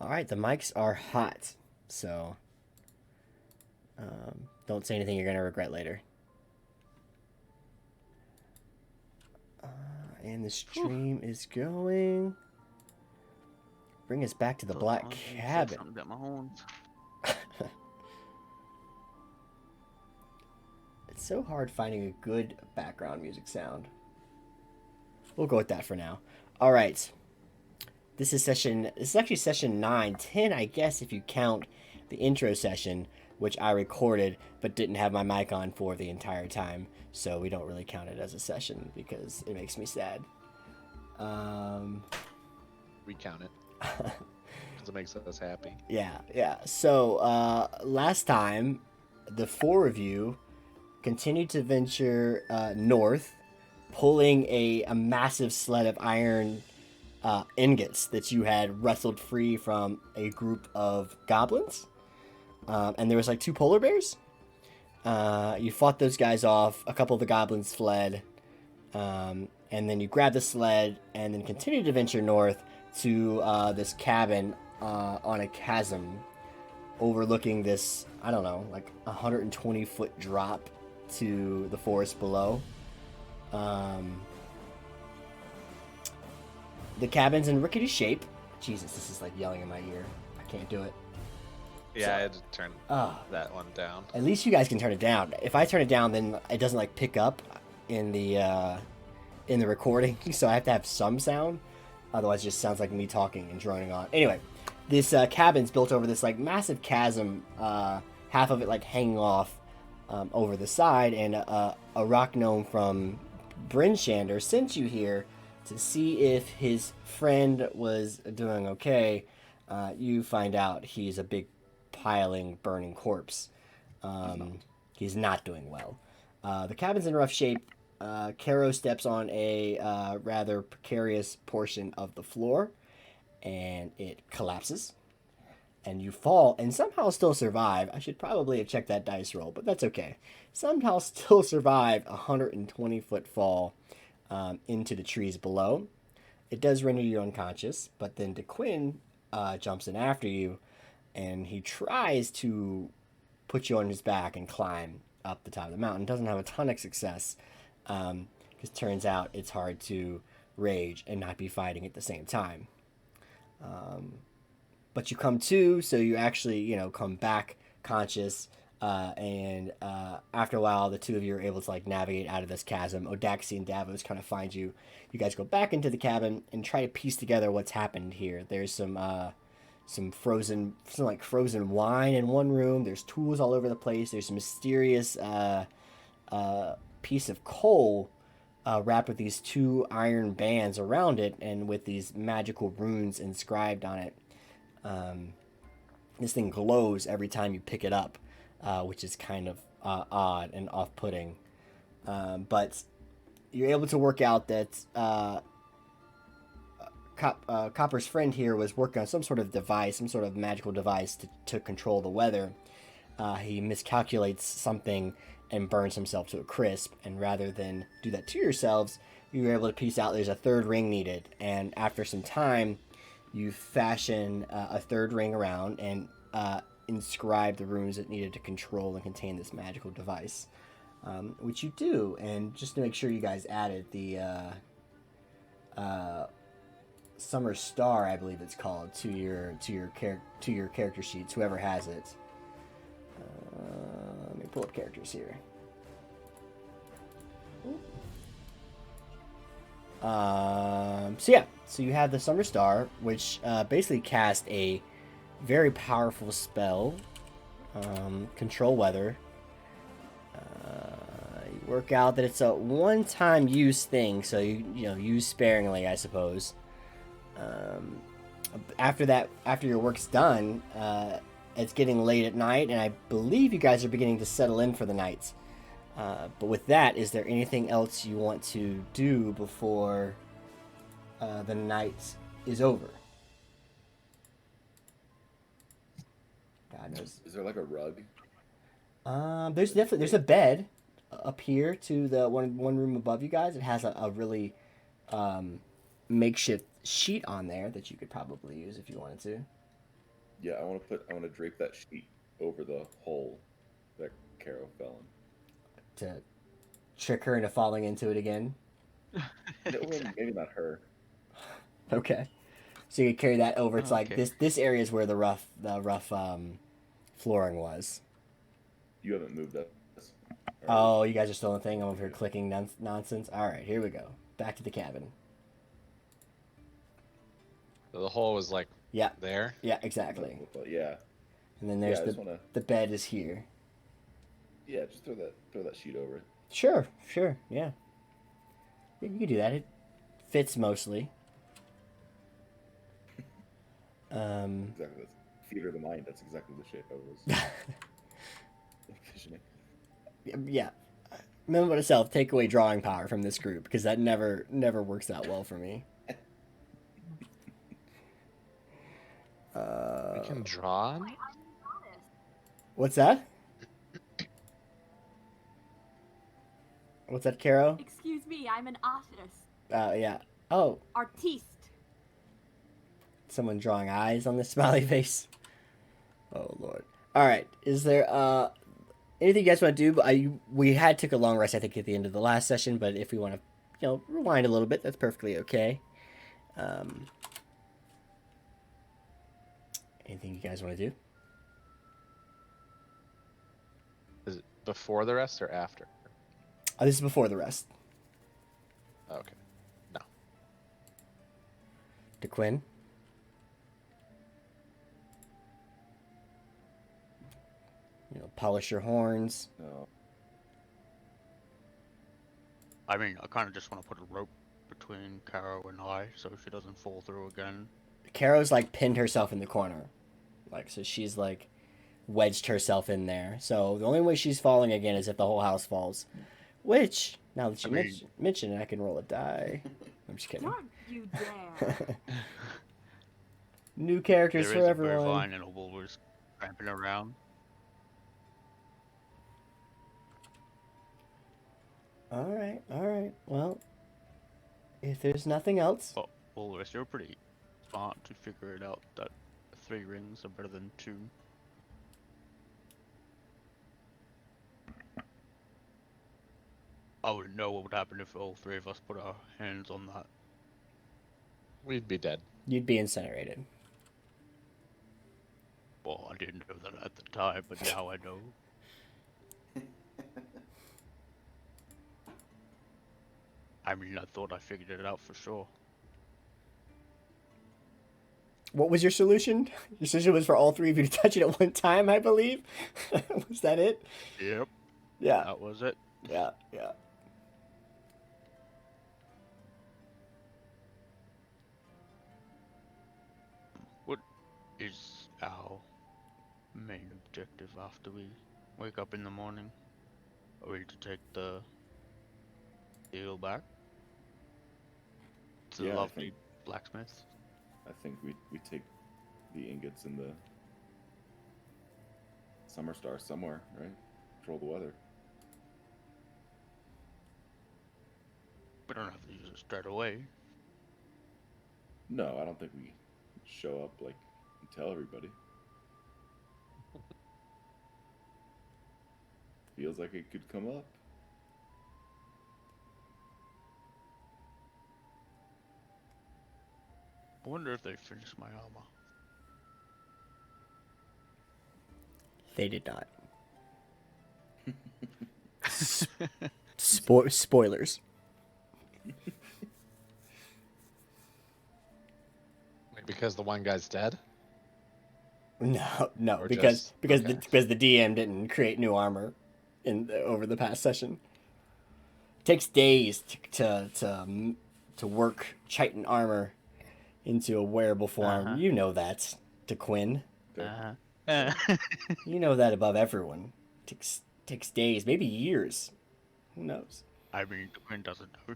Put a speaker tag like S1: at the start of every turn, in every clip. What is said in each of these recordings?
S1: All right, the mics are hot, so don't say anything you're gonna regret later. And the
S2: Whew.
S1: stream is going. Bring us back to the
S2: Thought
S1: black
S2: someone was gonna say
S1: cabin.
S2: something about my horns.
S1: It's so hard finding a good background music sound. We'll go with that for now. All right. This is actually session 9, 10, I guess, if you count the intro session, which I recorded but didn't have my mic on for the entire time. So we don't really count it as a session because it makes me sad. Um,
S3: We count it because it makes us happy.
S1: yeah. So last time, the four of you continued to venture north, pulling a massive sled of iron ingots that you had wrestled free from a group of goblins. And there was like two polar bears. You fought those guys off. A couple of the goblins fled. And then you grabbed the sled and then continued to venture north to this cabin on a chasm overlooking this, I don't know, like 120-foot drop to the forest below. The cabin's in rickety shape. Jesus, this is like yelling in my ear. I can't do it.
S3: Yeah,
S1: So-
S3: I had to turn that one down.
S1: At least you guys can turn it down. If I turn it down, then it doesn't like pick up in the recording, so I have to have some sound. Otherwise, it just sounds like me talking and droning on. Anyway, this cabin's built over this like massive chasm, half of it like hanging off over the side, and a rock gnome from Bryn Shander sent you here to see if his friend was doing okay. You find out he's a big piling, burning corpse. He's not doing well. The cabin's in rough shape. Caro steps on a rather precarious portion of the floor, and it collapses. And you fall and somehow still survive. I should probably have checked that dice roll, but that's okay. Somehow still survive a 120-foot fall into the trees below. It does render you unconscious, but then DeQuinn jumps in after you, and he tries to put you on his back and climb up the top of the mountain. Doesn't have a ton of success, because turns out it's hard to rage and not be fighting at the same time. But you come to, so you actually, come back conscious, and after a while, the two of you are able to like navigate out of this chasm. Odaxi and Davos kind of find you. You guys go back into the cabin and try to piece together what's happened here. There's some frozen wine in one room. There's tools all over the place. There's a mysterious piece of coal wrapped with these two iron bands around it, and with these magical runes inscribed on it. This thing glows every time you pick it up, which is kind of odd and off-putting. But you're able to work out that Copper's friend here was working on some sort of device, some sort of magical device to control the weather. He miscalculates something and burns himself to a crisp, and rather than do that to yourselves, you were able to piece out there's a third ring needed, and after some time, you fashion a third ring around and inscribe the runes that needed to control and contain this magical device, which you do. And just to make sure you guys added the Summer Star, I believe it's called, to your character sheets. Whoever has it. Let me pull up characters here. So you have the Summer Star, which basically cast a very powerful spell, control weather. You work out that it's a one-time use thing, so you use sparingly, I suppose. After your work's done, it's getting late at night, and I believe you guys are beginning to settle in for the night. But with that, is there anything else you want to do before the night is over? God knows.
S4: Is there like a rug?
S1: There's a bed up here to the one room above you guys. It has a really makeshift sheet on there that you could probably use if you wanted to.
S2: Yeah, I want to drape that sheet over the hole that Carol fell
S1: To trick her into falling into it again.
S2: in. No,
S4: Exactly.
S2: maybe not her.
S1: Okay. So you carry that over. It's like
S4: Okay.
S1: this area is where the rough flooring was.
S2: You haven't moved us.
S1: Oh, you guys are still in the thing. I'm over here clicking nonsense. All right, here we go. Back to the cabin.
S3: So the hole was like
S1: Yeah.
S3: there.
S1: Yeah, exactly.
S2: Yeah.
S1: And then there's
S2: Yeah, I just wanna.
S1: the bed is here.
S2: Yeah, just throw that sheet over it.
S1: Sure, yeah. You can do that. It fits mostly.
S2: Exactly. That's theater of the mind. That's exactly the shape I was envisioning.
S1: Yeah. Remember to self, take away drawing power from this group because that never works out well for me.
S3: We can draw on it?
S1: What's that? What's that, Caro?
S5: Excuse me, I'm an artist.
S1: Yeah. Oh,
S5: Artiste.
S1: someone drawing eyes on this smiley face. Oh Lord. All right. Is there anything you guys want to do? We took a long rest, I think, at the end of the last session, but if we want to, rewind a little bit, that's perfectly okay. Anything you guys want to do?
S3: Is it before the rest or after?
S1: This is before the rest.
S3: Okay. No.
S1: To Quinn. Polish your horns.
S2: No.
S4: I mean, I kind of just want to put a rope between Carrow and I so she doesn't fall through again.
S1: Caro's like pinned herself in the corner. So she's like wedged herself in there. So the only way she's falling again is if the whole house falls. Which, now that you mention it, I can roll a die. I'm just kidding.
S5: Don't you dare.
S1: New characters
S4: There
S1: for
S4: is a
S1: everyone.
S4: bovine and a walrus tramping around.
S1: All right. Well, if there's nothing else,
S4: But walrus, you're pretty smart to figure it out that 3 rings are better than 2. I wouldn't know what would happen if all 3 of us put our hands on that.
S3: We'd be dead.
S1: you'd be incinerated.
S4: Well, I didn't know that at the time, but now I know. I mean, I thought I figured it out for sure.
S1: What was your solution? Your solution was for all 3 of you to touch it at one time, I believe. Was that it?
S4: Yep,
S1: Yeah.
S4: that was it.
S1: Yeah.
S4: What is our main objective after we wake up in the morning? Are we to take the deal back to the
S2: Yeah, I
S4: lovely
S2: think-
S4: blacksmith?
S2: I think we take the ingots in the summer star somewhere, right? Control the weather.
S4: We don't have to use it straight away.
S2: No, I don't think we show up like and tell everybody. Feels like it could come up.
S4: I wonder if they finished my armor.
S1: They did not. Spoilers.
S3: Because the one guy's dead?
S1: No,
S3: Or
S1: because
S3: just- okay.
S1: because the DM didn't create new armor over the past session. It takes days to work chitin armor into a wearable form.
S4: Uh-huh.
S1: You know that, to Quinn.
S4: Uh-huh.
S1: You know that above everyone. Takes days, maybe years. Who knows?
S4: I mean, the Quinn doesn't know.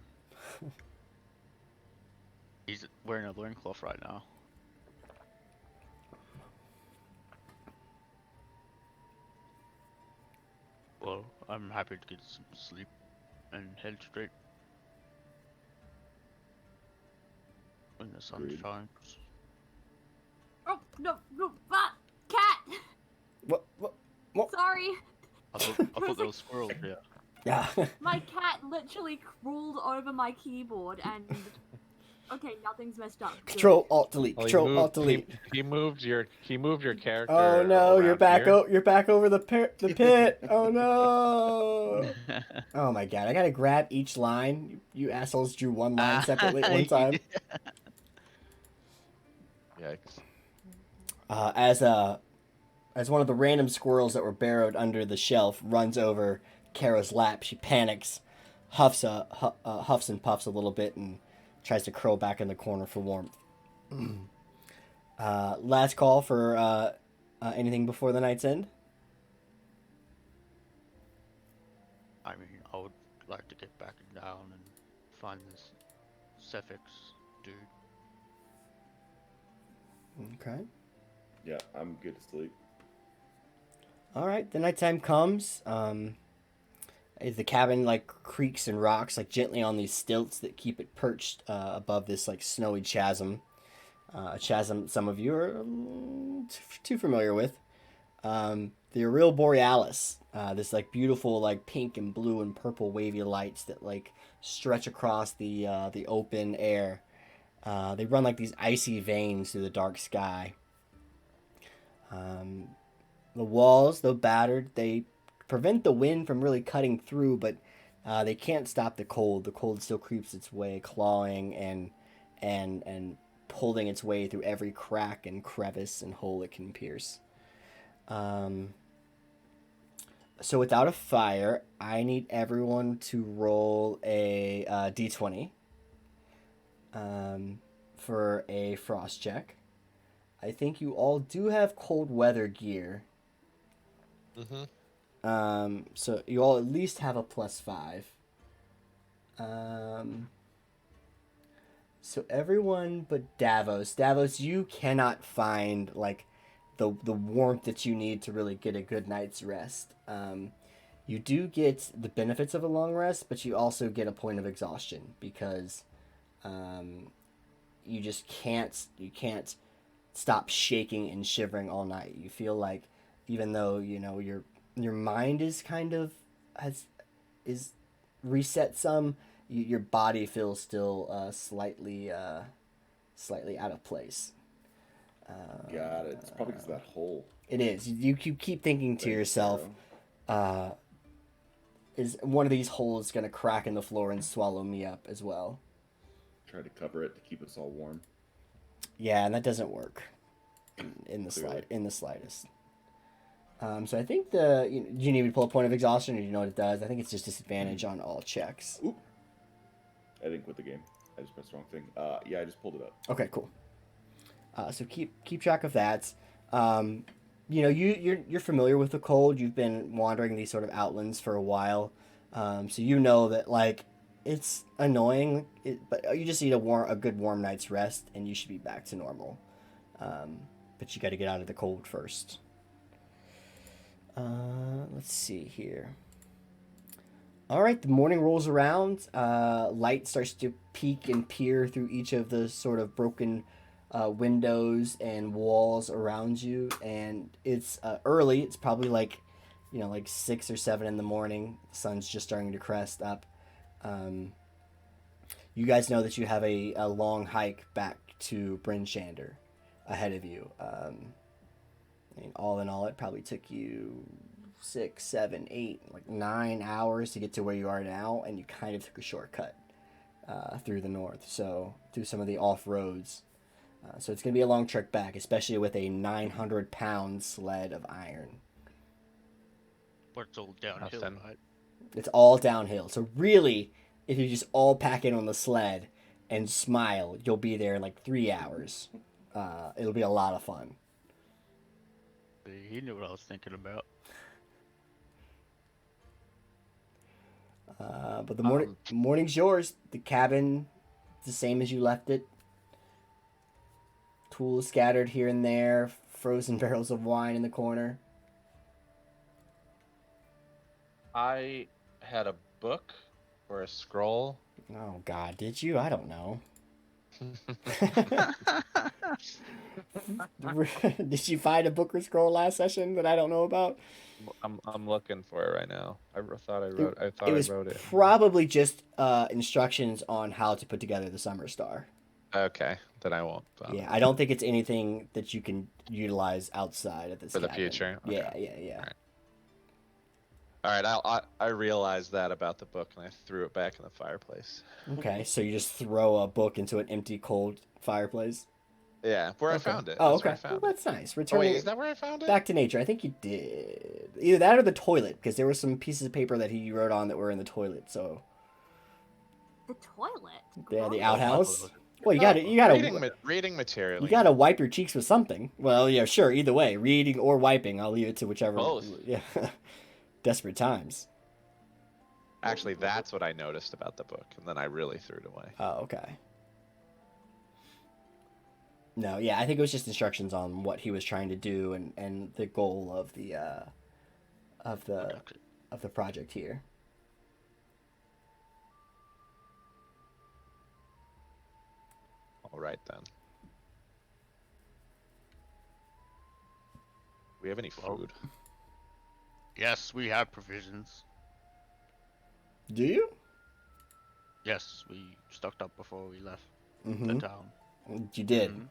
S4: He's wearing a loincloth right now. Well, I'm happy to get some sleep and head straight when the sun
S2: Agreed.
S4: shines.
S5: Oh, no, but Sorry.
S3: I thought there was squirrels here.
S1: Yeah.
S5: My cat literally crawled over my keyboard and... Okay, nothing's messed up. Good.
S1: Control Alt Delete.
S6: Well,
S1: Control Alt Delete.
S6: He moved your character.
S1: Oh no, you're
S6: around
S1: back.
S6: here.
S1: You're back over the pit. Oh no. Oh my god, I gotta grab each line. You assholes drew one line separately at one time.
S6: Yikes.
S1: As one of the random squirrels that were burrowed under the shelf runs over Kara's lap, she panics, huffs and puffs a little bit, and tries to curl back in the corner for warmth. Last call for anything before the night's end?
S4: I mean, I would like to get back down and find this Cephix dude.
S1: Okay.
S2: Yeah, I'm good to sleep.
S1: All right, the nighttime comes. As the cabin like creaks and rocks like gently on these stilts that keep it perched above this like snowy chasm. A chasm some of you are too familiar with. The Aurora Borealis. This like beautiful like pink and blue and purple wavy lights that like stretch across the open air. They run like these icy veins through the dark sky. The walls, though battered, they prevent the wind from really cutting through, but they can't stop the cold. The cold still creeps its way, clawing and pulling its way through every crack and crevice and hole it can pierce. So without a fire, I need everyone to roll a d20 for a frost check. I think you all do have cold weather gear.
S6: Mm-hmm.
S1: So you all at least have a +5. So everyone but Davos. Davos, you cannot find like the warmth that you need to really get a good night's rest. You do get the benefits of a long rest, but you also get a point of exhaustion because you just can't stop shaking and shivering all night. You feel like even though you know your mind is kind of is reset some, your body feels still slightly out of place.
S2: Got it. It's probably because of that hole.
S1: It is. You keep thinking to
S2: Thanks,
S1: yourself,
S2: Carrow.
S1: is one of these holes going to crack in the floor and swallow me up as well?
S2: Try to cover it to keep us all warm.
S1: Yeah, and that doesn't work in the
S2: Clearly.
S1: slightest. So I think do you need me to pull a point of exhaustion, or do you know what it does? I think it's just disadvantage on all checks.
S2: Oop. I didn't quit the game. I just pressed the wrong thing. Yeah, I just pulled it up.
S1: Okay, cool. So keep track of that. You're familiar with the cold. You've been wandering these sort of outlands for a while, so you know that like it's annoying. But you just need a good warm night's rest, and you should be back to normal. But you got to get out of the cold first. Let's see here. All right, the morning rolls around. Light starts to peek and peer through each of the sort of broken windows and walls around you, and it's early. It's probably like 6 or 7 in the morning. The sun's just starting to crest up. You guys know that you have a long hike back to Bryn Shander ahead of you. All in all, it probably took you 6, 7, 8, 9 hours to get to where you are now, and you kind of took a shortcut through the north, so through some of the off roads. So it's going to be a long trek back, especially with a 900-pound sled of iron.
S4: But it's all downhill,
S6: Awesome.
S4: right?
S1: It's all downhill. So really, if you just all pack in on the sled and smile, you'll be there in 3 hours. It'll be a lot of fun.
S4: He knew what I was thinking about.
S1: But the morning's yours. The cabin, the same as you left it. Tools scattered here and there. Frozen barrels of wine in the corner.
S6: I had a book or a scroll.
S1: Oh, God, did you? I don't know. Did you find a book or scroll last session that I don't know about?
S6: I'm looking for it right now. Thought I
S1: It,
S6: wrote. I thought
S1: it
S6: I
S1: was
S6: wrote it.
S1: probably just instructions on how to put together the summer star.
S6: Okay, then I won't.
S1: Yeah, I don't think it's anything that you can utilize outside of this
S6: For the
S1: cabin.
S6: future?
S1: Yeah,
S6: Okay.
S1: yeah.
S6: Alright. All right, I realized that about the book and I threw it back in the fireplace.
S1: Okay, so you just throw a book into an empty, cold fireplace.
S6: Yeah, where I
S1: Okay.
S6: found it.
S1: Oh,
S6: That's where
S1: okay.
S6: I
S1: Well,
S6: found it.
S1: that's nice.
S6: Oh
S1: Returning
S6: wait, is that where I found it?
S1: back to nature. I think you did either that or the toilet, because there were some pieces of paper that he wrote on that were in the toilet. So
S5: The toilet.
S1: yeah, the
S5: Gross.
S1: outhouse. Well, you gotta
S6: Reading material.
S1: you gotta wipe your cheeks with something. Well, yeah, sure. Either way, reading or wiping, I'll leave it to whichever.
S6: Both.
S1: Yeah, desperate times.
S6: Actually, that's what I noticed about the book, and then I really threw it away.
S1: Oh, okay. No, yeah, I think it was just instructions on what he was trying to do and the goal of the of the project here.
S6: All right then. We have any food?
S4: Yes, we have provisions.
S1: Do you?
S4: Yes, we stocked up before we left
S1: Mm-hmm.
S4: the town.
S1: You did.
S4: Mhm.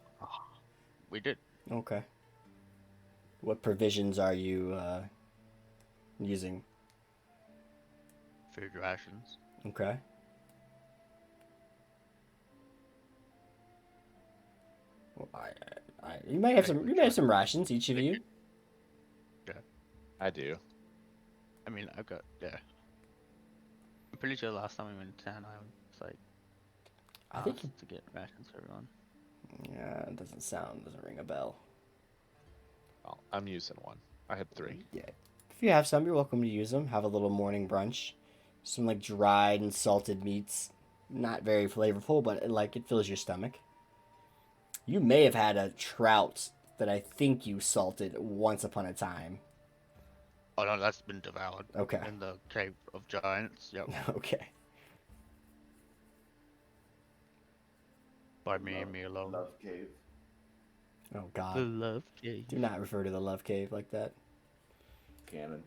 S4: We did.
S1: Okay. What provisions are you using?
S4: Food rations.
S1: Okay. Well, you may have some. You may have some rations, each of you.
S6: I do.
S4: I mean, I've got, yeah. I'm pretty sure last time we went to town, I was like,
S1: I think
S4: asked to get rations for everyone.
S1: Yeah, it doesn't ring a bell.
S6: Well, I'm using one. I had 3.
S1: Yeah. If you have some, you're welcome to use them. Have a little morning brunch. Some like dried and salted meats. Not very flavorful, but it fills your stomach. You may have had a trout that I think you salted once upon a time.
S4: Oh no, that's been devoured.
S1: Okay.
S4: In the Cave of Giants. Yep.
S1: Okay.
S4: By me and me alone.
S2: Love cave.
S1: Oh
S4: The
S1: God.
S4: love cave.
S1: Do not refer to the love cave like that.
S2: Cannon.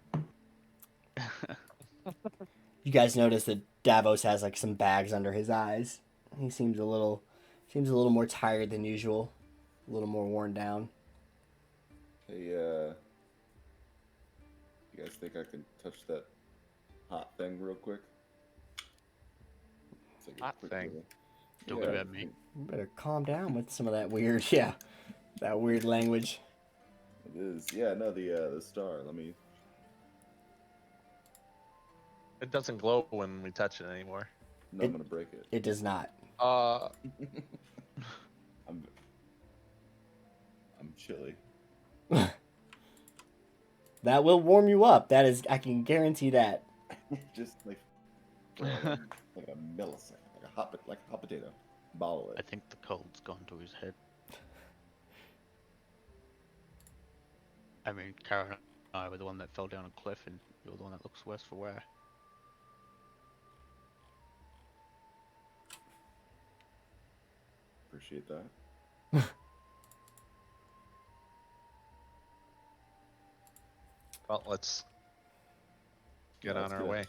S1: You guys notice that Davos has like some bags under his eyes. He seems a little more tired than usual. A little more worn down.
S2: Hey, you guys think I can touch that hot thing real quick? It's like a
S6: Hot
S2: quick
S6: thing?
S2: little-
S4: Don't
S2: Yeah,
S4: give at me.
S1: You better calm down with some of that weird, that weird language.
S2: It is. Yeah, no, the star. Let me.
S6: It doesn't glow when we touch it anymore.
S2: No, I'm gonna break it.
S1: It does not.
S2: I'm chilly.
S1: That will warm you up. That is, I can guarantee that.
S2: Just like like a millisecond, like a hot potato. Ball
S4: I
S2: it.
S4: think the cold's gone to his head. I mean, Karen and I were the one that fell down a cliff, and you're the one that looks worse for wear.
S2: Appreciate that.
S6: Well, let's get
S2: Yeah,
S6: on
S2: let's
S6: our
S2: get-
S6: way.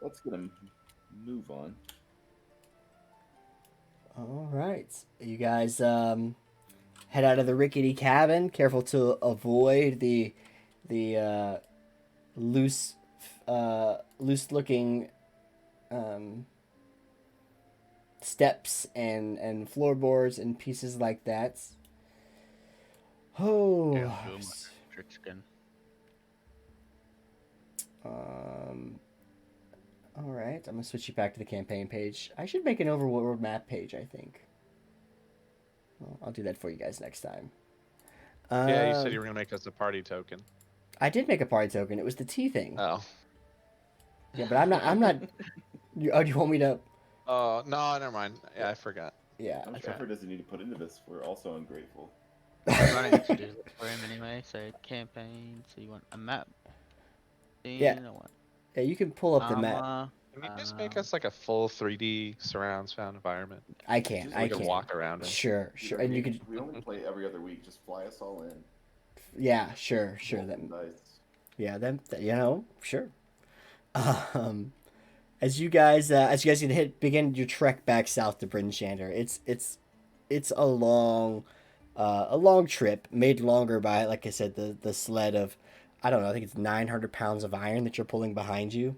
S2: Let's get a move on.
S1: All right, you guys head out of the rickety cabin. Careful to avoid the loose looking steps and floorboards and pieces like that. Oh.
S4: Yeah, boom, trick skin.
S1: All right, I'm gonna switch you back to the campaign page. I should make an overworld map page, I think. Well, I'll do that for you guys next time.
S6: Yeah, you said you were gonna make us a party token.
S1: I did make a party token. It was the tea thing.
S6: Oh.
S1: Yeah, but I'm not. Do you want me to?
S6: Oh no, never mind. Yeah, I forgot.
S1: Yeah.
S2: How much effort does he need to put into this? We're also ungrateful.
S4: I'm running to do it for him anyway. So campaign. So you want a map?
S1: Yeah.
S4: Or what?
S1: Yeah, you can pull up the map.
S4: Armor,
S6: Can you just make us like a full 3D surround sound environment?
S1: I can.
S2: Just
S1: I
S6: We can
S1: can.
S6: walk around it.
S1: Sure. And you could.
S2: We only play every other week. Just fly us all in.
S1: Yeah. Sure.
S2: Roll
S1: That.
S2: some dice.
S1: Yeah, then you know, sure. Um, as you guys can begin your trek back south to Bryn Shander, it's a long trip made longer by, like I said, the sled of, I don't know, I think it's 900 pounds of iron that you're pulling behind you.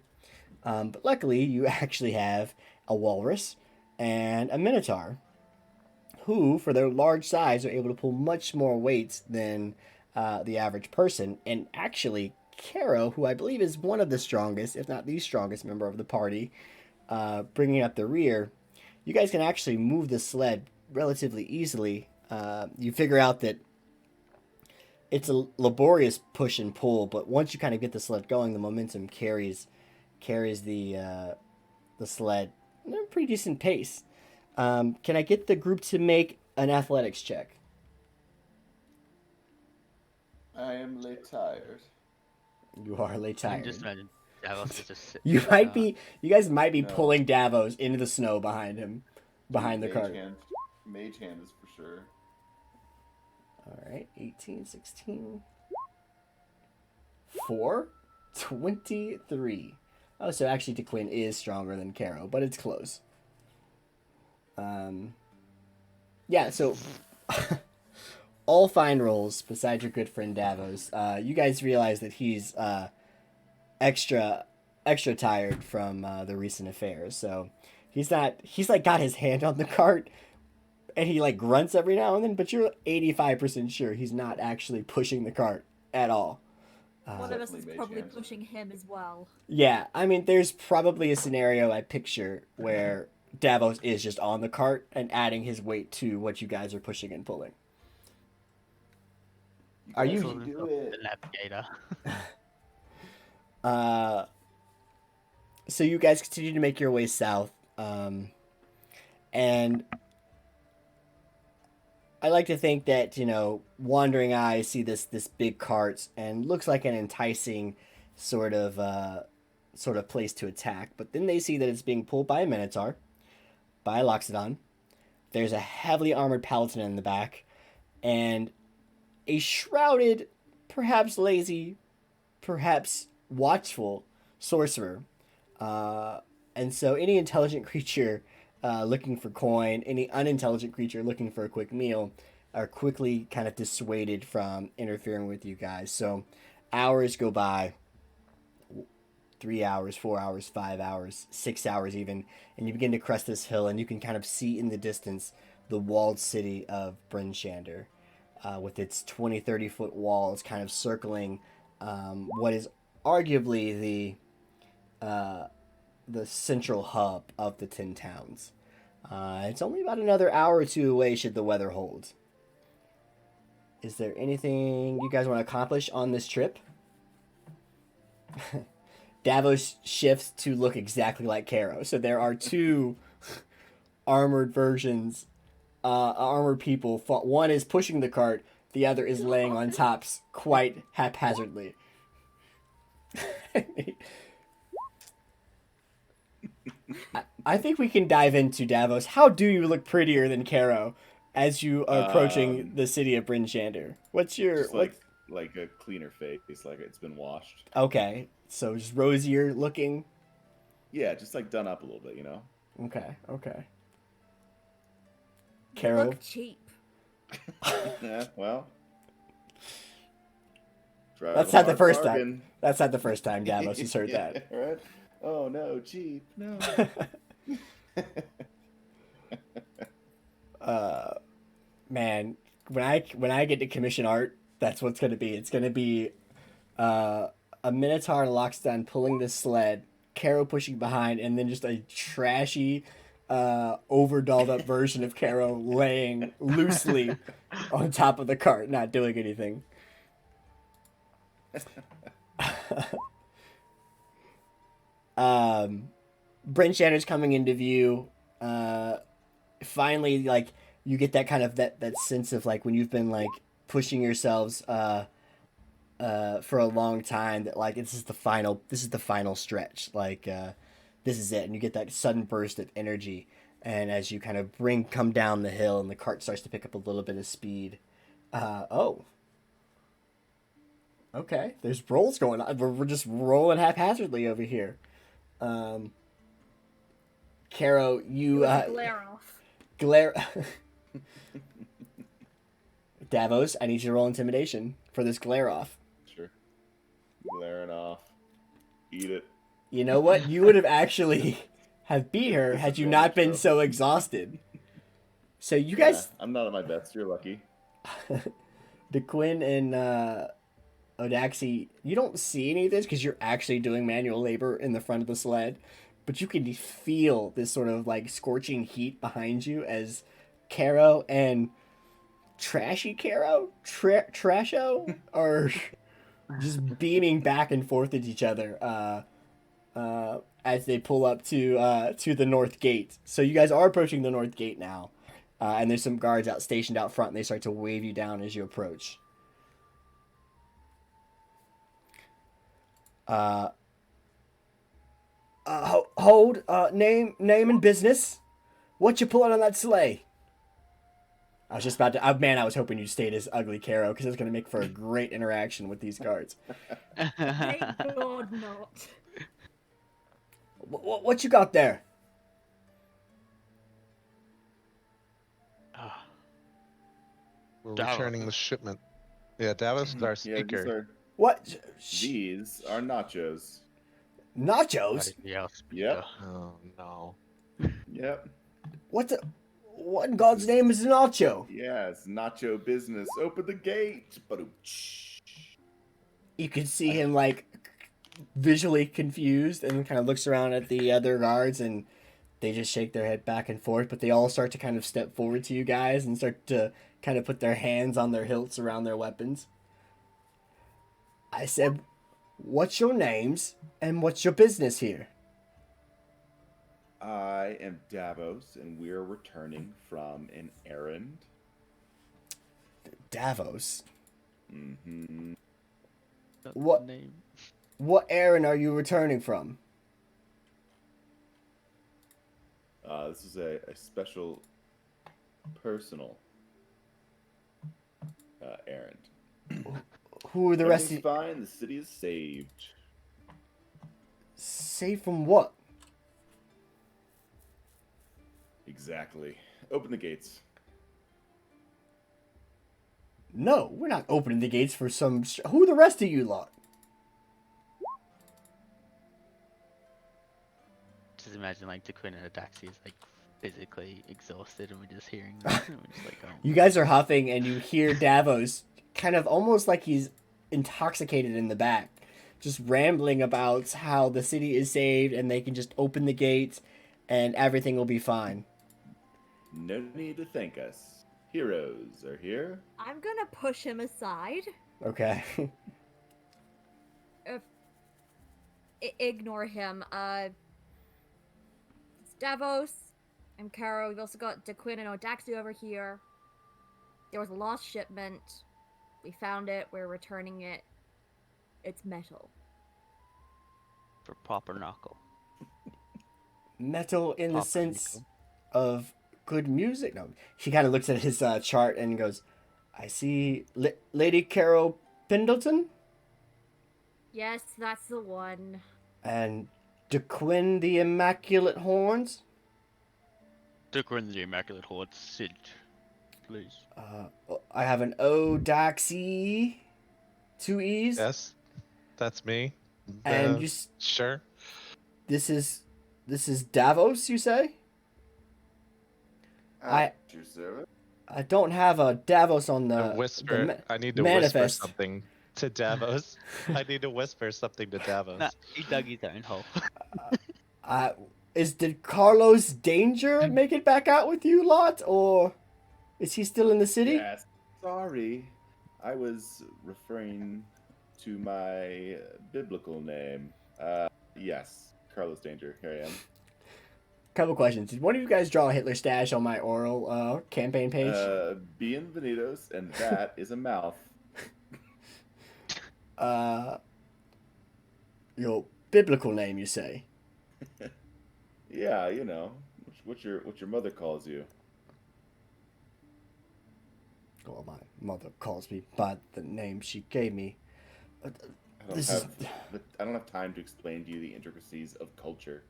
S1: But luckily, you actually have a walrus and a minotaur, who, for their large size, are able to pull much more weight than the average person. And actually, Caro, who I believe is one of the strongest, if not the strongest member of the party, bringing up the rear, you guys can actually move the sled relatively easily. You figure out that it's a laborious push and pull, but once you kind of get the sled going, the momentum carries the sled at a pretty decent pace. Can I get the group to make an athletics check?
S2: I am late tired.
S1: You are late
S4: I can just
S1: tired.
S4: imagine Davos is just sitting
S1: You
S4: there,
S1: might be. You guys might be
S2: No.
S1: pulling Davos into the snow behind him, behind the
S2: Mage
S1: cart.
S2: Hand, Mage hand is for sure.
S1: All right, 18, 16, 4, 23. Oh, so actually, DeQuinn is stronger than Caro, but it's close. Yeah. So, all fine rolls besides your good friend Davos. You guys realize that he's extra tired from the recent affairs. So he's not. He's like got his hand on the cart, and he like grunts every now and then. But you're 85% sure he's not actually pushing the cart at all.
S5: One of us
S2: Definitely
S5: is
S2: mage
S5: probably
S2: hand.
S5: pushing him as well.
S1: Yeah, I mean, there's probably a scenario I picture where Davos is just on the cart and adding his weight to what you guys are pushing and pulling. Are
S2: guys
S1: you-
S2: can do it?
S4: the navigator.
S1: So you guys continue to make your way south, and I like to think that, you know, wandering eyes see this big cart and looks like an enticing sort of place to attack, but then they see that it's being pulled by a minotaur, by a loxodon. There's a heavily armored paladin in the back, and a shrouded, perhaps lazy, perhaps watchful sorcerer. And so any intelligent creature looking for coin, any unintelligent creature looking for a quick meal, are quickly kind of dissuaded from interfering with you guys. So hours go by, 3 hours, 4 hours, 5 hours, 6 hours even, and you begin to crest this hill, and you can kind of see in the distance the walled city of Bryn Shander, with its 20, 30-foot walls kind of circling what is arguably the central hub of the 10 towns. It's only about another hour or two away should the weather hold. Is there anything you guys want to accomplish on this trip? Davos shifts to look exactly like Caro. So there are two armored versions, armored people. One is pushing the cart, the other is laying on tops quite haphazardly. I think we can dive into Davos. How do you look prettier than Caro as you are approaching the city of Bryn Shander? What's your
S2: Just like a cleaner face, like it's been washed.
S1: Okay, so just rosier looking.
S2: Yeah, just like done up a little bit, you know.
S1: Okay.
S5: You
S1: Caro.
S5: look cheap.
S2: Yeah, well.
S1: That's not the first time. That's not the first time Davos has heard that.
S2: Right? Oh no, cheap. No.
S1: Man, when I get to commission art, that's what's gonna be. It's gonna be a minotaur and a loxodon pulling this sled, Caro pushing behind, and then just a trashy, over dolled up version of Caro laying loosely on top of the cart, not doing anything. Bryn Shander's coming into view. Finally, like, you get that kind of that sense of like when you've been like pushing yourselves for a long time, that like this is the final stretch, like this is it, and you get that sudden burst of energy, and as you kind of come down the hill and the cart starts to pick up a little bit of speed. Okay, there's rolls going on. We're just rolling haphazardly over here. Caro,
S5: It
S1: you
S5: was a glare off.
S1: glare. Davos, I need you to roll intimidation for this glare off.
S2: Sure. Glaring off. Eat it.
S1: You know what? You would have actually have beat her had you not been
S2: Disadvantage,
S1: so exhausted. So you
S2: Yeah,
S1: guys,
S2: I'm not at my best. You're lucky.
S1: DeQuinn and Odaxi, you don't see any of this because you're actually doing manual labor in the front of the sled, but you can feel this sort of like scorching heat behind you as Caro and Trashy Caro, Trasho, are just beaming back and forth at each other as they pull up to the north gate. So you guys are approaching the north gate now, and there's some guards out stationed out front, and they start to wave you down as you approach. Hold, name and business. What you pulling on that sleigh? I was just about to. Man, I was hoping you stayed as ugly Caro because it's going to make for a great interaction with these guards.
S5: Thank God not.
S1: What you got there?
S3: We're
S4: Davos.
S3: returning the shipment. Yeah, Davos is our
S2: Yeah,
S3: speaker.
S1: What?
S2: these are nachos.
S1: Nachos?
S4: Yeah.
S2: Yep.
S3: Oh no.
S2: Yep.
S1: What in God's name is a nacho?
S2: Yeah, it's nacho business. Open the gate. Ba-doom-tsh.
S1: You can see him like visually confused and kind of looks around at the other guards and they just shake their head back and forth, but they all start to kind of step forward to you guys and start to kind of put their hands on their hilts around their weapons. I said, what's your names and what's your business here?
S2: I am Davos, and we're returning from an errand.
S1: Davos.
S2: Mm-hmm.
S1: What-
S4: Name?
S1: What errand are you returning from?
S2: This is a special personal errand.
S1: Who are the rest of
S2: Everything's
S1: you?
S2: fine. The city is saved.
S1: Saved from what?
S2: Exactly. Open the gates.
S1: No, we're not opening the gates for some... Who are the rest of you lot?
S4: Just imagine like DeQuinn and Adaxi is like physically exhausted and we're just hearing this and we're just like, oh.
S1: You guys are huffing and you hear Davos kind of almost like he's intoxicated in the back, just rambling about how the city is saved and they can just open the gates and everything will be fine.
S2: No need to thank us. Heroes are here.
S5: I'm gonna push him aside.
S1: Okay.
S5: Ignore him. It's Davos. I'm Caro. We've also got DeQuinn and Odaxi over here. There was a lost shipment. We found it. We're returning it. It's metal.
S4: For proper knuckle.
S1: Metal in the
S4: Proper
S1: sense
S4: nickel.
S1: of good music? No. She kind of looks at his chart and goes, I see Lady Carol Pendleton
S5: Yes, that's the one.
S1: and DeQuinn the Immaculate Horns.
S4: DeQuinn the Immaculate Horde, Sid, please.
S1: I have an Odaxi, 2 E's.
S3: Yes, that's me.
S1: And
S3: Sure.
S1: this is Davos, you say? I don't have a Davos on the
S3: Whisper. I need to
S1: manifest.
S3: whisper something to Davos. I need to whisper something to Davos.
S4: Nah, he dug his own hole.
S1: Did Carlos Danger make it back out with you lot, or is he still in the city?
S2: Yes. Sorry. I was referring to my biblical name. Yes. Carlos Danger. Here I am.
S1: Couple questions. Did one of you guys draw a Hitler stash on my oral campaign page?
S2: Bienvenidos, and that is a mouth.
S1: Your biblical name, you say?
S2: Yeah, you know, what your mother calls you.
S1: Well, my mother calls me by the name she gave me. This is
S2: I don't have time to explain to you the intricacies of culture.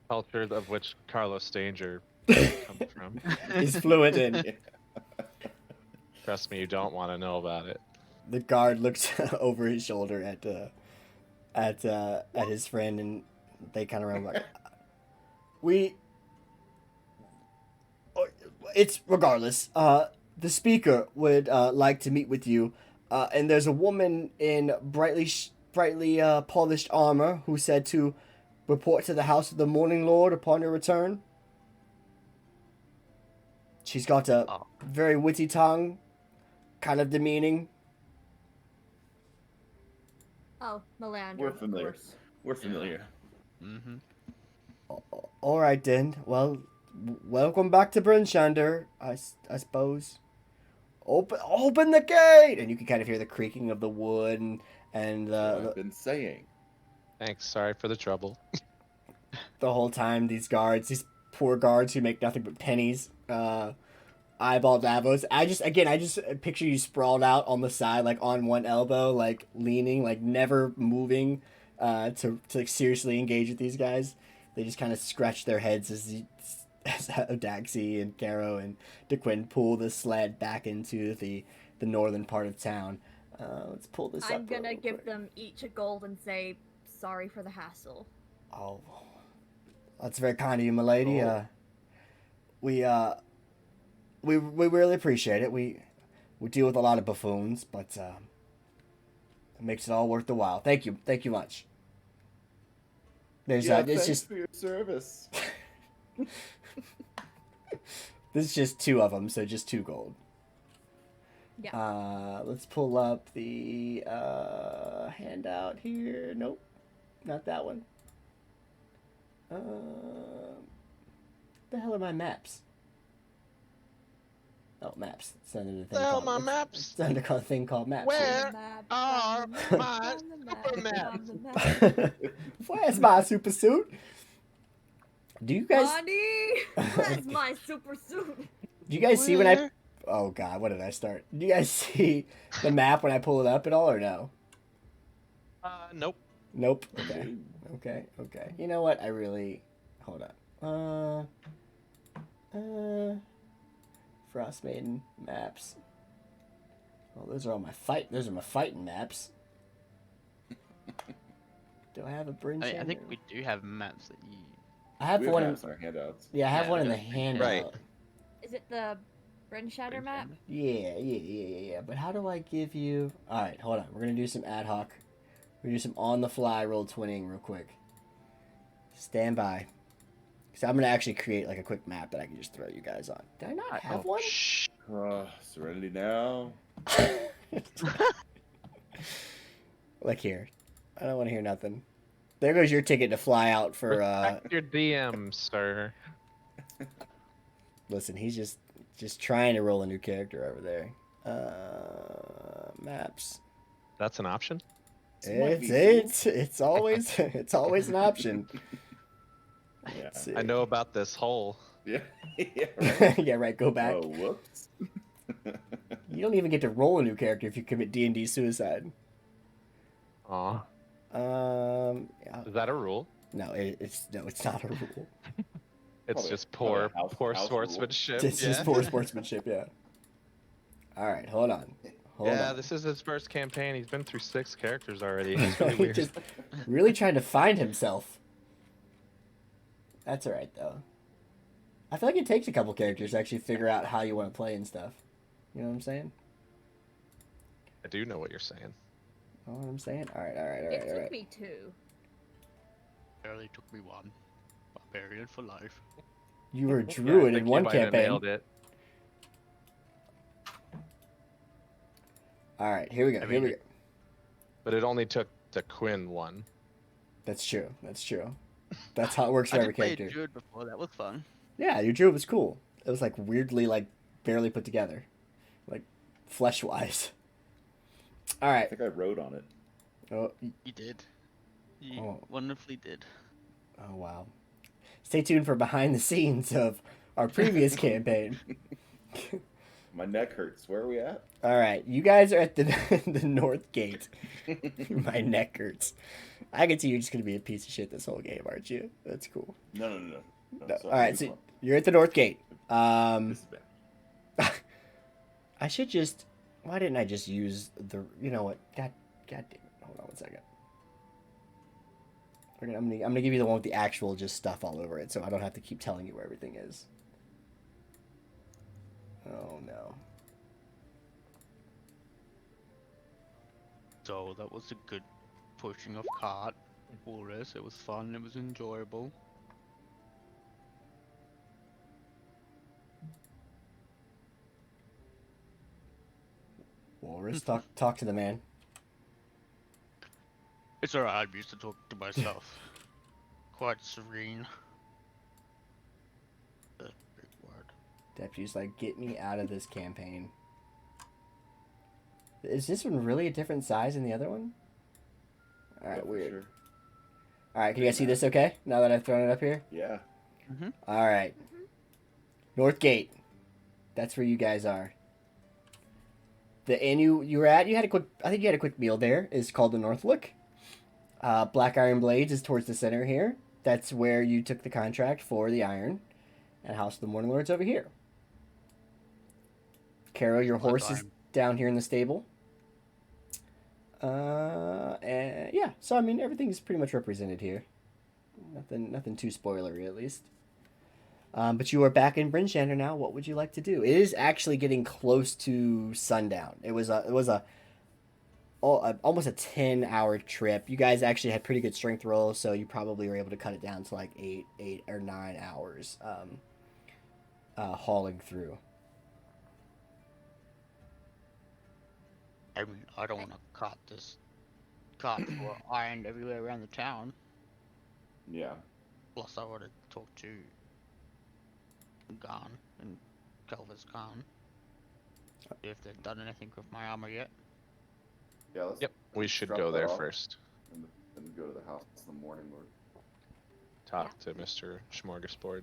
S6: Culture of which Carlos Danger comes from.
S1: he's fluent in.
S2: Yeah.
S6: Trust me, you don't want to know about it.
S1: The guard looks over his shoulder at his friend, and they kind of remember. It's regardless. The speaker would like to meet with you, and there's a woman in brightly polished armor who said to report to the house of the Morning Lord upon your return. She's got a very witty tongue, kind of demeaning.
S5: Oh, Melander.
S2: We're
S5: of
S2: familiar.
S5: course.
S2: We're familiar.
S4: Mm-hmm.
S1: All right then. Well, welcome back to Bryn Shander, I suppose. Open the gate, and you can kind of hear the creaking of the wood and
S2: That's what I've been saying.
S6: Thanks. Sorry for the trouble.
S1: the whole time these poor guards who make nothing but pennies, eyeball Davos. I just picture you sprawled out on the side, like on one elbow, like leaning, like never moving, to like seriously engage with these guys. They just kind of scratch their heads as Daxi and Carrow and DeQuinn pull the sled back into the northern part of town. Let's pull this up.
S5: I'm gonna
S1: real
S5: give
S1: quick.
S5: them each a gold and say sorry for the hassle.
S1: Oh, that's very kind of you, milady.
S2: Oh.
S1: We really appreciate it. We deal with a lot of buffoons, but it makes it all worth the while. Thank you much. There's
S2: Yeah,
S1: it's
S2: thanks
S1: just
S2: for your service.
S1: this is just 2 of them, so just 2 gold.
S5: Yeah.
S1: Let's pull up the handout here. Nope, not that one. The hell are my maps? Oh, maps. It's under the thing
S6: The hell
S1: called
S6: my maps?
S1: It's under a thing called maps.
S6: Where are my super maps?
S1: Where's my super suit? Do you guys?
S5: Bonnie, where's my super suit?
S1: Do you guys see when I?
S6: Where?
S1: Oh God, what did I start? Do you guys see the map when I pull it up at all, or no?
S6: Nope.
S1: Nope. Okay. Okay. You know what? I really. Hold on. Frost Maiden maps. Well, those are my fighting maps. Do I have a Bryn
S4: I think
S1: Shander?
S4: we do have maps that you.
S1: I have
S2: We have
S1: one.
S2: maps in our handouts.
S1: Yeah, I have
S4: Yeah,
S1: one
S4: we
S1: in the
S4: got Bryn
S1: handout.
S6: Right.
S5: Is it the Bryn Shander map?
S1: Yeah. But how do I give you? All right, hold on. We're gonna do some ad hoc. We're gonna do some on the fly roll twinning real quick. Stand by. So I'm gonna actually create like a quick map that I can just throw you guys on. Did I not have one?
S2: Serenity now.
S1: Look here. I don't want to hear nothing. There goes your ticket to fly out for.
S6: Respect your DM, sir.
S1: Listen, he's just trying to roll a new character over there. Maps.
S6: That's an option.
S1: It's always an option.
S2: Yeah.
S1: Let's see.
S6: I know about this hole.
S2: Yeah. Yeah. Right.
S1: Yeah, right. Go back.
S2: Oh, whoops.
S1: You don't even get to roll a new character if you commit D&D suicide.
S6: Aw.
S1: Yeah,
S6: Is that a rule?
S1: no, it's not a rule.
S6: It's
S2: Probably-
S6: just
S2: probably
S6: poor
S2: a house rule.
S6: sportsmanship.
S1: It's just poor sportsmanship. Yeah. All right, hold on. Hold
S6: Yeah,
S1: on.
S6: this is his first campaign. He's been through 6 characters already. It's really weird.
S1: Just really trying to find himself. That's all right though. I feel like it takes a couple characters to actually figure out how you want to play and stuff. You know what I'm saying?
S6: I do know what you're saying.
S1: Know what I'm saying? All right.
S5: It took me 2.
S4: Barely took me one. Barbarian for life.
S1: You were a
S6: Yeah, I
S1: druid in
S6: think you
S1: one
S6: might have
S1: campaign.
S6: nailed it.
S1: All right, here we go.
S4: I
S1: Here
S4: mean,
S1: we go.
S6: But it only took the Quinn one.
S1: That's true. That's how it works for
S4: I
S1: every
S4: did play a
S1: character.
S4: druid before. That was fun.
S1: Yeah, your druid was cool. It was like weirdly like barely put together, like flesh wise. All
S2: I
S1: right.
S2: think I wrote on it.
S1: Oh,
S4: You did. You
S1: Oh.
S4: wonderfully did.
S1: oh wow. Stay tuned for behind the scenes of our previous campaign.
S2: My neck hurts. Where are we at?
S1: All right, you guys are at the the north gate. My neck hurts. I can see you're just gonna be a piece of shit this whole game, aren't you? That's cool.
S2: No.
S1: No.
S2: So
S1: All right,
S2: this
S1: so
S2: one.
S1: you're at the north gate.
S2: This is bad.
S1: I should just. Why didn't I just use the? You know what? God damn it! Hold on one second. I'm gonna give you the one with the actual just stuff all over it, so I don't have to keep telling you where everything is. Oh no.
S4: So that was a good pushing of cart for us. It was fun. It was enjoyable.
S1: Walrus, talk to the man.
S4: It's alright. I'm used to talking to myself. Quite serene. A big word.
S1: Deputy's like, get me out of this campaign. Is this one really a different size than the other one? All right,
S2: Yeah, for
S1: weird.
S2: sure.
S1: All right, can you guys see this okay? Now that I've thrown it up here?
S2: Yeah.
S1: All right. North Gate. That's where you guys are. The inn you were at, I think you had a quick meal there. It's called the North Look. Black Iron Blades is towards the center here. That's where you took the contract for the iron. And House of the Morning Lord's over here. Carol, your horse is down here in the stable. And yeah, so I mean everything's pretty much represented here. Nothing too spoilery at least. But you are back in Bryn Shander now. What would you like to do? It is actually getting close to sundown. It was almost a 10-hour trip. You guys actually had pretty good strength rolls, so you probably were able to cut it down to like 8 or 9 hours hauling through.
S4: I mean, I don't want to cut this cart for iron everywhere around the town.
S2: Yeah.
S4: Plus, I want to talk to Garn and Kelvis Khan. See if they've done anything with my armor yet.
S2: Yeah. Let's
S6: Yep, we should
S2: drop
S6: go
S2: that
S6: there
S2: off
S6: first.
S2: And then go to the house in the morning, Lord.
S6: Talk to Mr. Smorgasbord.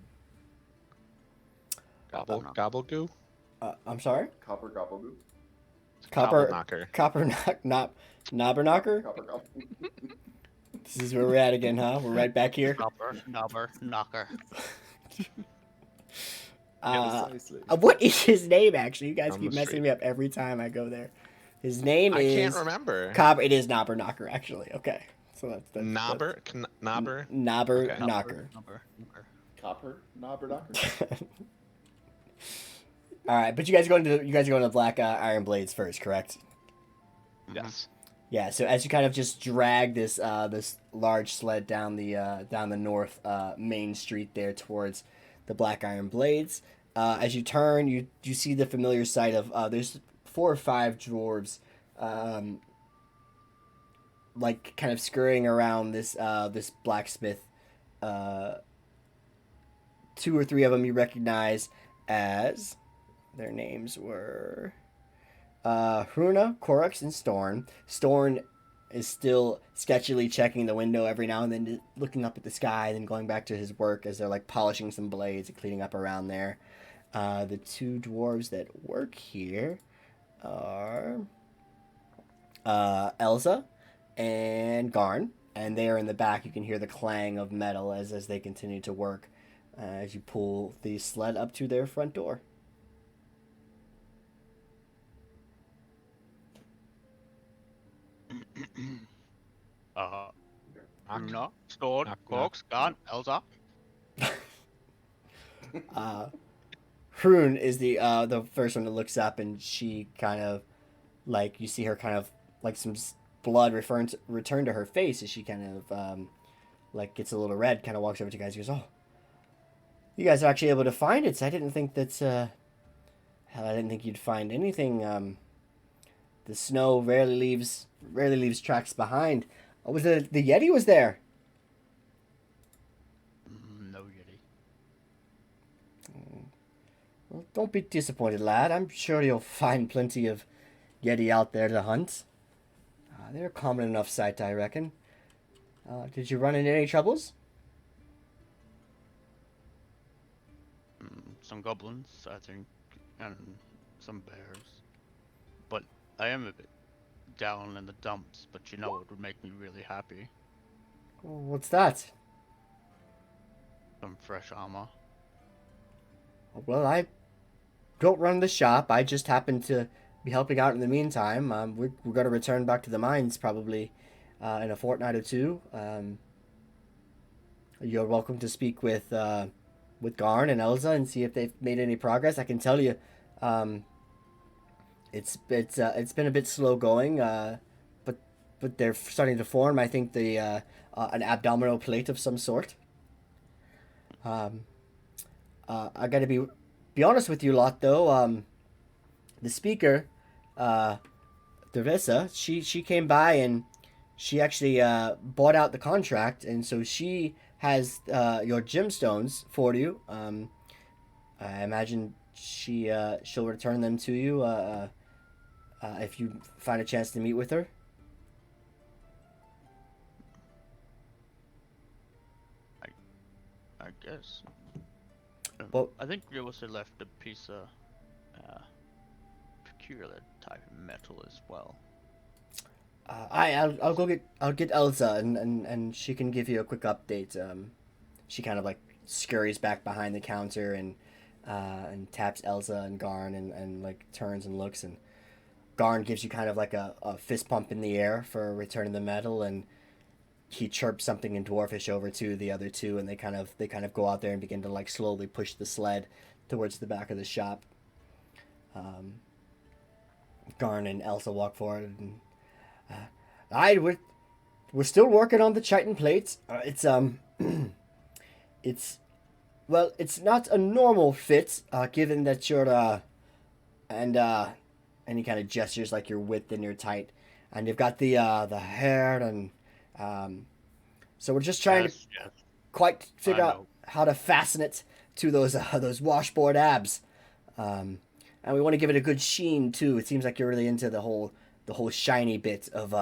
S4: no.
S6: Gobble goo?
S1: I'm sorry?
S2: Copper Gobblegoo.
S1: Copper
S6: knocker.
S1: Knobber knocker?
S2: Copper Gobble.
S1: This is where we're at again, huh? We're right back here.
S4: Knobber, knocker.
S2: Precisely.
S1: What is his name, actually? You guys
S6: On
S1: keep
S6: the
S1: messing
S6: street.
S1: me up every time I go there. His name
S6: I
S1: is...
S6: can't remember.
S1: It is Knobber Knocker, actually. Okay. So that's
S6: Knobber? Knobber?
S1: Knobber
S6: Okay.
S1: Knocker.
S2: Copper Knobber Knocker.
S1: All right, but you guys are going to the Black Iron Blades first, correct?
S6: Yes.
S1: Yeah. So as you kind of just drag this this large sled down the north main street there towards the Black Iron Blades, as you turn, you see the familiar sight of there's 4 or 5 dwarves, like kind of scurrying around this this blacksmith. 2 or 3 of them you recognize as. Their names were Hruna, Korux, and Storn. Storn is still sketchily checking the window every now and then, looking up at the sky, then going back to his work as they're like polishing some blades and cleaning up around there. The 2 dwarves that work here are Elsa and Garn, and they are in the back. You can hear the clang of metal as they continue to work as you pull the sled up to their front door.
S4: Runa, Sword, Corks, Garn, Elsa.
S1: Hrun is the first one that looks up, and she kind of like, you see her kind of like some blood return to her face as she kind of like gets a little red, kind of walks over to you guys and goes, "Oh, you guys are actually able to find it. So I didn't think that's hell, I didn't think you'd find anything. The snow rarely leaves tracks behind. Oh, was the Yeti was there?"
S4: No Yeti.
S1: Well, don't be disappointed, lad. I'm sure you'll find plenty of Yeti out there to hunt. They're a common enough sight, I reckon. Did you run into any troubles?
S4: Some goblins, I think, and some bears. But I am a bit down in the dumps, but you know what would make me really happy?
S1: What's that?
S4: Some fresh armor.
S1: Well, I don't run the shop. I just happen to be helping out in the meantime. We're going to return back to the mines probably in a fortnight or two. You're welcome to speak with Garn and Elza and see if they've made any progress. I can tell you, it's been a bit slow going, but they're starting to form. I think an abdominal plate of some sort. I got to be honest with you, lot though. The speaker, Teresa, she came by and she actually bought out the contract, and so she has your gemstones for you. I imagine she'll return them to you if you find a chance to meet with her.
S4: I guess.
S1: Well,
S4: I think we also left a piece of peculiar type of metal as well.
S1: I'll get Elsa and she can give you a quick update. She kind of like scurries back behind the counter and taps Elsa and Garn and like turns and looks, and Garn gives you kind of like a fist pump in the air for returning the metal, and he chirps something in Dwarfish over to the other two, and they kind of go out there and begin to like slowly push the sled towards the back of the shop. Garn and Elsa walk forward, and alright, we're still working on the chitin plates. It's not a normal fit, given that you're and he kind of gestures like you're width and you're tight, and you've got the hair, and so we're just trying to
S4: Yes.
S1: quite figure
S4: I
S1: out
S4: know.
S1: how to fasten it to those washboard abs, and we want to give it a good sheen too. It seems like you're really into the whole shiny bit of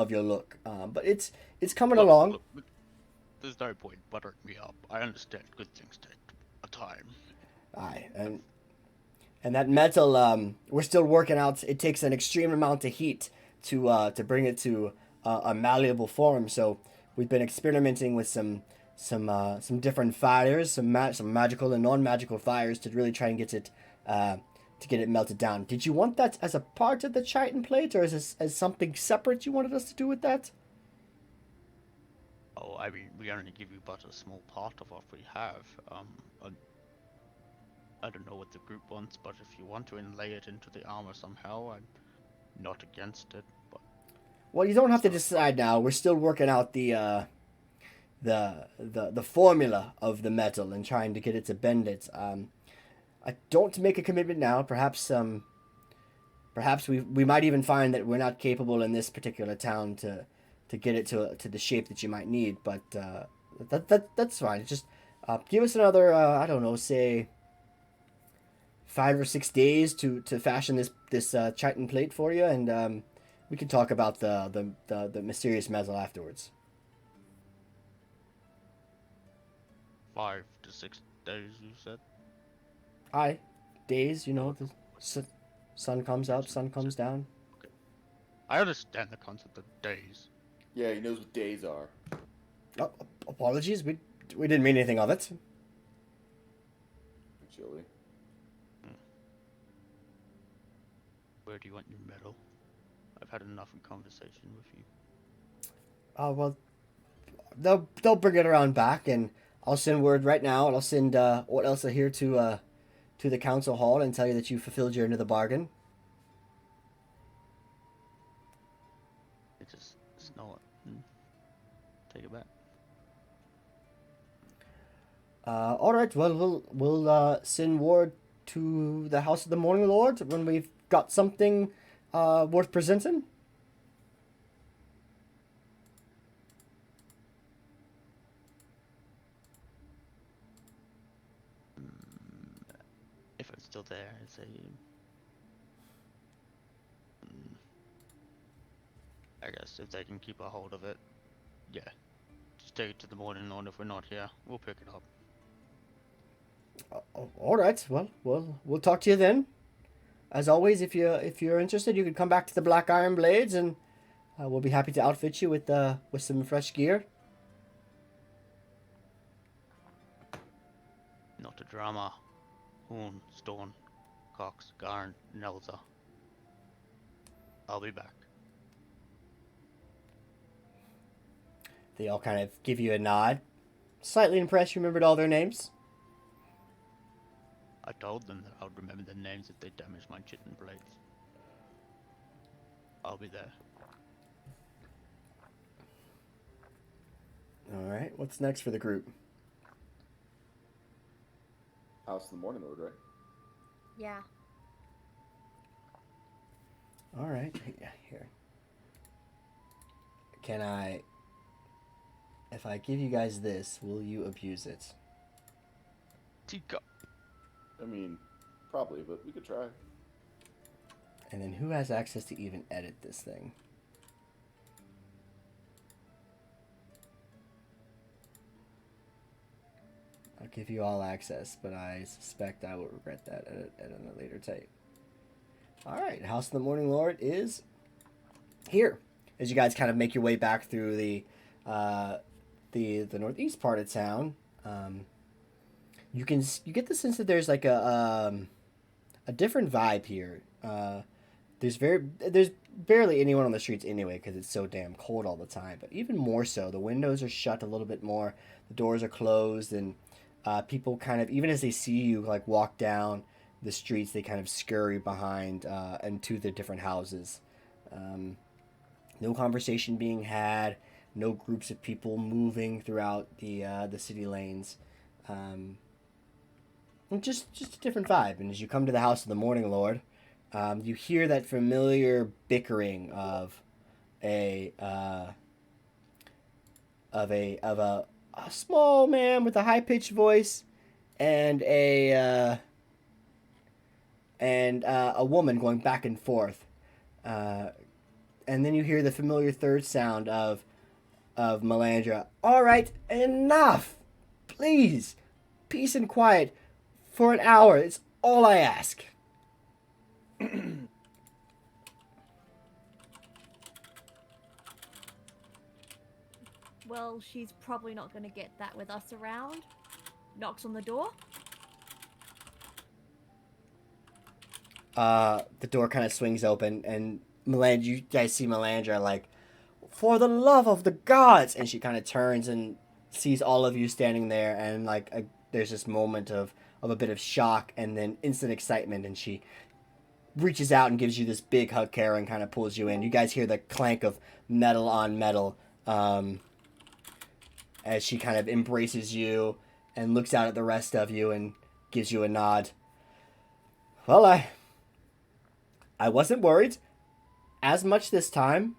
S1: your look, but it's coming along.
S4: Look, there's no point buttering me up. I understand good things take a time.
S1: Aye, and that metal, we're still working out. It takes an extreme amount of heat to bring it to a malleable form. So we've been experimenting with some different fires, some magical and non-magical fires to really try and get it melted down. Did you want that as a part of the chitin plate, or is this as something separate you wanted us to do with that?
S4: Oh, I mean, we only give you but a small part of what we have. I don't know what the group wants, but if you want to inlay it into the armor somehow, I'm not against it. But
S1: Well, you don't have to decide now. We're still working out the formula of the metal and trying to get it to bend it. I don't make a commitment now. Perhaps we might even find that we're not capable in this particular town to get it to the shape that you might need. But that's fine. Just give us another I don't know, say 5 or 6 days to fashion this chitin plate for you, and we can talk about the mysterious metal afterwards.
S4: 5 to 6 days, you said?
S1: Aye, days. You know, the sun comes up, sun comes down.
S4: I understand the concept of days.
S2: Yeah, he knows what days are.
S1: Oh, apologies. We didn't mean anything of it.
S2: Chilly.
S4: Where do you want your medal? I've had enough in conversation with you.
S1: Oh well, they'll bring it around back, and I'll send word right now, and I'll send what else are here to the council hall and tell you that you fulfilled your end of the bargain.
S4: It's just snort and take it back.
S1: All right. Well, we'll send word to the House of the Morning Lord when we've got something worth presenting.
S4: If it's still there, I'd say. I guess if they can keep a hold of it, yeah. Just take it to the morning lawn. If we're not here, we'll pick it up.
S1: All right. Well, we'll talk to you then. as always, if you're interested, you can come back to the Black Iron Blades, and we'll be happy to outfit you with some fresh gear.
S4: Not a drama. Horn, Stone, Cox, Garn, Nelza. I'll be back.
S1: They all kind of give you a nod. Slightly impressed you remembered all their names.
S4: I told them that I would remember their names if they damaged my chitin blades. I'll be there.
S1: Alright, what's next for the group?
S2: House of the Morning Lord, right?
S5: Yeah.
S1: Alright, here. Can I... If I give you guys this, will you abuse it?
S4: Tika.
S2: I mean, probably, but we could try.
S1: And then who has access to even edit this thing? I'll give you all access, but I suspect I will regret that at a later tape. Alright, House of the Morning Lord is here. As you guys kind of make your way back through the northeast part of town, you get the sense that there's like a different vibe here. There's barely anyone on the streets anyway because it's so damn cold all the time. But even more so, the windows are shut a little bit more, the doors are closed, and people kind of, even as they see you like walk down the streets, they kind of scurry behind and to the different houses. No conversation being had, no groups of people moving throughout the city lanes. Just a different vibe. And as you come to the House of the Morning Lord, you hear that familiar bickering of a small man with a high pitched voice and a woman going back and forth. And then you hear the familiar third sound of Melandra. All right, enough, please, peace and quiet for an hour. It's all I ask.
S5: Well, she's probably not going to get that with us around. Knocks on the door.
S1: The door kind of swings open, and you guys see Melandra like, for the love of the gods, and she kind of turns and sees all of you standing there, and like there's this moment of a bit of shock and then instant excitement, and she reaches out and gives you this big hug, Carrowing, kind of pulls you in. You guys hear the clank of metal on metal as she kind of embraces you and looks out at the rest of you and gives you a nod. Well, I wasn't worried as much this time,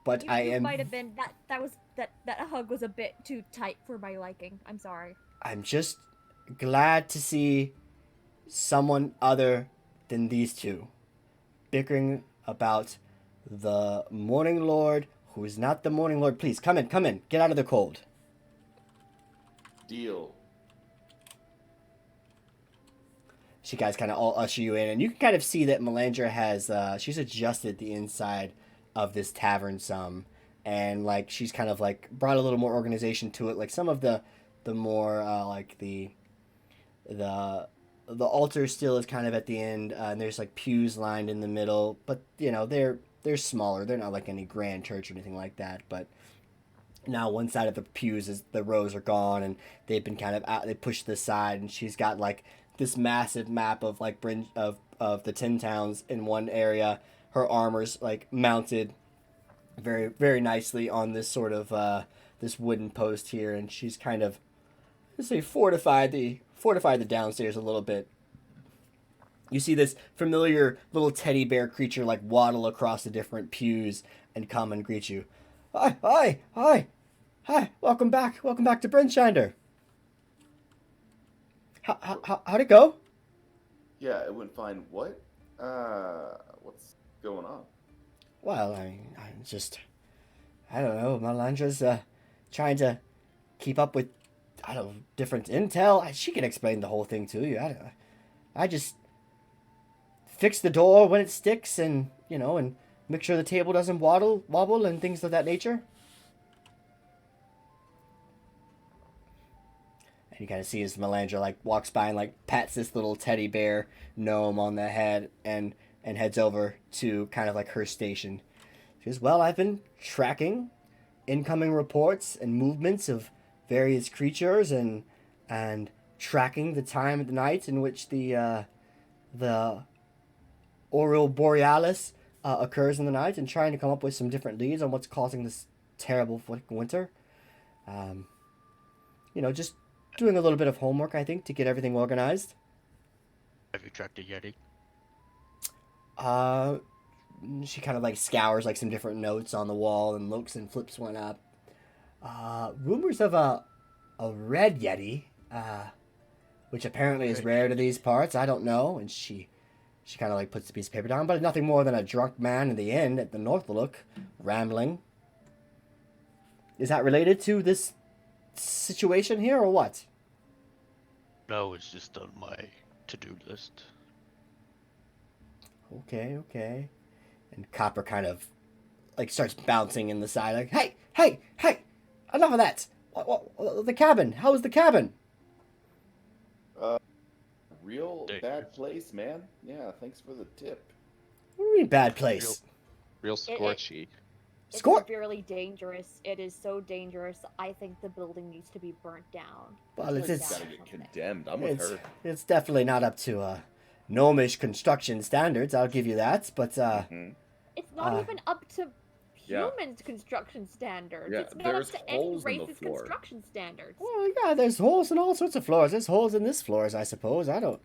S1: but I am.
S5: Might have been that hug was a bit too tight for my liking. I'm sorry.
S1: I'm just glad to see someone other than these two bickering about the Morning Lord, who is not the Morning Lord. Please come in, get out of the cold.
S2: Deal.
S1: She guys kind of all usher you in, and you can kind of see that Melandra has she's adjusted the inside of this tavern some, and like she's kind of like brought a little more organization to it. Like some of the more like the altar still is kind of at the end, and there's like pews lined in the middle, but you know they're smaller. They're not like any grand church or anything like that, but now one side of the pews is the rows are gone, and they've been kind of out, they pushed to the side, and she's got like this massive map of like Bryn, of the 10 towns in one area. Her armor's like mounted very very nicely on this sort of this wooden post here, and she's kind of, let's say, fortified the downstairs a little bit. You see this familiar little teddy bear creature like waddle across the different pews and come and greet you. Hi, welcome back to Bryn Shander. How'd it go?
S2: Yeah, it went fine. What? What's going on?
S1: Well, I mean, I don't know, Melandra's trying to keep up with, I don't know, different intel. She can explain the whole thing to you. I just fix the door when it sticks, and and make sure the table doesn't wobble, and things of that nature. And you kind of see as Melandra like walks by and like pats this little teddy bear gnome on the head and heads over to kind of like her station. She goes, "Well, I've been tracking incoming reports and movements of various creatures and tracking the time of the night in which the Aurora Borealis occurs in the night, and trying to come up with some different leads on what's causing this terrible winter. Just doing a little bit of homework, I think, to get everything organized."
S4: Have you tracked a Yeti?
S1: She kind of like scours like some different notes on the wall and looks and flips one up. Rumors of a red Yeti, which apparently is rare to these parts. I don't know. And she kind of like puts the piece of paper down, but nothing more than a drunk man in the inn at the Northlook rambling. Is that related to this situation here or what?
S4: No, it's just on my to-do list.
S1: Okay. And Copper kind of like starts bouncing in the side, like, hey, enough of that. What, the cabin? How is the cabin?
S2: Real bad place, man. Yeah, thanks for the tip.
S1: What do you mean bad place?
S6: Real scorchy.
S5: It's
S1: Score-
S5: severely dangerous. It is so dangerous. I think the building needs to be burnt down.
S1: Well, it's
S2: Gotta get condemned. I'm with her.
S1: it's definitely not up to gnomish construction standards. I'll give you that. But
S5: It's not even up to
S2: Yeah.
S5: human construction standards.
S2: Yeah,
S5: It's not up
S2: there's
S5: to any
S2: holes in the
S5: racist
S2: floor.
S5: construction standards.
S1: well, yeah, there's holes in all sorts of floors. There's holes in this floors, I suppose. I don't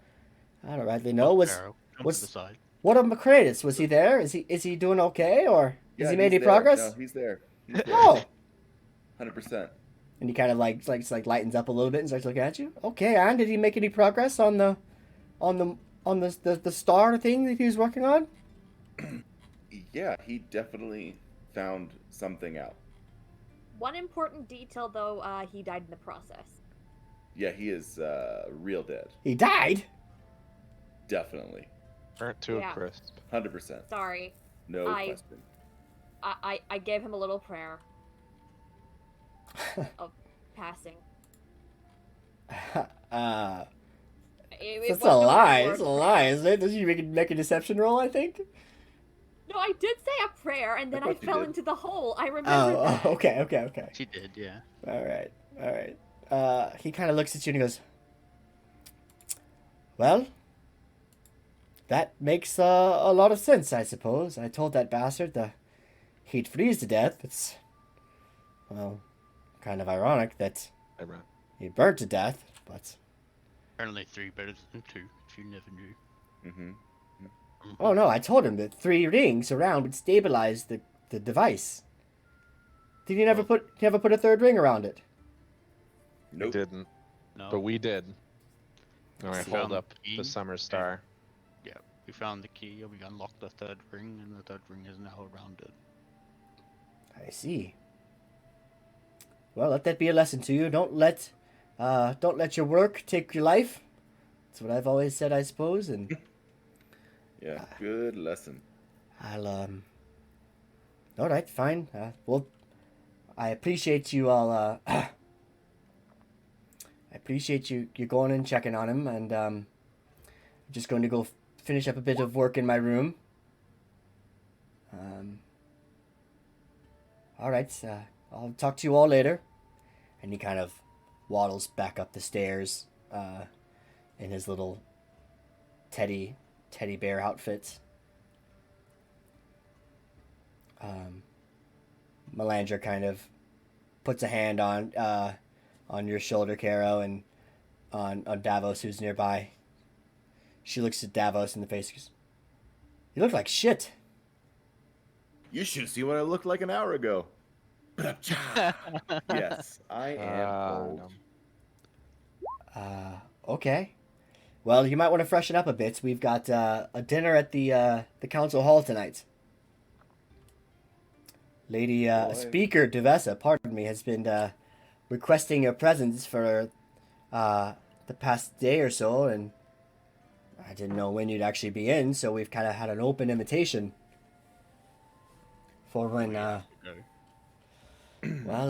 S1: rightly know.
S4: Arrow, jump
S1: what's-
S4: to the side.
S1: What of Macratus? Was he there? Is he doing okay, or has he made
S2: he's
S1: any progress?
S2: No, he's there. He's there.
S1: Oh.
S2: 100%.
S1: And he kind of like lightens up a little bit and starts looking at you. Okay, and did he make any progress on the star thing that he was working on?
S2: Yeah, he definitely found something out.
S5: One important detail, though, he died in the process.
S2: Yeah, he is real dead.
S1: He died.
S2: Definitely.
S6: Burnt to
S5: Yeah.
S6: a crisp.
S2: 100%.
S5: Sorry.
S2: No
S5: I-
S2: question.
S5: I gave him a little prayer of passing. It
S1: That's a
S5: wasn't
S1: lie.
S5: word
S1: It's a
S5: prayer.
S1: lie, isn't it? Does you make a deception roll? I think.
S5: No, I did say a prayer, and then I
S2: thought you
S5: fell
S2: did.
S5: into the hole. I remember
S1: Oh,
S5: that.
S1: okay.
S4: She did, yeah.
S1: All right. He kind of looks at you and he goes, "Well, that makes a lot of sense, I suppose. I told that bastard he'd freeze to death. It's, well, kind of ironic that
S6: I run.
S1: he burnt to death, but
S4: Apparently 3 better than 2, if you never knew.
S2: Mm-hmm.
S1: oh no, I told him that 3 rings around would stabilize the device. Did you never put a 3rd ring around it?
S6: We
S2: Nope.
S6: didn't,
S4: No.
S6: but we did. All right, hold
S4: Found
S6: up
S4: the key.
S6: the summer star.
S4: Yeah, we found the key, and we unlocked the 3rd ring, and the 3rd ring is now around it.
S1: I see. Well, let that be a lesson to you. Don't let your work take your life. That's what I've always said, I suppose. And
S2: Yeah, good lesson.
S1: I'll all right, fine. Well, I appreciate you all. I appreciate you going and checking on him, and I'm just going to go finish up a bit of work in my room. All right. I'll talk to you all later. And he kind of waddles back up the stairs in his little teddy bear outfit. Melandra kind of puts a hand on your shoulder, Caro, and on Davos, who's nearby. She looks at Davos in the face and goes, "You look like shit."
S2: You should see what I looked like an hour ago. Yes, I am old.
S1: Okay. Well, you might want to freshen up a bit. We've got a dinner at the council hall tonight. Lady
S2: Boy.
S1: Speaker Devessa, pardon me, has been requesting your presence for the past day or so, and I didn't know when you'd actually be in, so we've kind of had an open invitation for when. Well,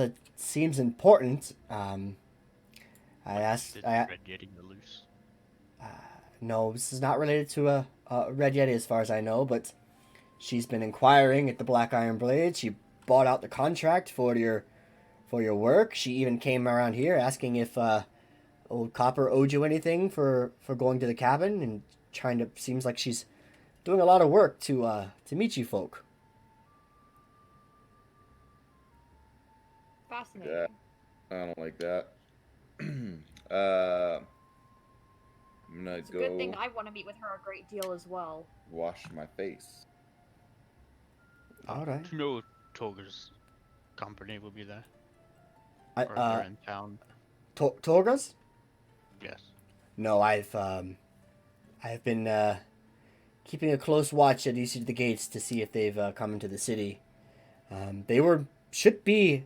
S1: it seems important. I asked.
S4: Did Red Yeti loose?
S1: No, this is not related to a Red Yeti, as far as I know, but she's been inquiring at the Black Iron Blade. She bought out the contract for your work. She even came around here asking if old Copper owed you anything for going to the cabin, and trying to. Seems like she's doing a lot of work to meet you folk.
S5: Fascinating.
S2: Yeah. I don't like that. I'm gonna
S5: It's a
S2: go
S5: good thing I want to meet with her a great deal as well.
S2: wash my face.
S1: All right.
S4: Do you know if Toger's company will be there?
S1: I,
S4: Or if they're in town?
S1: Torgas?
S4: Yes.
S1: No, I've been keeping a close watch at each of the gates to see if they've come into the city. They should be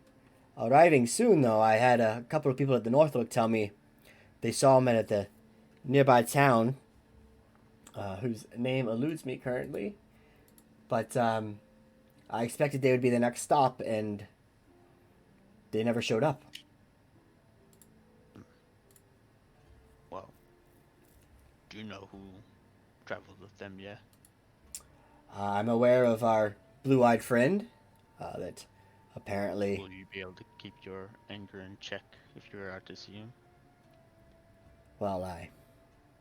S1: arriving soon, though. I had a couple of people at the Northlook tell me they saw them at the nearby town, whose name eludes me currently. But I expected they would be the next stop, and they never showed up.
S4: Well, do you know who traveled with them, yeah?
S1: I'm aware of our blue-eyed friend that apparently...
S4: Will you be able to keep your anger in check if you're out to see him?
S1: Well,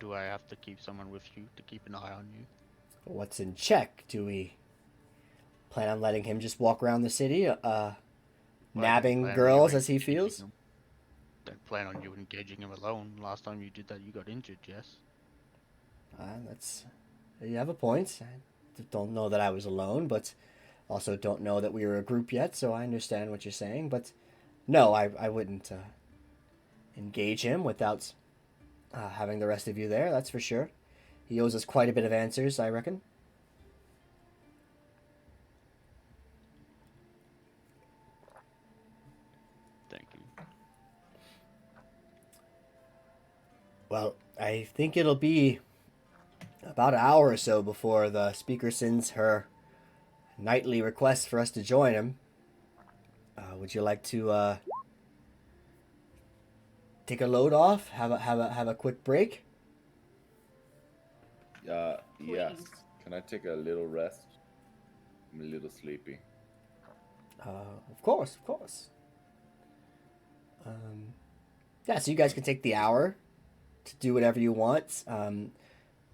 S4: Do I have to keep someone with you to keep an eye on you?
S1: what's in check? Do we plan on letting him just walk around the city, nabbing
S4: Plan on
S1: girls
S4: you
S1: as he
S4: engaging
S1: feels?
S4: him. Don't plan on you engaging him alone. Last time you did that, you got injured, yes?
S1: You have a point. I don't know that I was alone, but also don't know that we were a group yet, so I understand what you're saying. But no, I wouldn't engage him without having the rest of you there, that's for sure. He owes us quite a bit of answers, I reckon.
S4: Thank you.
S1: Well, I think it'll be about an hour or so before the speaker sends her nightly request for us to join him. Would you like to take a load off? Have a quick break?
S2: Yes.
S5: Please.
S2: Can I take a little rest? I'm a little sleepy.
S1: Of course. Yeah, so you guys can take the hour to do whatever you want.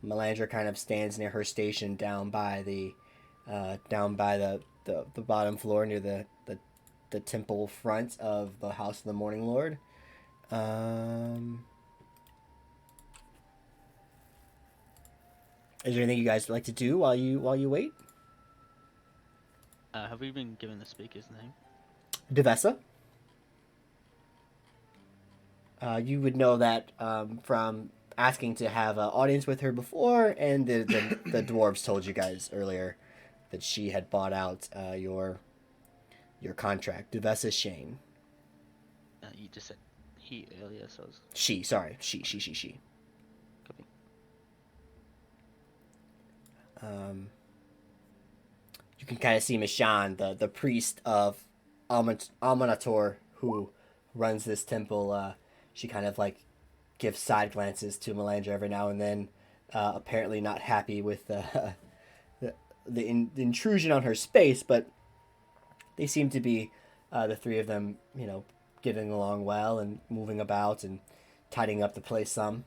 S1: Melandra kind of stands near her station down by the bottom floor near the temple front of the House of the Morning Lord. Is there anything you guys would like to do while you wait?
S4: Have we been given the speaker's name?
S1: Devessa? You would know that from asking to have an audience with her before, and the dwarves told you guys earlier that she had bought out your contract. Devessa Shane.
S4: You just said he earlier, so I was...
S1: She. Copy. You can kind of see Mishan, the priest of Aminator, who runs this temple. She kind of like gives side glances to Melandra every now and then, apparently not happy with the intrusion on her space, but they seem to be, the three of them, getting along well and moving about and tidying up the place some.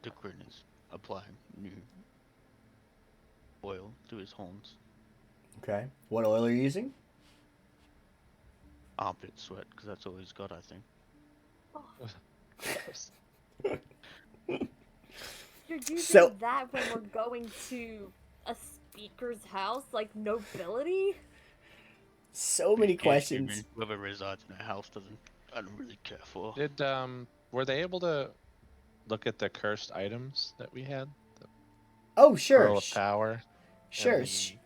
S4: Dukrin is applying new oil to his horns.
S1: Okay. What oil are you using?
S4: Armpit sweat, because that's all he's got, I think.
S5: You're using
S1: So-
S5: that when we're going to a speaker's house, like nobility?
S1: So many
S4: Yeah,
S1: questions.
S4: human, whoever resides in a house I don't really care for.
S6: Did were they able to look at the cursed items that we had? The
S1: Oh, sure.
S6: Pearl of Power.
S1: Sure.
S6: and the-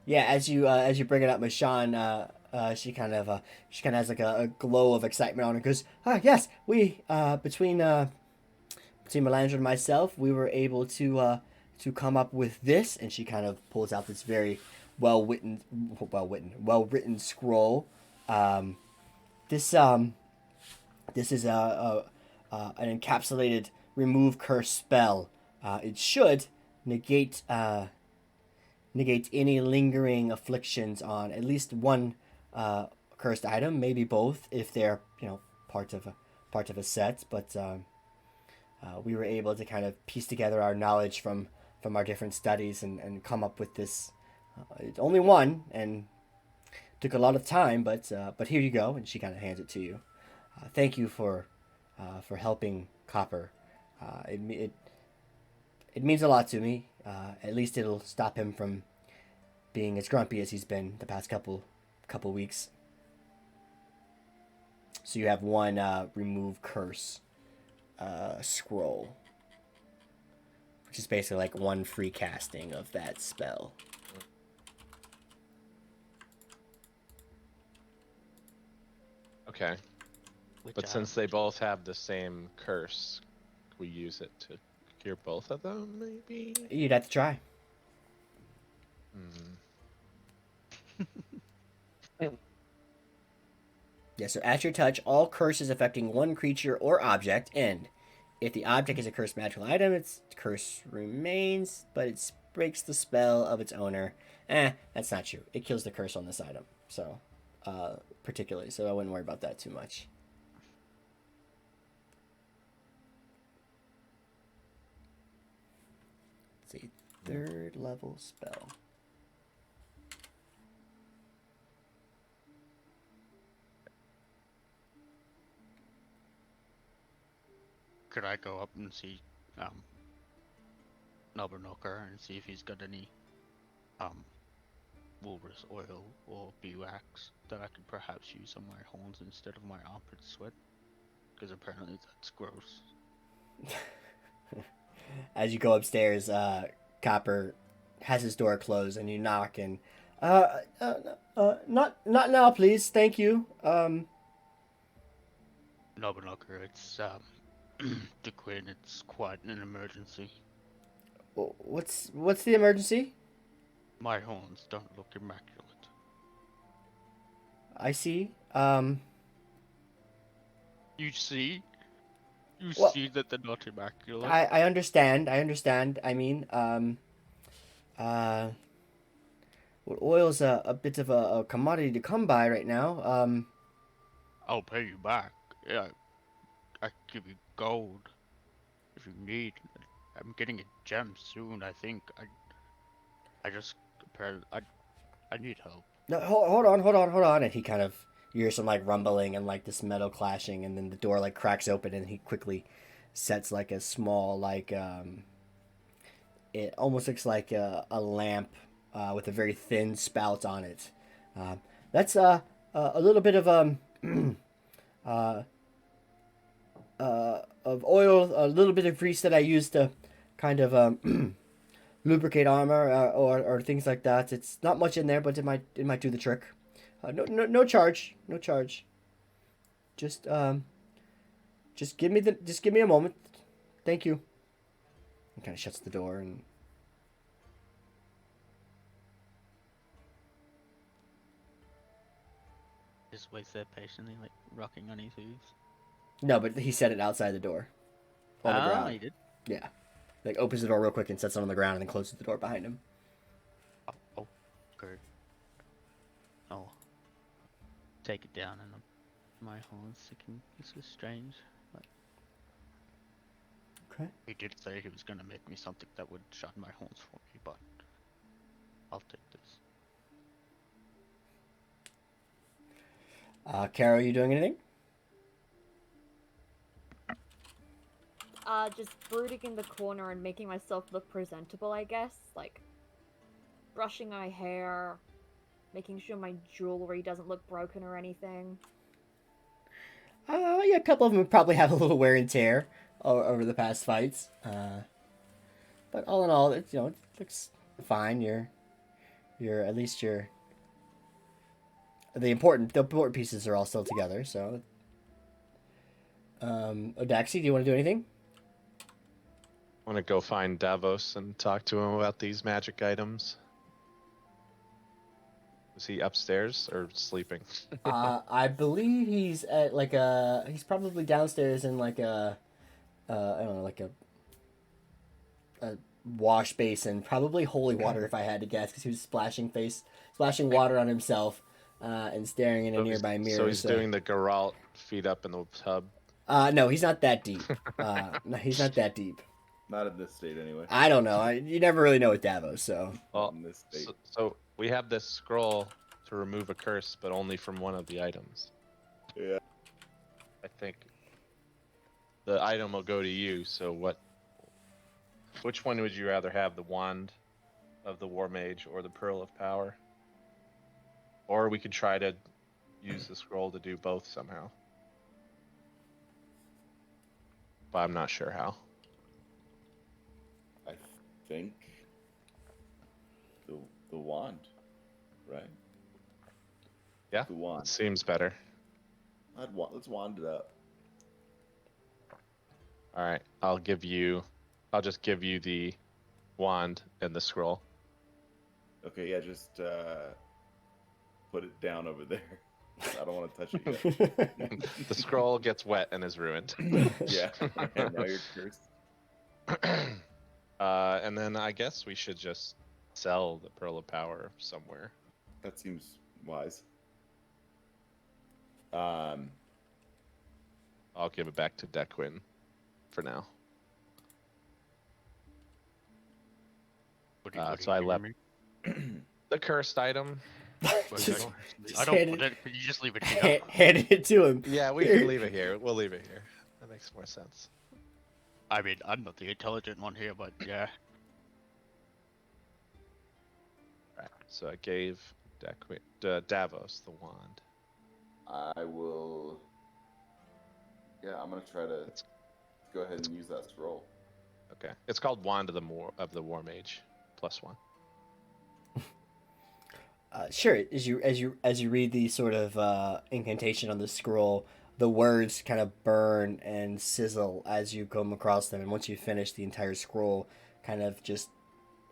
S1: Yeah, as you bring it up, Mashan, She kind of has like a glow of excitement on her. Goes, yes, we between Melandra and myself, we were able to come up with this, and she kind of pulls out this very well written scroll. This this is an encapsulated remove curse spell. It should negate any lingering afflictions on at least one cursed item, maybe both if they're part of a set. But we were able to kind of piece together our knowledge from our different studies and come up with this. It's only one and took a lot of time, but here you go. And she kind of hands it to you. Thank you for helping Copper. It means a lot to me. At least it'll stop him from being as grumpy as he's been the past couple weeks. So you have one remove curse scroll, which is basically like one free casting of that spell.
S6: Okay.
S4: Which
S6: But since they both have the same curse, we use it to cure both of them, maybe?
S1: You'd have to try. Yeah, so at your touch, all curses affecting one creature or object end. If the object is a cursed magical item, its curse remains, but it breaks the spell of its owner. That's not true. It kills the curse on this item, so particularly, so I wouldn't worry about that too much. It's a 3rd level spell.
S4: Could I go up and see Nobberknocker and see if he's got any walrus oil or beeswax that I could perhaps use on my horns instead of my armpit sweat? Because apparently that's gross.
S1: As you go upstairs, Copper has his door closed, and you knock, and not now, please. Thank you.
S4: Nobberknocker, it's DeQuinn, it's quite an emergency.
S1: What's the emergency?
S4: My horns don't look immaculate.
S1: I see.
S4: You see? You
S1: Well,
S4: see that they're not immaculate?
S1: I understand. I mean, well, oil's a bit of a commodity to come by right now.
S4: I'll pay you back. Yeah, I can give you gold if you need. I'm getting a gem soon, I think. I need help.
S1: No, hold on. And he kind of, you hear some like rumbling and like this metal clashing, and then the door like cracks open, and he quickly sets like a small like it almost looks like a lamp with a very thin spout on it. That's a little bit of of oil, a little bit of grease that I use to kind of lubricate armor or things like that. It's not much in there, but it might do the trick. No charge. Just give me a moment. Thank you. He kind of shuts the door and
S4: Just waits there patiently, like rocking on his hooves.
S1: no, but he set it outside the door. On the ground.
S4: He did.
S1: Yeah. Like opens the door real quick and sets it on the ground and then closes the door behind him.
S4: Oh, good. Oh, take it down, and my horn's sticking. This is strange. Like,
S1: Okay.
S4: he did say he was gonna make me something that would shut my horns for me, but I'll take this.
S1: Carol, you doing anything?
S5: Just brooding in the corner and making myself look presentable, I guess. Like, brushing my hair, making sure my jewelry doesn't look broken or anything.
S1: Yeah, a couple of them probably have a little wear and tear over the past fights. But all in all, it looks fine. You're at least you're the important pieces are all still together. So, Odaxi, do you want to do anything?
S6: I want to go find Davos and talk to him about these magic items. Is he upstairs or sleeping?
S1: I believe he's at like he's probably downstairs in like I don't know, like a wash basin, probably holy water if I had to guess, because he was splashing water on himself, and staring in a nearby mirror.
S6: So he's doing the Geralt feet up in the tub.
S1: No, he's not that deep. No, he's not that deep.
S2: Not in this state, anyway.
S1: I don't know. You never really know with Davos, so.
S6: Well,
S2: in this state.
S6: so we have this scroll to remove a curse, but only from one of the items.
S2: Yeah.
S6: I think the item will go to you. So which one would you rather have, the wand of the war mage or the pearl of power? Or we could try to use the scroll to do both somehow. But I'm not sure how.
S2: I think the wand, right?
S6: Yeah,
S2: The wand.
S6: seems better.
S2: Let's wand it up.
S6: All right, I'll just give you the wand and the scroll.
S2: Okay, yeah, just put it down over there. I don't want to touch it yet.
S6: The scroll gets wet and is ruined.
S2: Yeah, and now you're cursed.
S6: And then I guess we should just sell the Pearl of Power somewhere.
S2: That seems wise.
S6: I'll give it back to Dequin for now. So I left the cursed item.
S1: Just-
S4: I
S1: hand
S4: don't.
S1: it-
S4: Could you just leave it here?
S1: Handed it to him.
S6: Yeah, we can leave it here. We'll leave it here. That makes more sense.
S4: I mean, I'm not the intelligent one here, but yeah.
S6: Right. So I gave Davos the wand.
S2: I will. Yeah, I'm gonna try to go ahead and use that scroll.
S6: Okay. It's called Wand of the War Mage, +1.
S1: Sure. As you read the sort of incantation on the scroll, the words kind of burn and sizzle as you come across them, and once you finish, the entire scroll kind of just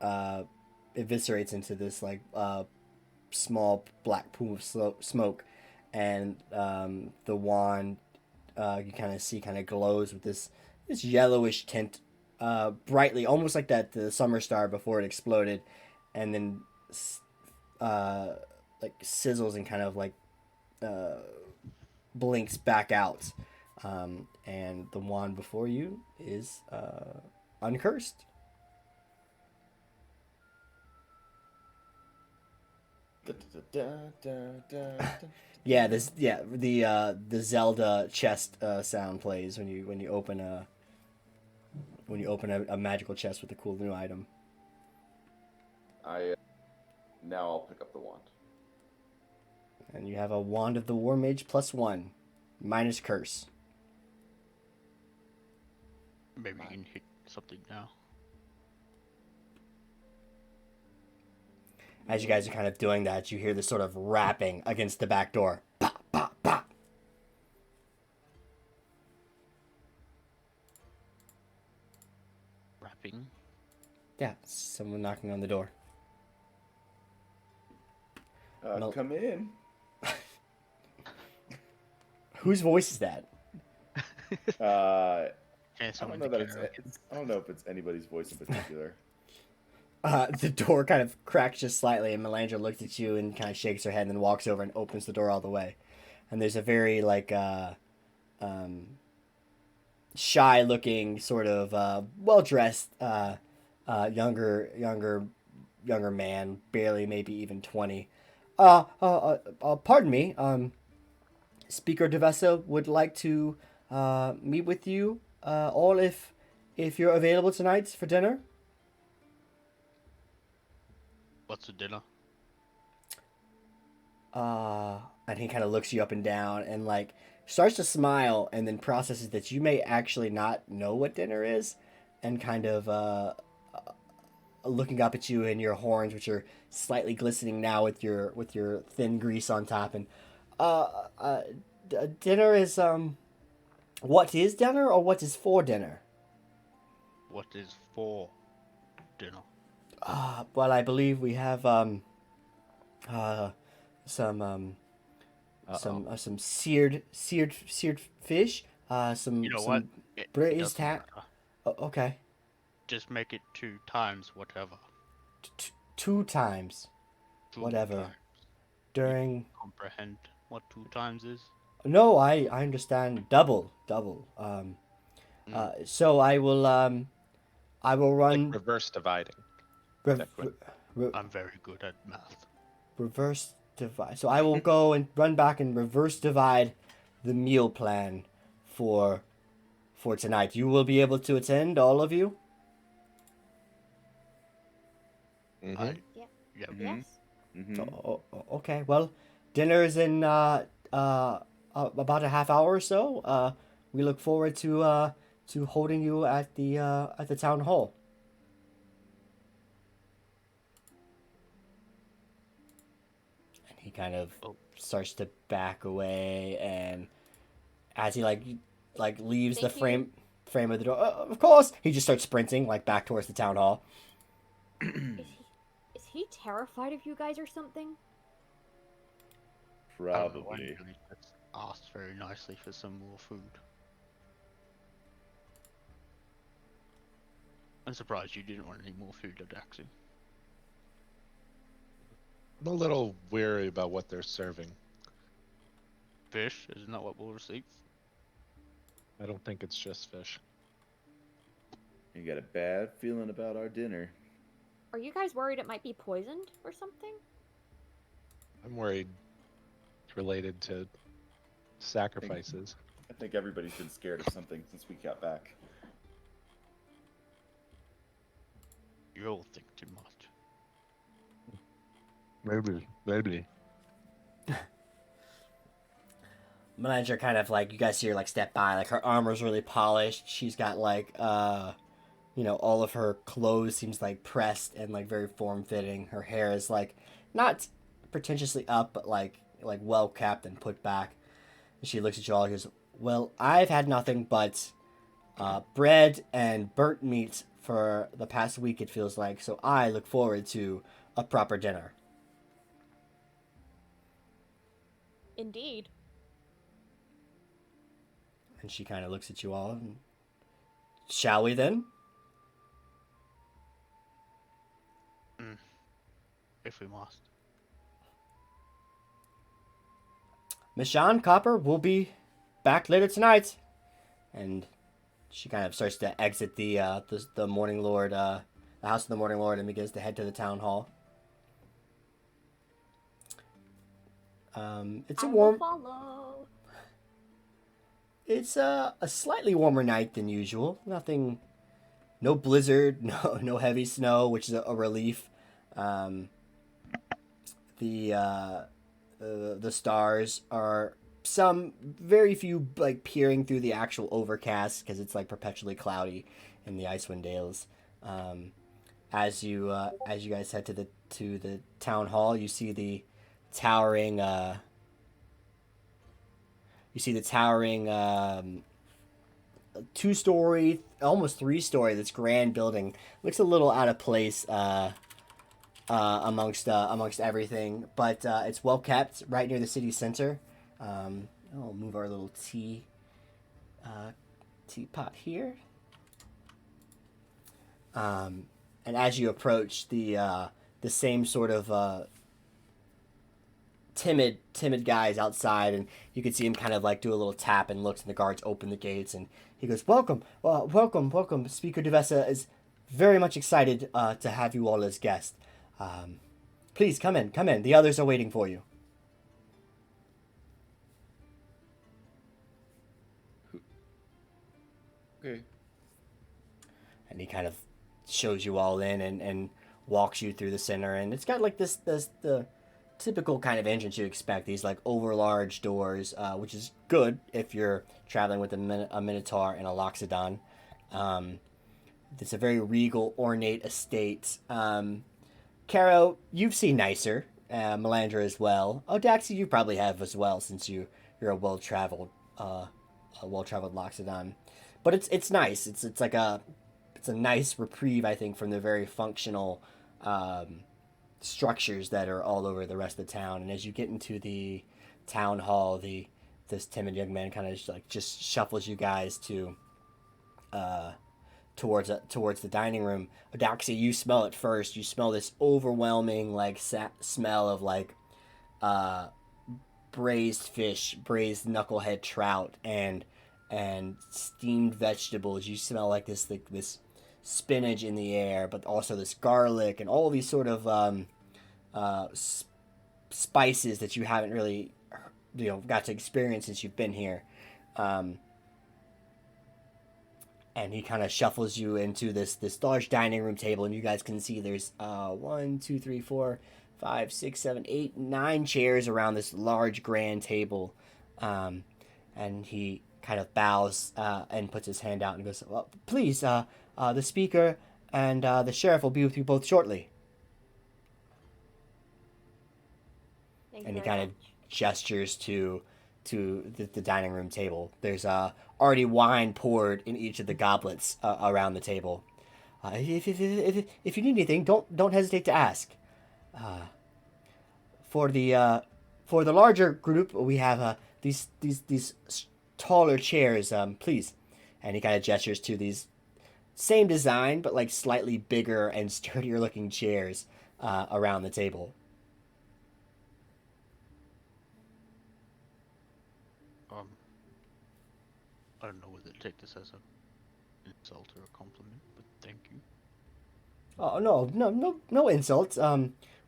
S1: eviscerates into this like small black plume of smoke, and the wand you kind of see kind of glows with this yellowish tint, brightly, almost like the summer star before it exploded, and then like sizzles and kind of like blinks back out, and the wand before you is uncursed. Yeah, the Zelda chest sound plays when you open a magical chest with a cool new item.
S2: Now I'll pick up the wand.
S1: And you have a Wand of the War Mage +1, minus curse.
S4: Maybe you can hit something now.
S1: As you guys are kind of doing that, you hear this sort of rapping against the back door. Pop, pop, pop.
S4: Rapping.
S1: Yeah, someone knocking on the door. No.
S2: Come in.
S1: Whose voice is that?
S2: I
S4: Can't
S2: don't
S4: summon
S2: know
S4: the
S2: that
S4: Carrowing.
S2: I don't know if it's anybody's voice in particular.
S1: The door kind of cracks just slightly, and Melandra looks at you and kind of shakes her head, and then walks over and opens the door all the way. And there's a very like shy-looking, sort of well-dressed younger man, barely maybe even 20. Pardon me. Speaker Devessa would like to meet with you all if you're available tonight for dinner.
S4: What's the dinner?
S1: And he kind of looks you up and down and like starts to smile, and then processes that you may actually not know what dinner is, and kind of looking up at you and your horns, which are slightly glistening now with your thin grease on top. And dinner is what is dinner or what is for dinner?
S4: What is for dinner?
S1: Well, I believe we have some some seared fish. Some
S4: You know
S1: some
S4: what? It
S1: braised
S4: doesn't
S1: hat.
S4: matter.
S1: Okay,
S4: Just make it 2 times whatever.
S1: 2 times.
S4: 2
S1: Whatever.
S4: times.
S1: During
S4: Comprehend what 2 times is?
S1: no, I understand double. So I will
S6: Like
S1: run
S6: reverse dividing.
S1: rev-
S6: that quick.
S4: I'm very good at math.
S1: reverse divide. So I will go and run back and reverse divide the meal plan for tonight. You will be able to attend, all of you.
S6: Mm-hmm.
S5: Yeah.
S4: Yeah.
S5: Yes.
S2: Mm-hmm.
S1: Okay. Well, dinner is in about a half hour or so. We look forward to holding you at the town hall. And he kind of starts to back away, and as he like leaves the
S5: Thank you.
S1: frame of the door, of course, he just starts sprinting like back towards the town hall.
S5: Is he terrified of you guys or something?
S4: I don't know,
S2: Probably.
S4: I really just asked very nicely for some more food. I'm surprised you didn't want any more food, Daxu.
S6: I'm a little weary about what they're serving.
S4: Fish, isn't that what we'll receive?
S6: I don't think it's just fish.
S2: You got a bad feeling about our dinner.
S5: Are you guys worried it might be poisoned or something?
S6: I'm worried it's related to sacrifices.
S2: I think everybody's been scared of something since we got back.
S4: You all think too much.
S6: Maybe.
S1: Manager kind of like, you guys see her like step by, like her armor's really polished. She's got like all of her clothes seems like pressed and like very form fitting. Her hair is like not pretentiously up, but like well kept and put back. And she looks at you all and goes, "Well, I've had nothing but bread and burnt meat for the past week, it feels like. So I look forward to a proper dinner."
S5: Indeed.
S1: And she kind of looks at you all and, "Shall we then?"
S4: If we must.
S1: "Miss Jean, Copper, we'll be back later tonight." And she kind of starts to exit the Morning Lord, the house of the Morning Lord, and begins to head to the town hall. It's a
S5: I will
S1: warm.
S5: follow.
S1: It's a slightly warmer night than usual. Nothing, no blizzard, no heavy snow, which is a relief. The stars are some very few like peering through the actual overcast because it's like perpetually cloudy in the Icewind Dales. As you guys head to the town hall, you see the towering two-story, almost three-story, this grand building. Looks a little out of place amongst everything, but it's well kept, right near the city center. I'll move our little teapot here. And as you approach, the same sort of timid guys outside, and you can see him kind of like do a little tap and looks, and the guards open the gates, and he goes, welcome. Speaker Devesa is very much excited to have you all as guests. Please come in. The others are waiting for you."
S2: Okay.
S1: And he kind of shows you all in and walks you through the center, and it's got like the typical kind of entrance you expect. These like over large doors, which is good if you're traveling with a Minotaur and a Loxodon. it's a very regal, ornate estate. Caro, you've seen nicer. Melandra as well. Odaxi, you probably have as well, since you're a well-traveled Loxodon. But it's nice. It's like it's a nice reprieve, I think, from the very functional structures that are all over the rest of the town. And as you get into the town hall, this timid young man kind of just shuffles you guys to towards the dining room. Odaxi, you smell it first. You smell this overwhelming smell of braised fish, braised knucklehead trout, and steamed vegetables. You smell like this spinach in the air, but also this garlic and all these sort of spices that you haven't really got to experience since you've been here. And he kind of shuffles you into this large dining room table, and you guys can see there's 1, 2, 3, 4, 5, 6, 7, 8, 9 chairs around this large grand table. And he kind of bows and puts his hand out and goes, "Well, please, the speaker and the sheriff will be with you both shortly."
S5: Thank
S1: And
S5: you
S1: he
S5: very
S1: kind of
S5: much.
S1: gestures to the dining room table. There's already wine poured in each of the goblets around the table. If you need anything, don't hesitate to ask. For the larger group, we have these taller chairs. Please, and he kind of gestures to these same design but slightly bigger and sturdier looking chairs around the table.
S4: I don't know whether to take this as an insult or a compliment, but thank you.
S1: Oh, no insults.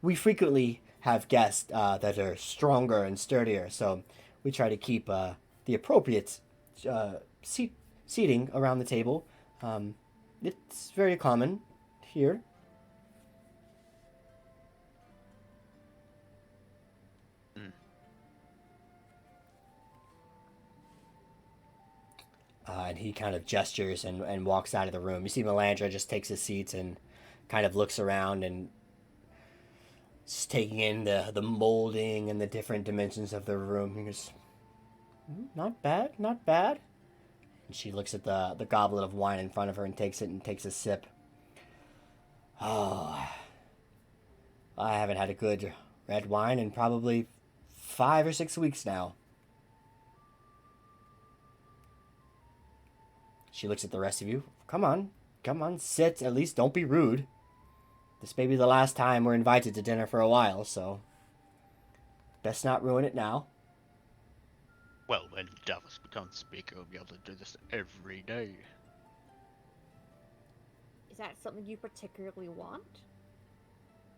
S1: We frequently have guests that are stronger and sturdier, so we try to keep the appropriate seating around the table. It's very common here. And he kind of gestures and walks out of the room. You see Melandra just takes his seat and kind of looks around and just taking in the molding and the different dimensions of the room. He goes, not bad, not bad. And she looks at the goblet of wine in front of her and takes it and takes a sip. Oh, I haven't had a good red wine in probably 5 or 6 weeks now. She looks at the rest of you. Come on, sit. At least don't be rude. This may be the last time we're invited to dinner for a while, so best not ruin it now.
S4: Well, when Davos becomes speaker, we'll be able to do this every day.
S5: Is that something you particularly want?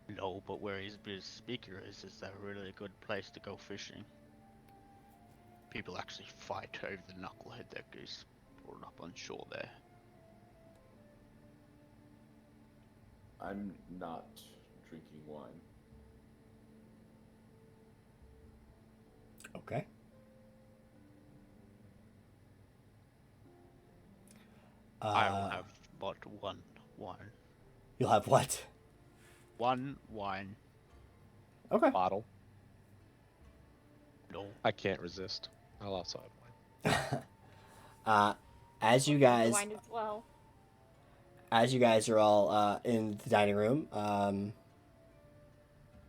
S4: No, but where his speaker is that a really good place to go fishing? People actually fight over the knucklehead that goes brought up on shore there.
S2: I'm not drinking wine.
S1: Okay.
S4: I will have but one wine.
S1: You'll have what?
S4: One wine.
S1: Okay.
S6: Bottle.
S4: No.
S6: I can't resist. I'll also have wine.
S1: As you guys,
S5: Wine as well.
S1: as you guys are all in the dining room,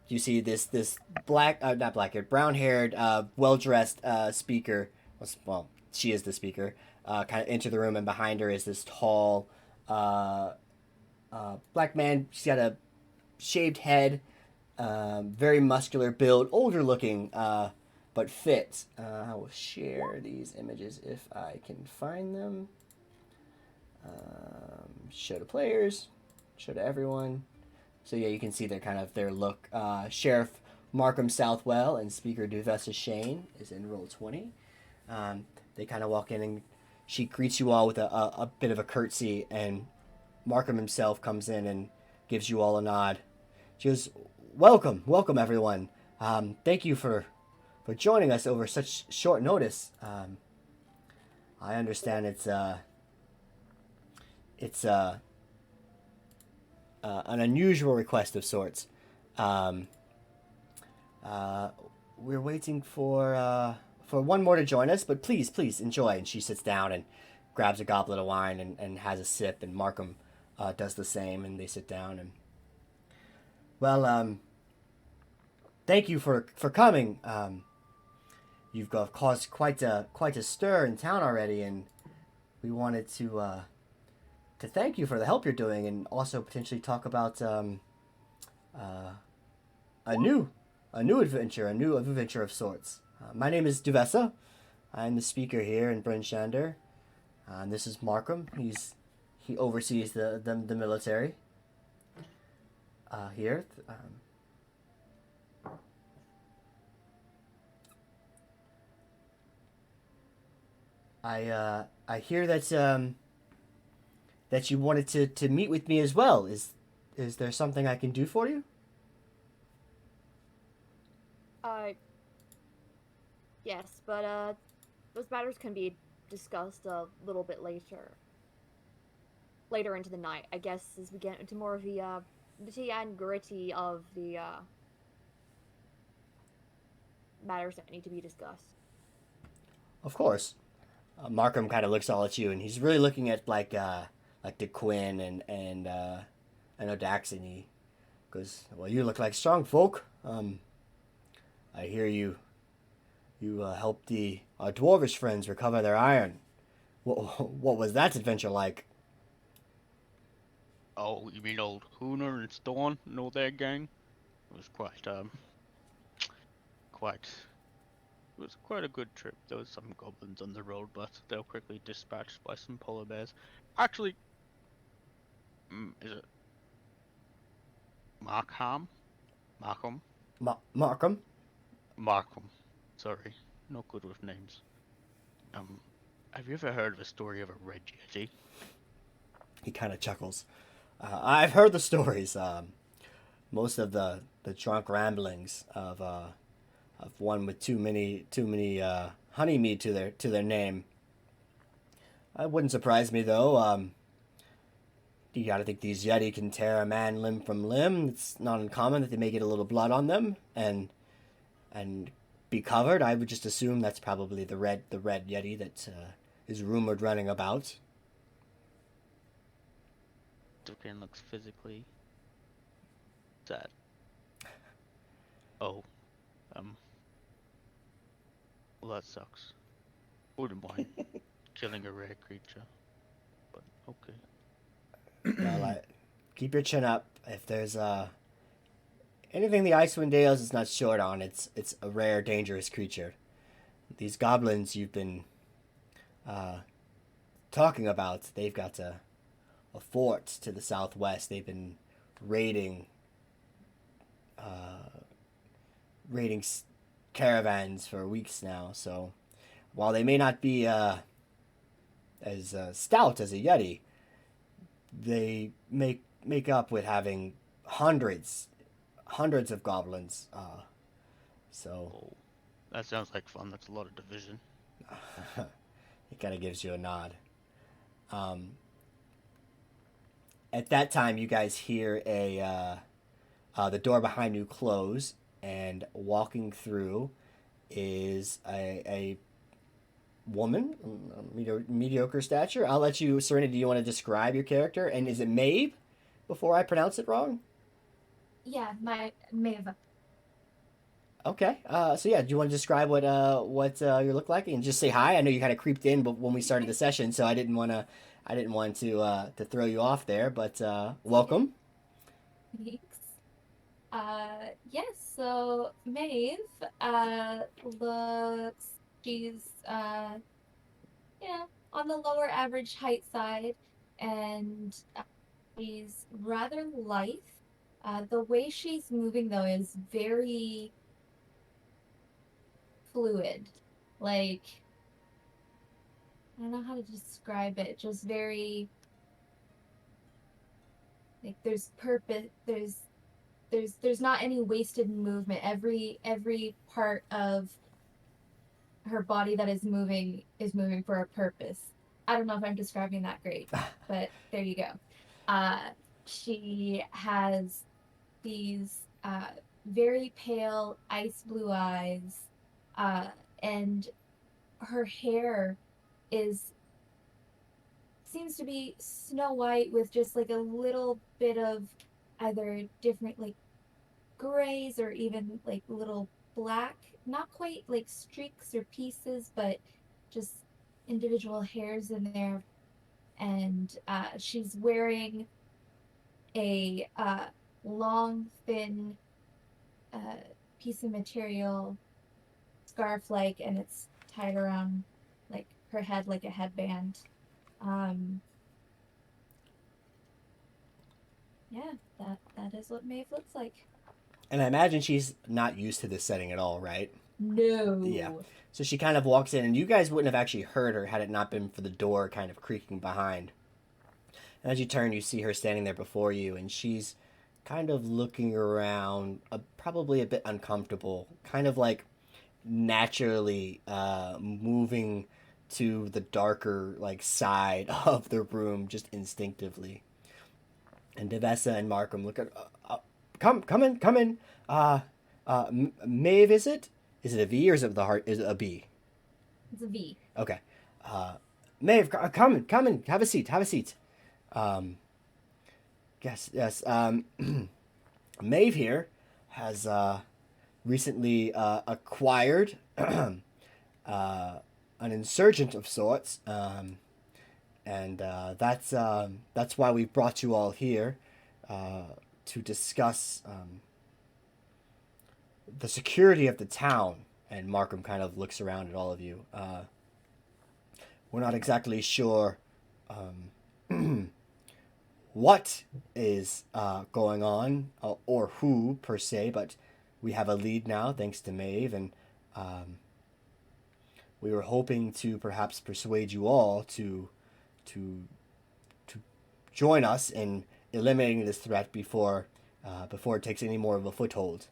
S1: you see this not black-haired, brown-haired, well-dressed speaker. Well, she is the speaker. Kind of enter the room, and behind her is this tall, black man. She's got a shaved head, very muscular build, older looking, but fit. I will share these images if I can find them. Show to players, show to everyone. So yeah, you can see their look. Sheriff Markham Southwell and Speaker Duvessa Shane is in roll 20. They kind of walk in and she greets you all with a bit of a curtsy, and Markham himself comes in and gives you all a nod. She goes, welcome everyone. Thank you for joining us over such short notice. I understand it's an unusual request of sorts. Um, we're waiting for one more to join us, but please, please enjoy. And she sits down and grabs a goblet of wine and has a sip, and Markham does the same, and they sit down. And well, thank you for coming. You've caused quite a stir in town already, and we wanted to thank you for the help you're doing, and also potentially talk about a new adventure, a new adventure of sorts. My name is Duvessa. I'm the speaker here in Bryn Shander. And this is Markham. He oversees the military here. I hear that that you wanted to meet with me as well. Is there something I can do for you?
S5: Yes, but those matters can be discussed a little bit later. Later into the night, I guess, as we get into more of the nitty and gritty of the matters that need to be discussed.
S1: Of course. Markham kind of looks all at you, and he's really looking at like DeQuinn and Odax, and he goes, "Well, you look like strong folk. I hear you helped our dwarvish friends recover their iron. What was that adventure like?"
S4: Oh, you mean old Hooner and Storn and all their gang? It was it was quite a good trip. There was some goblins on the road, but they were quickly dispatched by some polar bears. Actually, is it Markham? Markham?
S1: Markham?
S4: Markham. Sorry, not good with names. Have you ever heard of a story of a red yeti?
S1: He kind of chuckles. I've heard the stories. Most of the drunk ramblings of one with too many honeymead to their name. It wouldn't surprise me though. You gotta think these yeti can tear a man limb from limb. It's not uncommon that they may get a little blood on them and be covered. I would just assume that's probably the red yeti that is rumored running about.
S4: Dukin looks physically sad. Oh, well that sucks. Wouldn't mind killing a rare creature, but okay.
S1: Well, keep your chin up. If there's anything the Icewind Dales is not short on, it's a rare, dangerous creature. These goblins you've been talking about, they've got a fort to the southwest. They've been raiding caravans for weeks now. So while they may not be as stout as a yeti, they make up with having hundreds of goblins. So
S4: that sounds like fun. That's a lot of division.
S1: It kind of gives you a nod. At that time, you guys hear the door behind you close, and walking through is a woman, mediocre stature. I'll let you, Serenity, do you want to describe your character? And is it Maeve, before I pronounce it wrong?
S7: Yeah, my Maeve.
S1: Okay. So yeah, do you want to describe what you look like and just say hi? I know you kind of creeped in, but when we started the session, so I didn't want to throw you off there. But welcome.
S7: Thanks. Yes. So Maeve looks, she's on the lower average height side, and she's rather lithe. The way she's moving though is very fluid. Like, I don't know how to describe it. Just very, like, there's purpose. There's not any wasted movement. Every part of her body that is moving for a purpose. I don't know if I'm describing that great, but there you go. She has these very pale ice blue eyes, and her hair is seems to be snow white with just like a little bit of either different like grays or even like little black, not quite like streaks or pieces, but just individual hairs in there. And she's wearing a long, thin uh, piece of material, scarf like, and it's tied around like her head like a headband. Um, yeah, that is what Maeve looks like.
S1: And I imagine she's not used to this setting at all, right?
S7: No.
S1: Yeah. So she kind of walks in, and you guys wouldn't have actually heard her had it not been for the door kind of creaking behind. And as you turn, you see her standing there before you, and she's kind of looking around, probably a bit uncomfortable, kind of like naturally moving to the darker like side of the room just instinctively. And Devessa and Markham look at, come in. Maeve, is it? Is it a V or is it the heart? Is it a B?
S7: It's a V.
S1: Okay. Maeve, come in. Have a seat. Yes. Maeve here has recently acquired an insurgent of sorts, and that's why we brought you all here to discuss the security of the town. And Markham kind of looks around at all of you. We're not exactly sure what is going on or who per se, but we have a lead now thanks to Maeve, and we were hoping to perhaps persuade you all to join us in eliminating this threat before it takes any more of a foothold.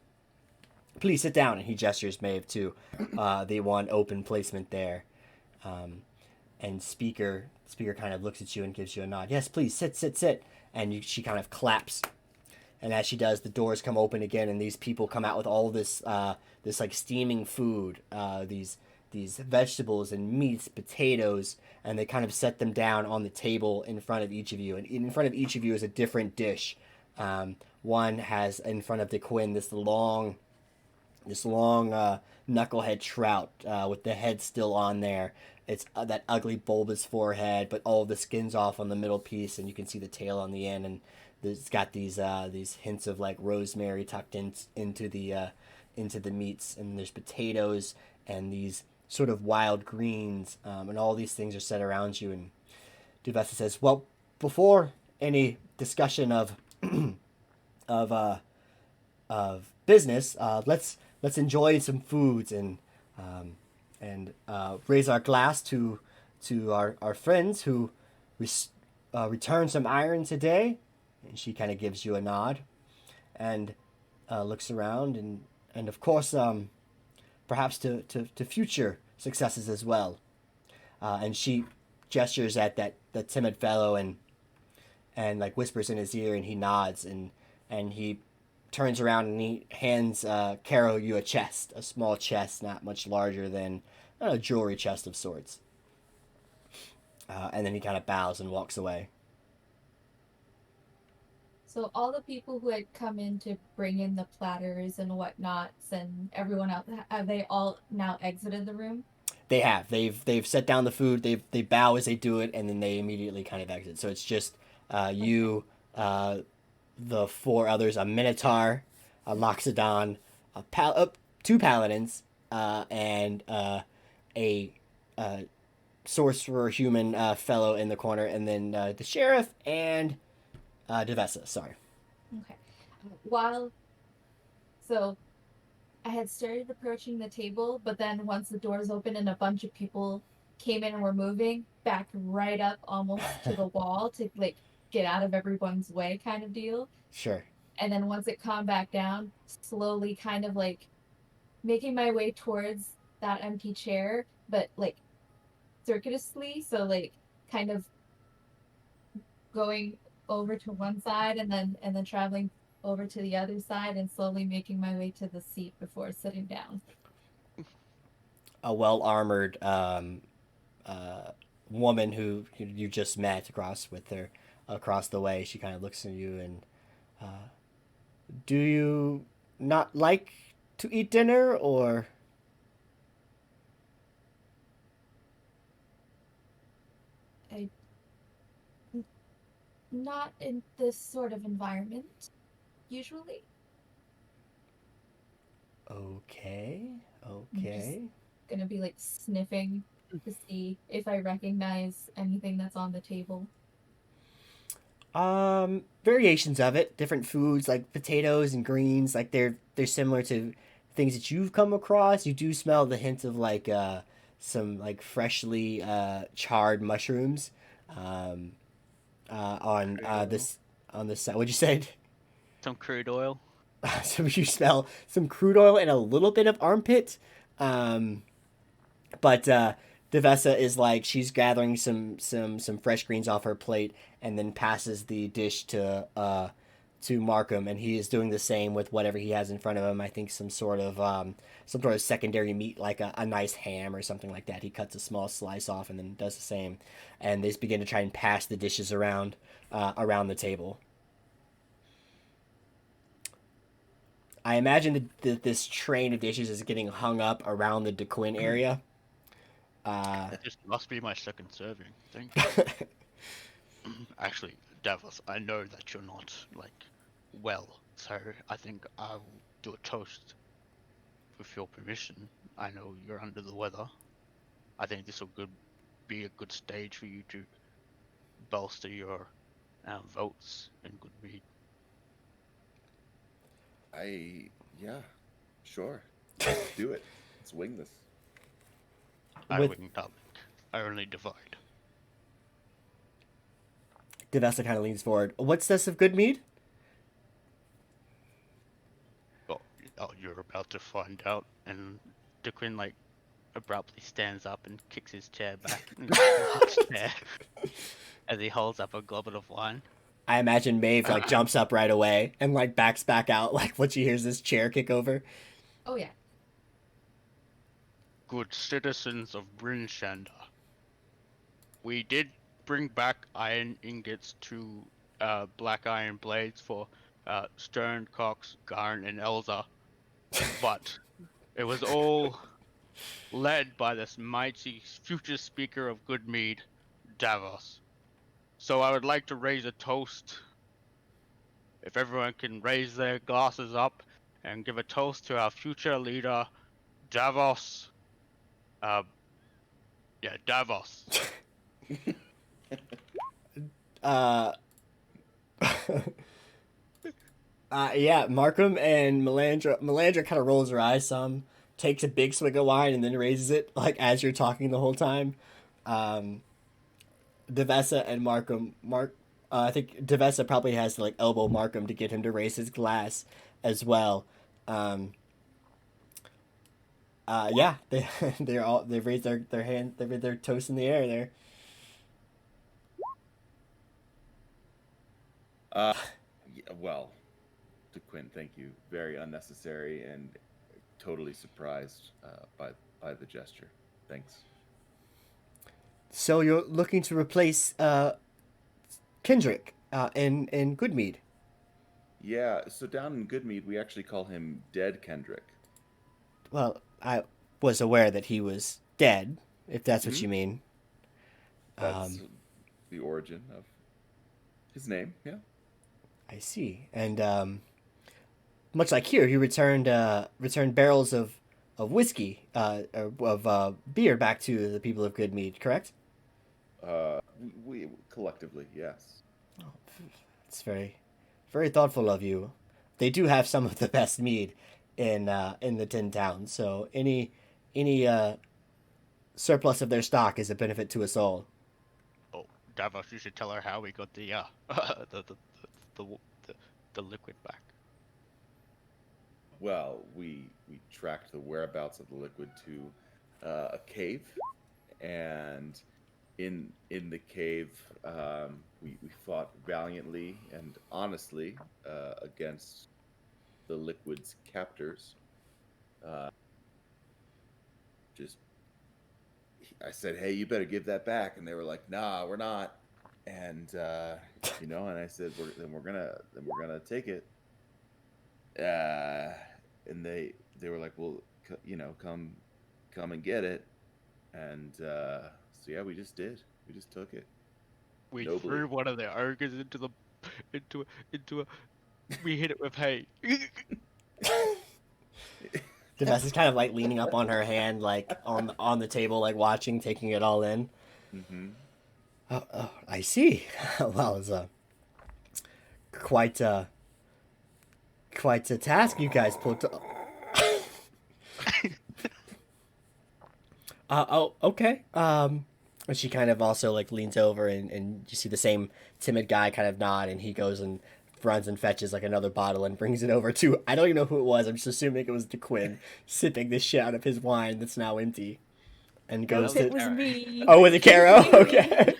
S1: Please sit down. And he gestures Maeve to the one open placement there. And Speaker kind of looks at you and gives you a nod. Yes, please, sit. And she kind of claps. And as she does, the doors come open again, and these people come out with all this this like steaming food, these vegetables and meats, potatoes, and they kind of set them down on the table in front of each of you. And in front of each of you is a different dish. One has in front of DeQuinn this long knucklehead trout with the head still on there. It's that ugly bulbous forehead, but all of the skin's off on the middle piece, and you can see the tail on the end. And it's got these hints of like rosemary tucked into the meats. And there's potatoes and these sort of wild greens, and all these things are set around you. And Duvessa says, "Well, before any discussion of business, let's enjoy some foods and raise our glass to our friends who returned some iron today." And she kind of gives you a nod and looks around, and of course perhaps to future successes as well. And she gestures at that timid fellow and like whispers in his ear, and he nods, and he turns around and he hands Carrow you a small chest, not much larger than a jewelry chest of sorts. And then he kind of bows and walks away.
S7: So all the people who had come in to bring in the platters and whatnots and everyone else, have they all now exited the room?
S1: They have. They've set down the food. They bow as they do it, and then they immediately kind of exit. So it's just you, the four others, a Minotaur, a Loxodon, two Paladins, and a sorcerer human fellow in the corner, and then the Sheriff and Devessa. Sorry.
S7: Okay. So I had started approaching the table, but then once the doors opened and a bunch of people came in and were moving, backed right up almost to the wall to like get out of everyone's way kind of deal.
S1: Sure.
S7: And then once it calmed back down, slowly kind of like making my way towards that empty chair, but like circuitously, so like kind of going over to one side and then traveling over to the other side and slowly making my way to the seat before sitting down.
S1: A well-armored woman who you just met across the way. She kind of looks at you and, do you not like to eat dinner, or?
S7: I not in this sort of environment usually.
S1: Okay,
S7: I'm just
S1: okay.
S7: gonna be like sniffing to see if I recognize anything that's on the table.
S1: Variations of it, different foods like potatoes and greens, like they're similar to things that you've come across. You do smell the hint of like some like freshly charred mushrooms, um, on this on this side. What'd you say?
S4: Some crude oil.
S1: So you smell some crude oil and a little bit of armpit. Um, but Devessa is like she's gathering some fresh greens off her plate and then passes the dish to Markham, and he is doing the same with whatever he has in front of him. I think some sort of secondary meat like a nice ham or something like that. He cuts a small slice off and then does the same, and they just begin to try and pass the dishes around the table. I imagine that this train of dishes is getting hung up around the DeQuinn area. Uh,
S4: This must be my second serving. Thank you. Actually, Davos, I know that you're not like well, so I think I'll do a toast with your permission. I know you're under the weather. I think this will be a good stage for you to bolster your votes in good mead.
S2: Yeah, sure. Let's do it. Let's wing this.
S4: I
S1: with
S4: wing not wing. I only divide.
S1: Devessa kind of leans forward. What's this of good mead?
S4: Oh, you're about to find out. And DeQuinn like abruptly stands up and kicks his chair back and his chair as he holds up a goblet of wine.
S1: I imagine Maeve like jumps up right away and like backs back out like when she hears this chair kick over.
S7: Oh yeah.
S4: Good citizens of Bryn Shander, we did bring back iron ingots to black iron blades for Stern, Cox, Garn, and Elza, but it was all led by this mighty future speaker of good mead, Davos. So I would like to raise a toast. If everyone can raise their glasses up and give a toast to our future leader, Davos. Uh, yeah, Davos.
S1: Uh, yeah, Markham and Melandra. Melandra kind of rolls her eyes some, takes a big swig of wine, and then raises it like as you're talking the whole time. Um, Devessa and I think Devessa probably has to like elbow Markham to get him to raise his glass as well. Um, yeah, they've raised their hand, they've raised their toast in the air there.
S2: Yeah, well, to Quinn, thank you. Very unnecessary and totally surprised by the gesture. Thanks.
S1: So you're looking to replace Kendrick in Goodmead.
S2: Yeah, so down in Goodmead, we actually call him Dead Kendrick.
S1: Well, I was aware that he was dead, if that's what
S2: Mhm.
S1: you mean.
S2: That's the origin of his name. Yeah.
S1: I see. And much like here, he returned barrels of whiskey, of beer back to the people of Goodmead. Correct?
S2: We collectively, yes.
S1: It's very, very thoughtful of you. They do have some of the best mead in the Tin Town, so any surplus of their stock is a benefit to us all.
S4: Oh, Davos, you should tell her how we got the the, the, the liquid back.
S2: Well, we tracked the whereabouts of the liquid to a cave, and in the cave, we fought valiantly and honestly against the liquid's captors. Uh, just I said, "Hey, you better give that back," and they were like, "Nah, we're not." And and I said, "We're gonna take it." And they were like, "Well, come and get it." And so yeah, we just did. We just took it
S4: We
S2: nobly.
S4: threw one of the ogres into a. We hit it with hay.
S1: Devessa's kind of like leaning up on her hand, like on the table, like watching, taking it all in.
S2: Mm-hmm.
S1: Oh, I see. Well, it's quite a quite a task you guys pulled. Oh, okay. And she kind of also like leans over and you see the same timid guy kind of nod, and he goes and runs and fetches like another bottle and brings it over to, I don't even know who it was. I'm just assuming it was DeQuinn sipping the shit out of his wine that's now empty, and goes
S5: Nope,
S1: to
S5: it was me.
S1: oh, with a Carrow. Okay.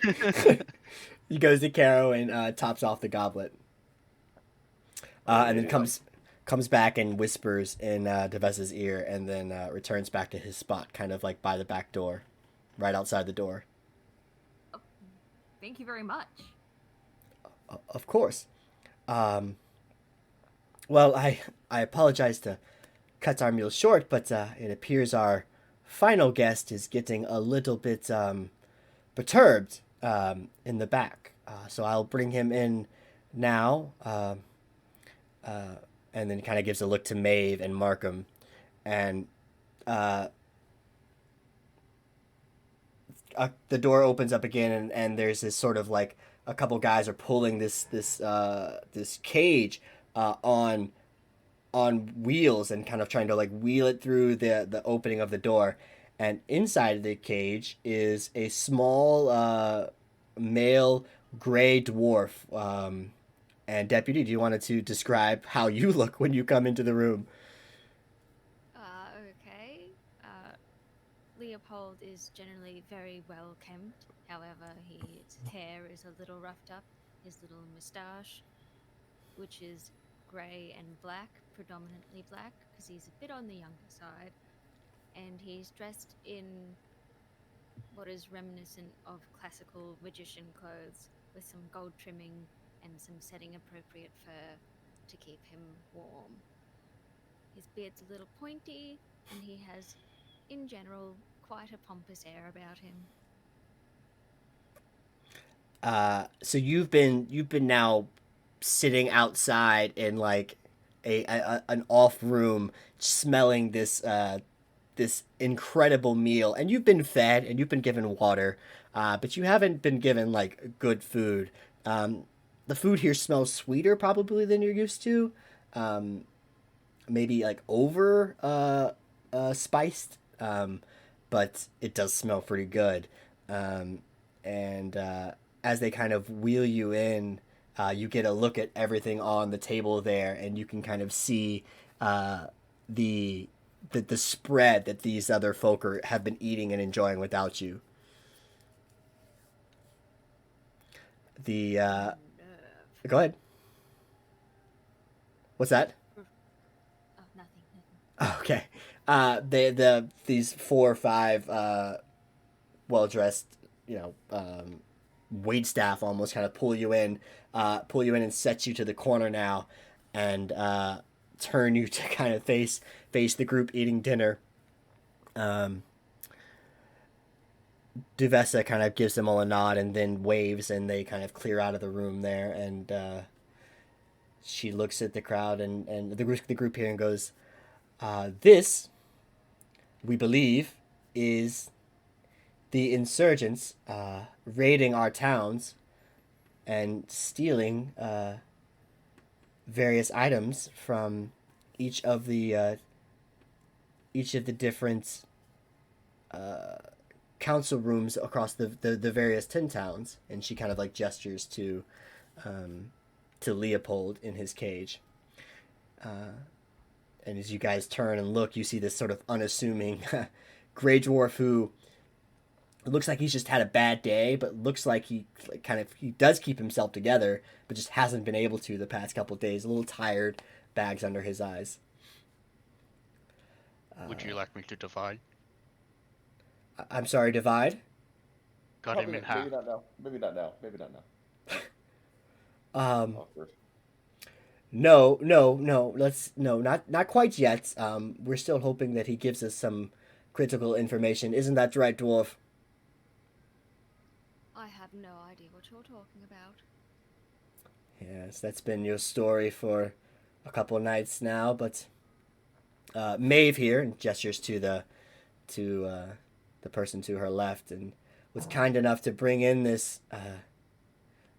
S1: He goes to Carrow and tops off the goblet, and then comes back and whispers in Devessa's ear, and then returns back to his spot, kind of like by the back door, right outside the door.
S5: Oh, thank you very much.
S1: Of course. Well, I apologize to cut our meal short, but it appears our final guest is getting a little bit perturbed in the back. So I'll bring him in now. And then kind of gives a look to Maeve and Markham, and the door opens up again, and there's this sort of like a couple guys are pulling this cage on wheels and kind of trying to like wheel it through the opening of the door, and inside the cage is a small male gray dwarf. And Deputy, do you want to describe how you look when you come into the room?
S8: Okay. Leopold is generally very well kempt. However, his hair is a little roughed up. His little moustache, which is grey and black, predominantly black, because he's a bit on the younger side. And he's dressed in what is reminiscent of classical magician clothes, with some gold trimming and some setting appropriate fur to keep him warm. His beard's a little pointy, and he has, in general, quite a pompous air about him.
S1: So you've been now sitting outside in like an off room, smelling this incredible meal, and you've been fed and you've been given water, but you haven't been given like good food. The food here smells sweeter probably than you're used to, maybe like over spiced, but it does smell pretty good. And as they kind of wheel you in, you get a look at everything on the table there, and you can kind of see the spread that these other folk have been eating and enjoying without you. Go ahead. What's that?
S8: Oh, nothing.
S1: Okay. These 4 or 5 well dressed, wait staff almost kind of pull you in and set you to the corner now, and turn you to kind of face the group eating dinner. Duvessa kind of gives them all a nod and then waves, and they kind of clear out of the room there, and she looks at the crowd and the group here and goes, this, we believe, is the insurgents raiding our towns and stealing various items from each of the different council rooms across the various 10 towns. And she kind of like gestures to Leopold in his cage. And as you guys turn and look, you see this sort of unassuming gray dwarf who It looks like he's just had a bad day, but looks like he does keep himself together, but just hasn't been able to the past couple of days. A little tired, bags under his eyes.
S4: Would you like me to divide?
S1: I'm sorry, divide.
S4: Cut him in half.
S2: Maybe not now. Maybe not now. Maybe not now. Awkward.
S1: No, no, no. Not quite yet. We're still hoping that he gives us some critical information. Isn't that right, dwarf?
S8: I have no idea what you're talking about.
S1: Yes, that's been your story for a couple of nights now. But Maeve here, and gestures to the person to her left, and was kind enough to bring in this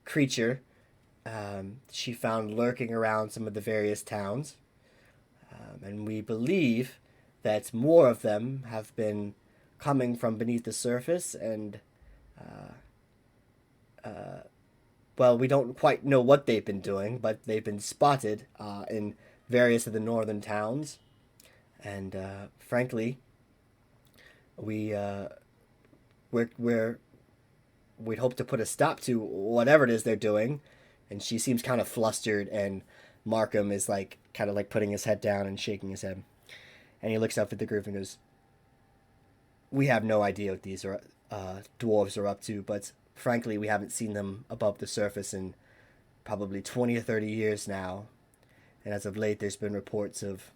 S1: creature. She found lurking around some of the various towns, and we believe that more of them have been coming from beneath the surface, and well, we don't quite know what they've been doing, but they've been spotted in various of the northern towns, and frankly, we'd hope to put a stop to whatever it is they're doing. And she seems kind of flustered, and Markham is like kind of like putting his head down and shaking his head. And he looks up at the group and goes, "We have no idea what these dwarves are up to, but frankly, we haven't seen them above the surface in probably 20 or 30 years now. And as of late, there's been reports of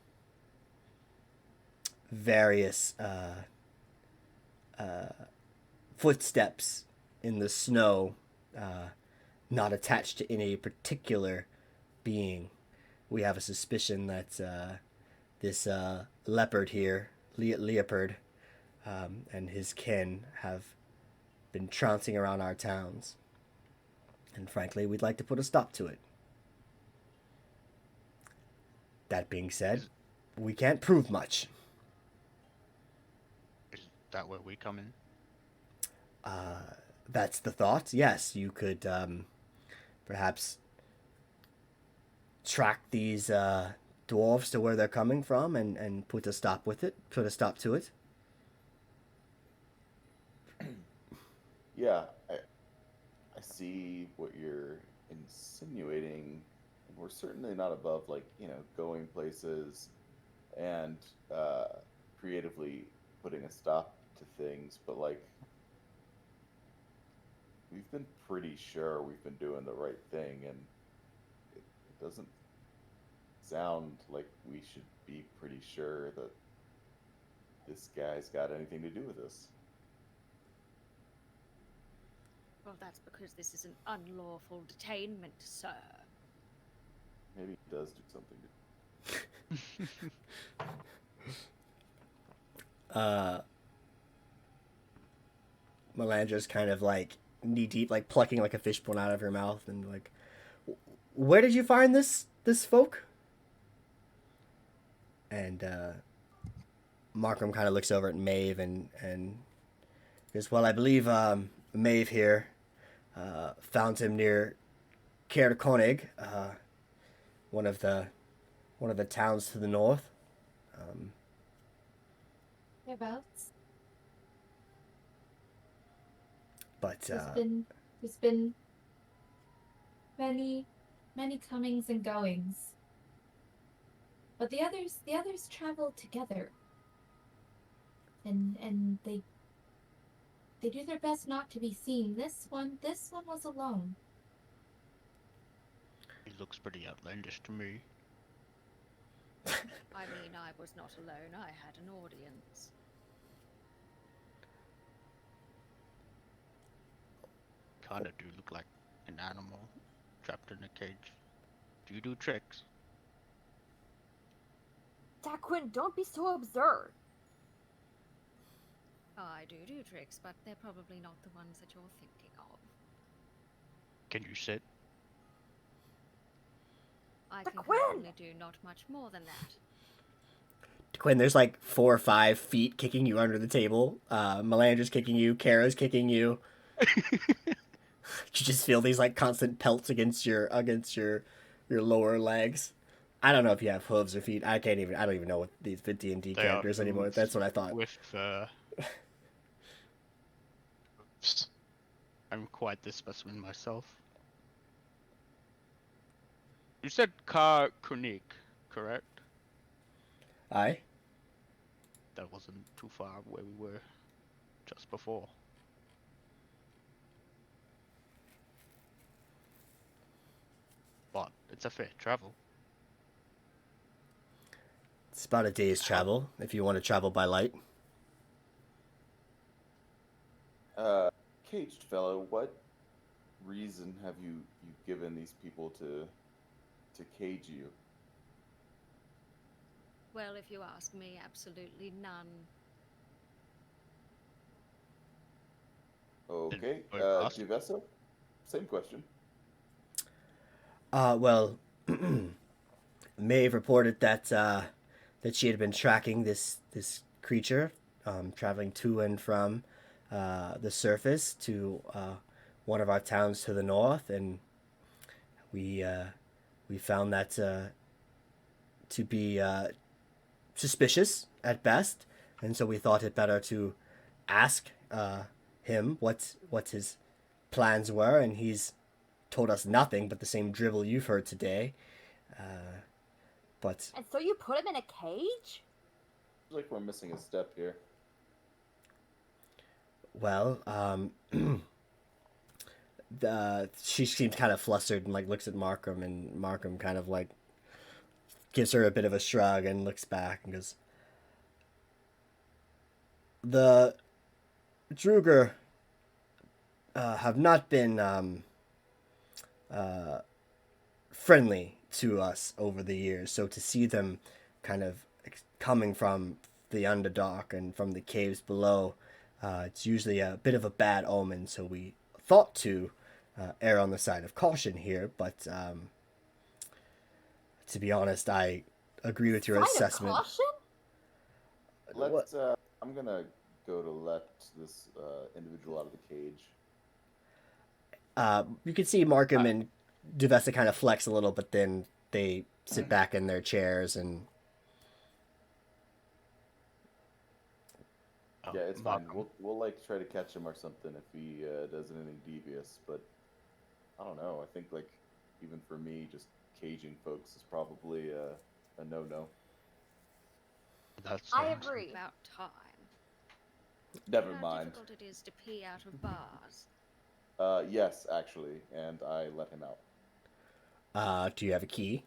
S1: various footsteps in the snow, not attached to any particular being. We have a suspicion that this leopard here, Leopard, and his kin have been trouncing around our towns. And frankly, we'd like to put a stop to it. That being said, we can't prove much.
S4: Is that where we come in?
S1: That's the thought. Yes, you could perhaps track these dwarves to where they're coming from and put a stop to it.
S2: Yeah, I see what you're insinuating. We're certainly not above, like, going places and creatively putting a stop to things, but, like, we've been pretty sure we've been doing the right thing, and it doesn't sound like we should be pretty sure that this guy's got anything to do with this.
S8: Well, that's because this is an unlawful detainment, sir.
S2: Maybe he does do something to...
S1: Melandra's kind of like knee deep, like plucking like a fishbone out of her mouth, and like, "Where did you find this folk?" And Markham kind of looks over at Maeve and goes, "Well, I believe Maeve here found him near Carrowing, one of the towns to the north."
S7: Whereabouts?
S1: But
S7: There's been many comings and goings. But the others travel together. And they do their best not to be seen. This one was alone.
S4: He looks pretty outlandish to me.
S8: I mean, I was not alone. I had an audience.
S4: Kinda do look like an animal trapped in a cage. Do you do tricks?
S5: Daquin, don't be so absurd.
S8: I do tricks, but they're probably not the ones that you're thinking of.
S4: Can you sit?
S8: I can
S5: Daquin!
S8: currently do not much more than that.
S1: Quinn, there's like 4 or 5 feet kicking you under the table. Melandra's kicking you. Kara's kicking you. You just feel these like constant pelts against your lower legs. I don't know if you have hooves or feet. I don't even know what these D&D
S4: They are
S1: characters anymore.
S4: hooves
S1: That's what I thought.
S4: With I'm quite the specimen myself. You said Carrowing, correct?
S1: Aye.
S4: That wasn't too far where we were just before. But it's a fair travel.
S1: It's about a day's
S4: How-
S1: travel if you want to travel by light.
S2: Caged fellow, what reason have you given these people to cage you?
S8: Well, if you ask me, absolutely none.
S2: Okay,
S4: Or us.
S2: Duvessa, same question.
S1: Well, Maeve reported that she had been tracking this creature, traveling to and from the surface to one of our towns to the north, and we found that to be suspicious at best, and so we thought it better to ask him what his plans were, and he's told us nothing but the same dribble you've heard today. But
S5: And so you put him in a cage?
S2: Like we're missing a step here.
S1: well, she seems kind of flustered and like looks at Markham, and Markham kind of like gives her a bit of a shrug and looks back and goes, "The Druger have not been friendly to us over the years, so to see them kind of coming from the Underdark and from the caves below, it's usually a bit of a bad omen. So we thought to err on the side of caution here, but to be honest, I agree with your
S5: Sign of
S1: assessment.
S5: caution?
S2: Let's. I'm gonna go to let this individual out of the cage.
S1: You can see Markham and Duvessa kind of flex a little, but then they sit back in their chairs and
S4: Oh,
S2: Yeah, it's fine.
S4: Markham.
S2: We'll like try to catch him or something if he does anything devious. But I don't know. I think like even for me, just caging folks is probably a no-no.
S4: That's
S5: I
S4: sounds-
S5: agree.
S8: About time.
S2: Never
S8: How
S2: mind.
S8: difficult it is to pee out of bars.
S2: Yes, actually, and I let him out.
S1: do you have a key?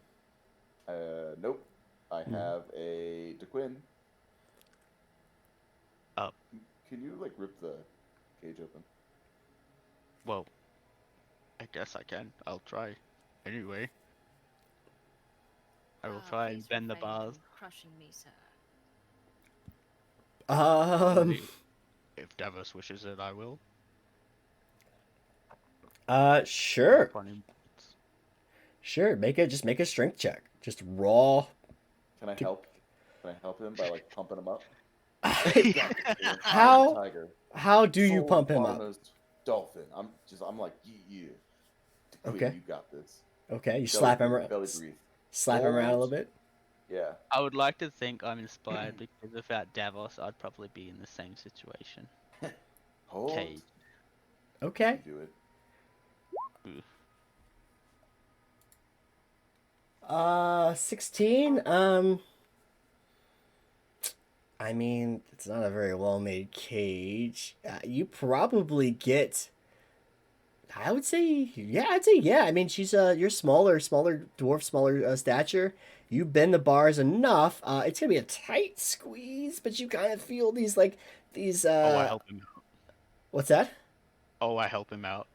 S2: Nope. I have a DeQuinn.
S4: Oh,
S2: Can you like rip the cage open?
S4: well, I guess I can. I'll try. Anyway. I will try and
S8: Please
S4: bend the
S8: refrain
S4: bars.
S8: from crushing me, sir.
S4: If Davos wishes it, I will.
S1: Sure.
S4: Funny moments.
S1: Sure, just make a strength check. Just raw.
S2: Can I help? Can I help him by like pumping him up?
S1: How
S2: Tiger.
S1: how do you
S2: Full
S1: pump him up?
S2: Barnow's Dolphin. I'm like yeah. DeQuinn,
S1: Okay.
S2: you got this.
S1: Okay, you
S2: Belly
S1: slap him
S2: breathe, belly breathe.
S1: slap him around a little bit.
S2: Yeah.
S3: I would like to think I'm inspired because without Davos, I'd probably be in the same situation.
S2: Hold.
S3: Okay.
S1: Okay.
S2: You do it.
S1: 16. I mean, it's not a very well made cage. You probably get. I'd say yeah. I mean, you're smaller dwarf, smaller stature. You bend the bars enough. It's gonna be a tight squeeze, but you kind of feel these.
S4: Oh, I help him out.
S1: What's that?
S4: Oh, I help him out.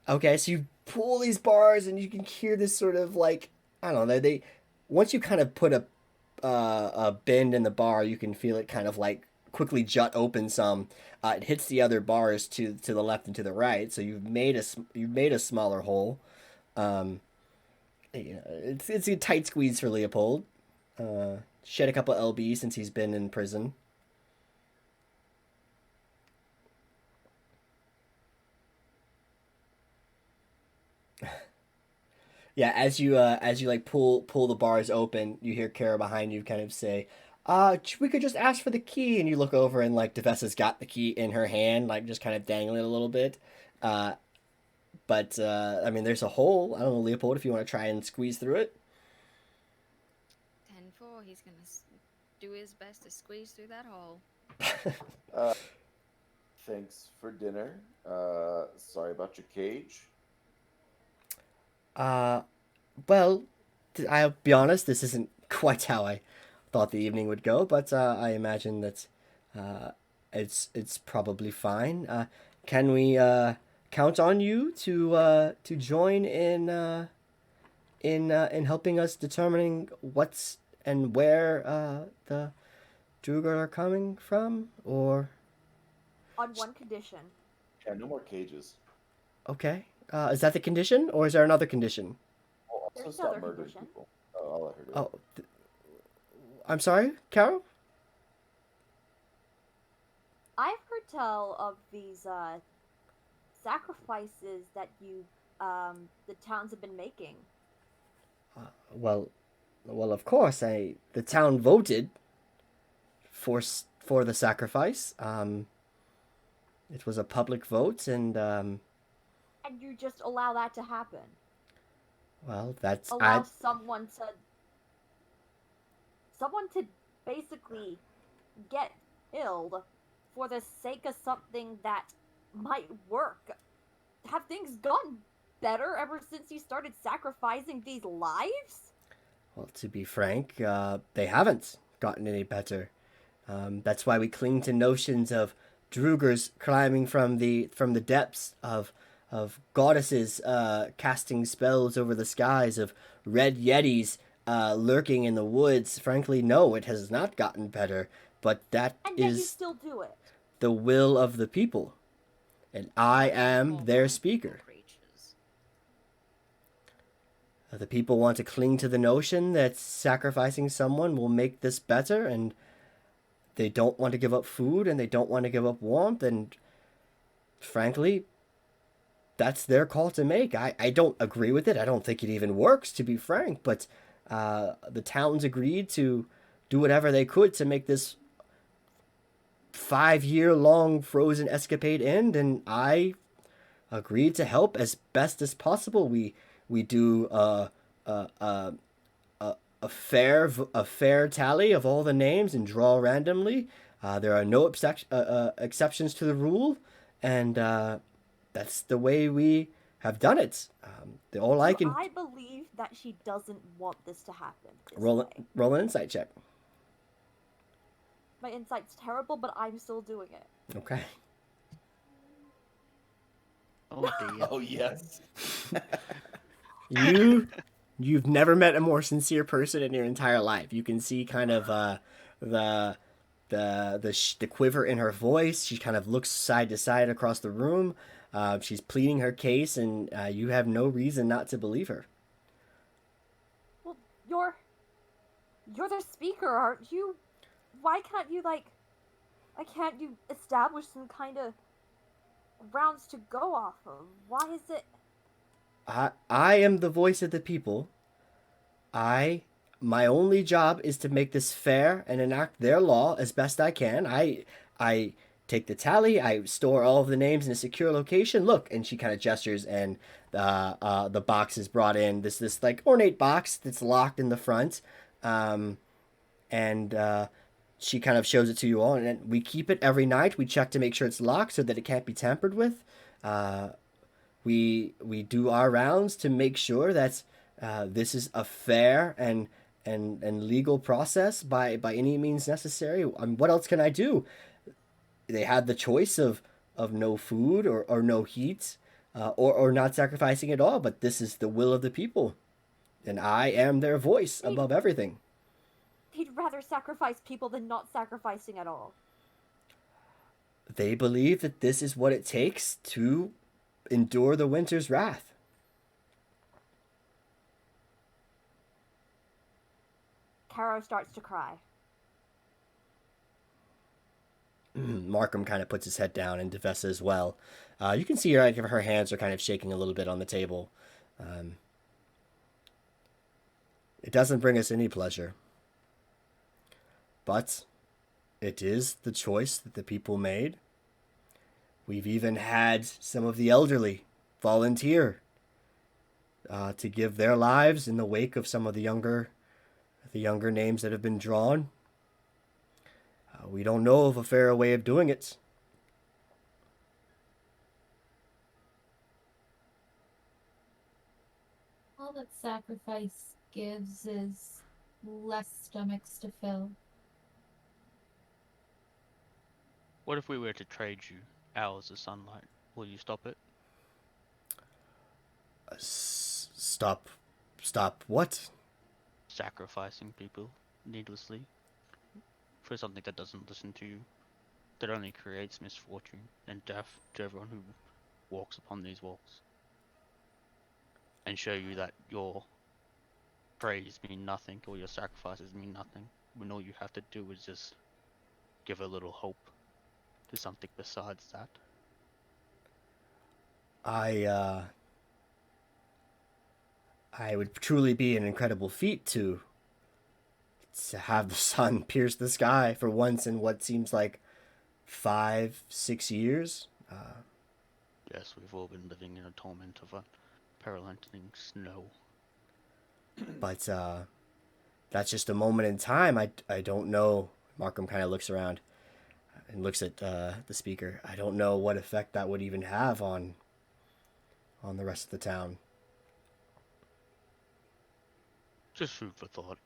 S1: Okay, so you pull these bars, and you can hear this sort of like I don't know. They once you kind of put a bend in the bar, you can feel it kind of like quickly jut open some. It hits the other bars to the left and to the right, so you've made a smaller hole. It's a tight squeeze for Leopold. Shed a couple LB since he's been in prison. Yeah, as you like pull the bars open, you hear Kara behind you kind of say, we could just ask for the key." And you look over and like Devessa's got the key in her hand, like just kind of dangling it a little bit. but I mean, there's a hole. I don't know, Leopold, if you want to try and squeeze through it.
S8: 10-4. He's gonna do his best to squeeze through that hole.
S2: Thanks for dinner. Sorry about your cage.
S1: Well, I'll be honest, this isn't quite how I thought the evening would go, but I imagine that it's probably fine. Can we count on you to join in helping us determining what's and where the Druger are coming from, or
S5: On one condition.
S2: Yeah, no more cages.
S1: okay? Is that the condition, or is there another condition?
S2: Also,
S5: There's
S2: stop
S5: another
S2: murdering
S5: condition.
S2: people. Oh, I'll let her do it.
S1: Oh, I'm sorry, Carol.
S5: I've heard tell of these sacrifices that the towns have been making.
S1: Well, of course, the town voted for the sacrifice. It was a public vote, and
S5: And you just allow that to happen.
S1: well, that's
S5: Allow someone to basically get killed for the sake of something that might work. Have things gone better ever since you started sacrificing these lives?
S1: well, to be frank, they haven't gotten any better. That's why we cling to notions of Drugers climbing from the depths, of goddesses casting spells over the skies, of red yetis lurking in the woods. Frankly, no, it has not gotten better. But that
S5: And yet you
S1: is
S5: still do it.
S1: the will of the people, and I am their speaker.
S8: Creatures.
S1: The people want to cling to the notion that sacrificing someone will make this better, and they don't want to give up food, and they don't want to give up warmth, and frankly, that's their call to make. I don't agree with it. I don't think it even works, to be frank, but the towns agreed to do whatever they could to make this 5-year-long frozen escapade end, and I agreed to help as best as possible. We do a fair tally of all the names and draw randomly. There are no exceptions to the rule, and that's the way we have done it. All I can
S5: I believe that she doesn't want this to happen.
S1: roll an insight check.
S5: My insight's terrible, but I'm still doing it.
S1: Okay.
S3: Oh dear.
S2: Oh yes.
S1: You've never met a more sincere person in your entire life. You can see kind of the quiver in her voice. She kind of looks side to side across the room. She's pleading her case, and you have no reason not to believe her.
S5: Well, you're the speaker, aren't you? Why can't you establish some kind of grounds to go off of? Why is it?
S1: I am the voice of the people. My only job is to make this fair and enact their law as best I can. I take the tally. I store all of the names in a secure location. Look, and she kind of gestures, and the box is brought in. This like ornate box that's locked in the front, and she kind of shows it to you all. And then we keep it every night. We check to make sure it's locked so that it can't be tampered with. We do our rounds to make sure that this is a fair and legal process by any means necessary. What else can I do? They had the choice of no food or no heat, or not sacrificing at all, but this is the will of the people, and I am their voice above everything.
S5: He'd rather sacrifice people than not sacrificing at all.
S1: They believe that this is what it takes to endure the winter's wrath.
S5: Carrow starts to cry.
S1: Markham kind of puts his head down, and Devessa as well. You can see her hands are kind of shaking a little bit on the table. It doesn't bring us any pleasure. But it is the choice that the people made. We've even had some of the elderly volunteer to give their lives in the wake of some of the younger names that have been drawn. We don't know of a fairer way of doing it.
S7: All that sacrifice gives is less stomachs to fill.
S4: What if we were to trade you hours of sunlight? Will you stop it?
S1: Stop what?
S4: Sacrificing people needlessly for something that doesn't listen to you, that only creates misfortune and death to everyone who walks upon these walks, and show you that your praise mean nothing or your sacrifices mean nothing, when all you have to do is just give a little hope to something besides that.
S1: I would truly be an incredible feat to have the sun pierce the sky for once in what seems like 5-6 years.
S4: Yes, we've all been living in a torment of unrelenting snow.
S1: But that's just a moment in time. I don't know. Markham kind of looks around and looks at the speaker. I don't know what effect that would even have on the rest of the town.
S4: Just food for thought.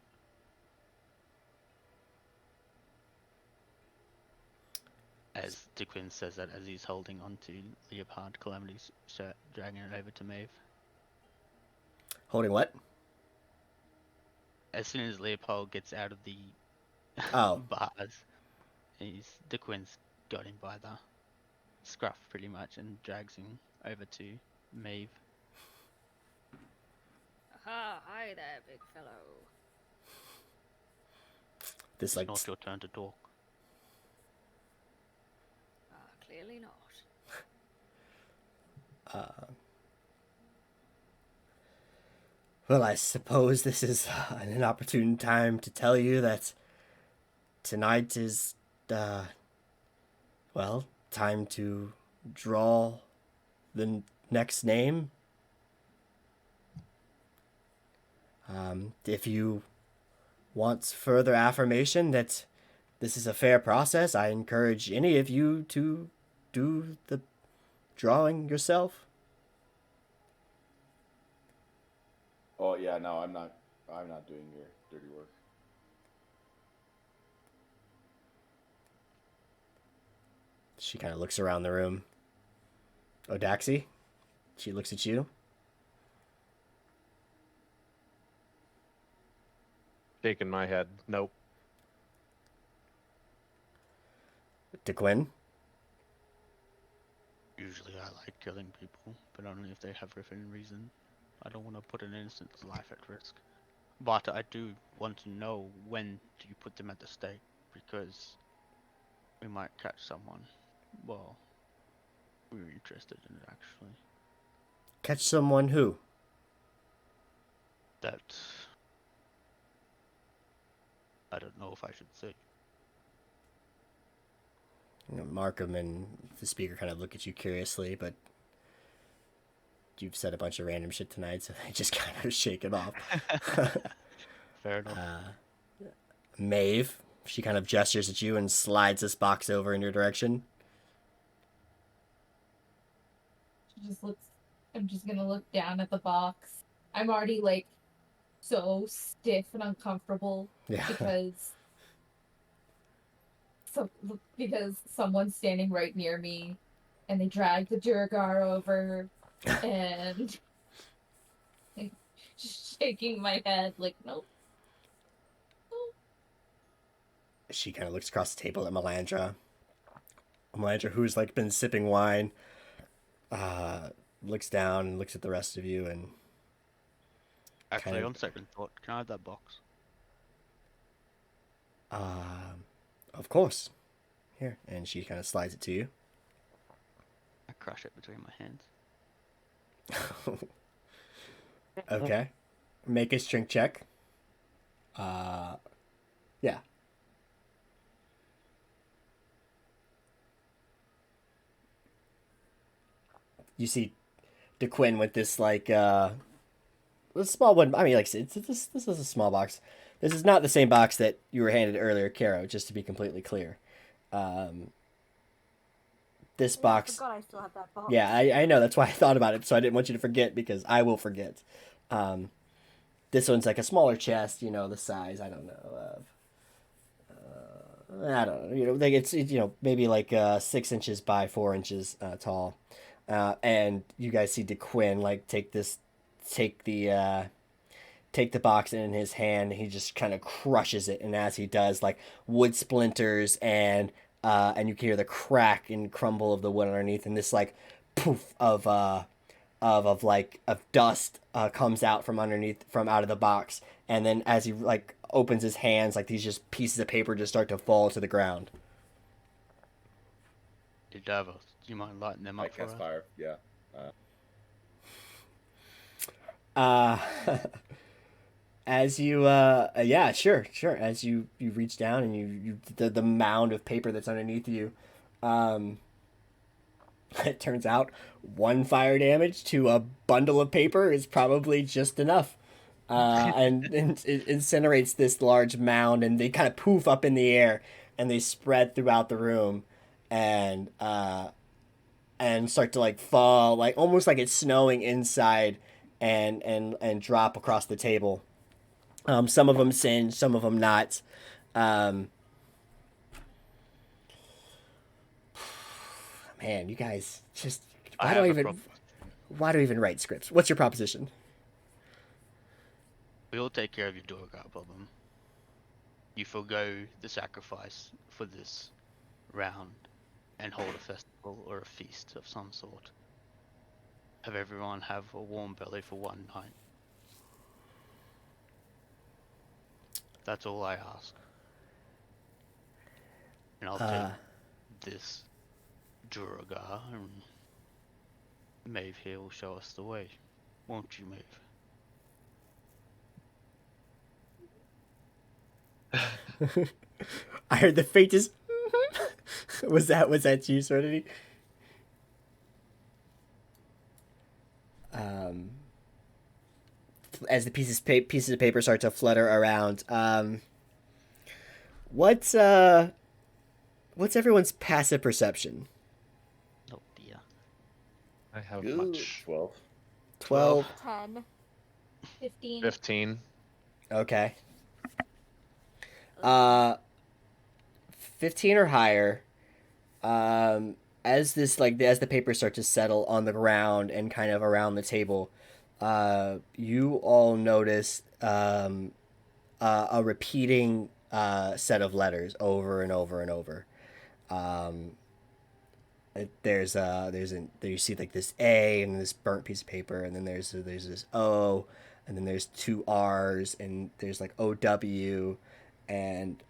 S4: As DeQuinn says that as he's holding onto Leopard Calamity's shirt, dragging it over to Maeve.
S1: Holding what?
S4: As soon as Leopold gets out of the bars, DeQuinn's got him by the scruff pretty much and drags him over to Maeve.
S8: Aha, hi there, big fellow.
S1: This
S4: It's not your turn to talk.
S8: Clearly not.
S1: Well, I suppose this is an opportune time to tell you that tonight is, time to draw the next name. If you want further affirmation that this is a fair process, I encourage any of you to do the drawing yourself.
S2: Oh yeah, no, I'm not doing your dirty work.
S1: She kind of looks around the room. Odaxi, she looks at you.
S6: Shaking my head. Nope.
S1: DeQuinn.
S4: Usually I like killing people, but only if they have within reason. I don't want to put an innocent's life at risk. But I do want to know, when do you put them at the stake? Because we might catch someone. Well, we were interested in it, actually.
S1: Catch someone who?
S4: That I don't know if I should say.
S1: Markham and the speaker kind of look at you curiously, but you've said a bunch of random shit tonight, so they just kind of shake it off.
S4: Fair enough.
S1: Maeve, she kind of gestures at you and slides this box over in your direction.
S7: She just looks. I'm just gonna look down at the box. I'm already like so stiff and uncomfortable because someone's standing right near me, and they drag the Durgar over, and just shaking my head like nope.
S1: She kind of looks across the table at Melandra. Melandra, who's like been sipping wine, looks down and looks at the rest of you and.
S4: Actually, on second thought, can I have that box?
S1: Of course. Here, and she kind of slides it to you.
S4: I crush it between my hands.
S1: Okay. Make a strength check. Yeah. You see DeQuinn with this like a small one. I mean, like this is a small box. This is not the same box that you were handed earlier, Caro. Just to be completely clear. This
S5: Yeah,
S1: box.
S5: I forgot I still have that box.
S1: Yeah, I know. That's why I thought about it. So I didn't want you to forget because I will forget. This one's like a smaller chest. You know, the size. I don't know. I don't know. You know, like it's maybe like 6 inches by 4 inches tall. And you guys see DeQuinn like take the box in his hand. He just kind of crushes it, and as he does, like wood splinters and you can hear the crack and crumble of the wood underneath, and this like poof of dust comes out from out of the box, and then as he like opens his hands, like these just pieces of paper just start to fall to the ground.
S4: Hey, Davos, do you mind lighting them
S2: I
S4: up for
S2: cast
S4: us?
S2: fire. Yeah.
S1: Uh, as you yeah, sure, as you reach down and the mound of paper that's underneath you, it turns out one fire damage to a bundle of paper is probably just enough. And it incinerates this large mound, and they kind of poof up in the air, and they spread throughout the room, and start to like fall, like almost like it's snowing inside, and drop across the table. Some of them singe, some of them not. Um, man, you guys just
S4: I have a problem.
S1: why do I even write scripts? What's your proposition?
S4: We'll take care of your Durgar problem. You forgo the sacrifice for this round and hold a festival or a feast of some sort. Have everyone have a warm belly for one night. That's all I ask. And I'll take this Durgar, and Maeve here will show us the way. Won't you, Maeve?
S1: I heard the faintest. was that you, Serenity? As the pieces of paper start to flutter around, what's everyone's passive perception?
S4: Oh dear.
S6: I have
S2: Ooh,
S6: much.
S2: 12.
S1: 12.
S5: 10.
S7: 15.
S6: 15.
S1: Okay. 15 or higher. As the papers start to settle on the ground and kind of around the table, you all notice a repeating set of letters over and over and over. You see like this A and this burnt piece of paper, and then there's this O, and then there's two R's, and there's like OW, and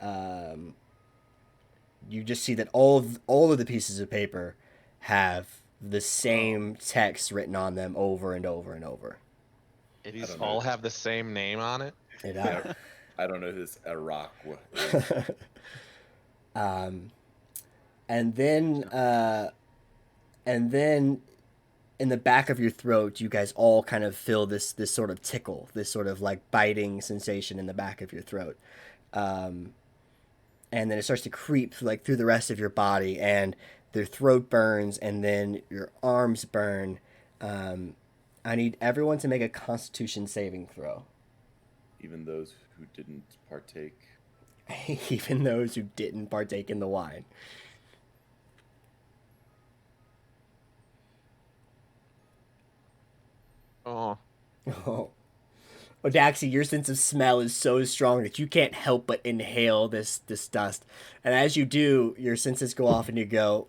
S1: you just see that all of the pieces of paper have the same text written on them over and over and over.
S6: These
S2: don't know.
S6: all have the same name on it.
S1: It
S2: I don't know who this Iraq was.
S1: and then in the back of your throat, you guys all kind of feel this sort of tickle, this sort of like biting sensation in the back of your throat. And then it starts to creep like through the rest of your body, and their throat burns, and then your arms burn. I need everyone to make a Constitution saving throw.
S2: Even those who didn't partake.
S1: Even those who didn't partake in the wine.
S6: Oh.
S1: Oh. Odaxi, your sense of smell is so strong that you can't help but inhale this dust. And as you do, your senses go off and you go,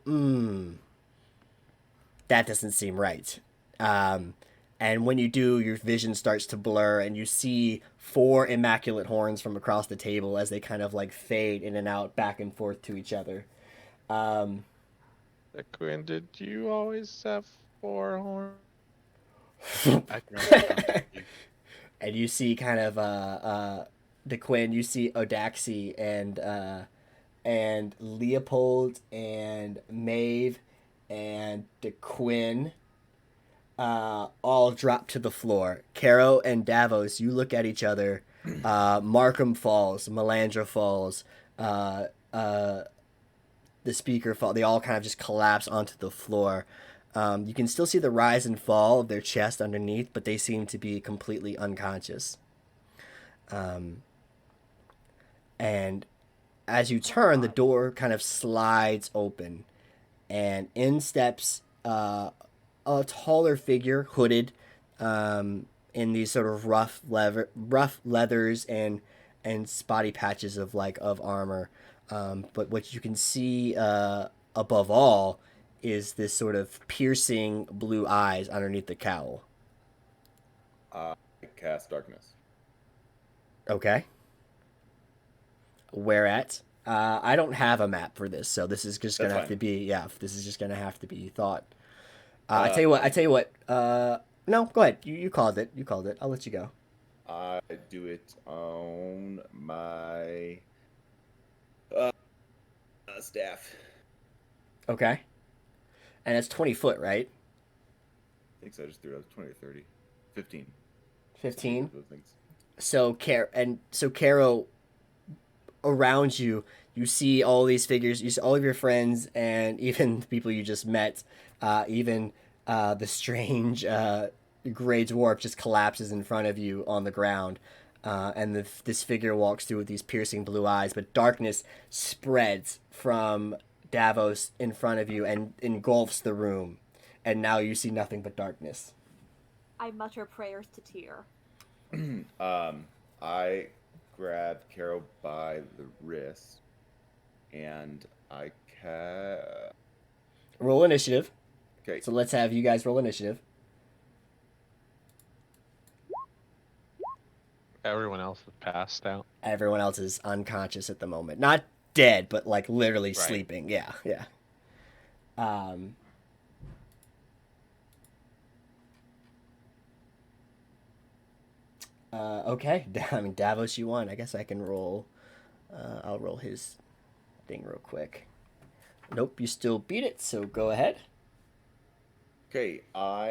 S1: that doesn't seem right. And when you do, your vision starts to blur, and you see 4 immaculate horns from across the table as they kind of like fade in and out, back and forth to each other.
S6: Quinn, did you always have 4 horns?
S1: And you see kind of DeQuinn, you see Odaxi and Leopold and Maeve and DeQuinn. all drop to the floor. Caro and Davos, you look at each other. Markham falls. Melandra falls. Uh, uh, the speaker fall. They all kind of just collapse onto the floor. You can still see the rise and fall of their chest underneath, but they seem to be completely unconscious. And as you turn, the door kind of slides open, and in steps a taller figure, hooded, in these sort of rough leathers and spotty patches of armor. But what you can see above all is this sort of piercing blue eyes underneath the cowl.
S2: I cast darkness.
S1: Okay. Where at? I don't have a map for this, so this is just gonna have to be This is just gonna have to be thought. I tell you what. No, go ahead. You called it. You called it. I'll let you go.
S2: I do it on my staff.
S1: Okay. And it's 20 foot, right?
S2: I think so. I just threw it out 20 or 30. 15.
S1: 15.
S2: Those things.
S1: So Caro, around you, you see all these figures. You see all of your friends and even the people you just met. Even the strange gray dwarf just collapses in front of you on the ground. And this figure walks through with these piercing blue eyes, but darkness spreads from Davos in front of you and engulfs the room. And now you see nothing but darkness.
S5: I mutter prayers to Tyr.
S2: I grab Caro by the wrist, and I
S1: roll initiative.
S2: Okay.
S1: So let's have you guys roll initiative.
S6: Everyone else is passed out.
S1: Everyone else is unconscious at the moment. Not dead, but like literally
S6: Right.
S1: sleeping. Yeah, yeah. Okay. I mean, Davos, you won. I guess I can roll. I'll roll his thing real quick. Nope, you still beat it, so go ahead.
S2: Okay, all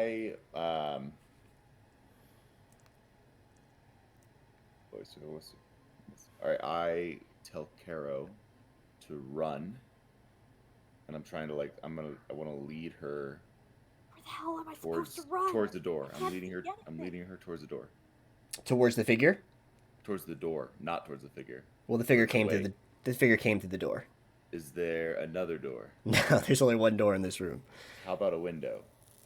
S2: right, I tell Caro to run, and I'm trying to I want to lead her
S5: Where the hell am I
S2: towards
S5: supposed to run?
S2: towards the door.
S5: I
S2: I'm
S5: can't
S2: leading her.
S5: see
S2: I'm
S5: anything.
S2: leading her towards the door.
S1: Towards the figure.
S2: Towards the door, not towards the figure.
S1: Well, the figure
S2: Towards
S1: came
S2: way.
S1: through the figure came through the door.
S2: Is there another door?
S1: No, there's only one door in this room.
S2: How about a window?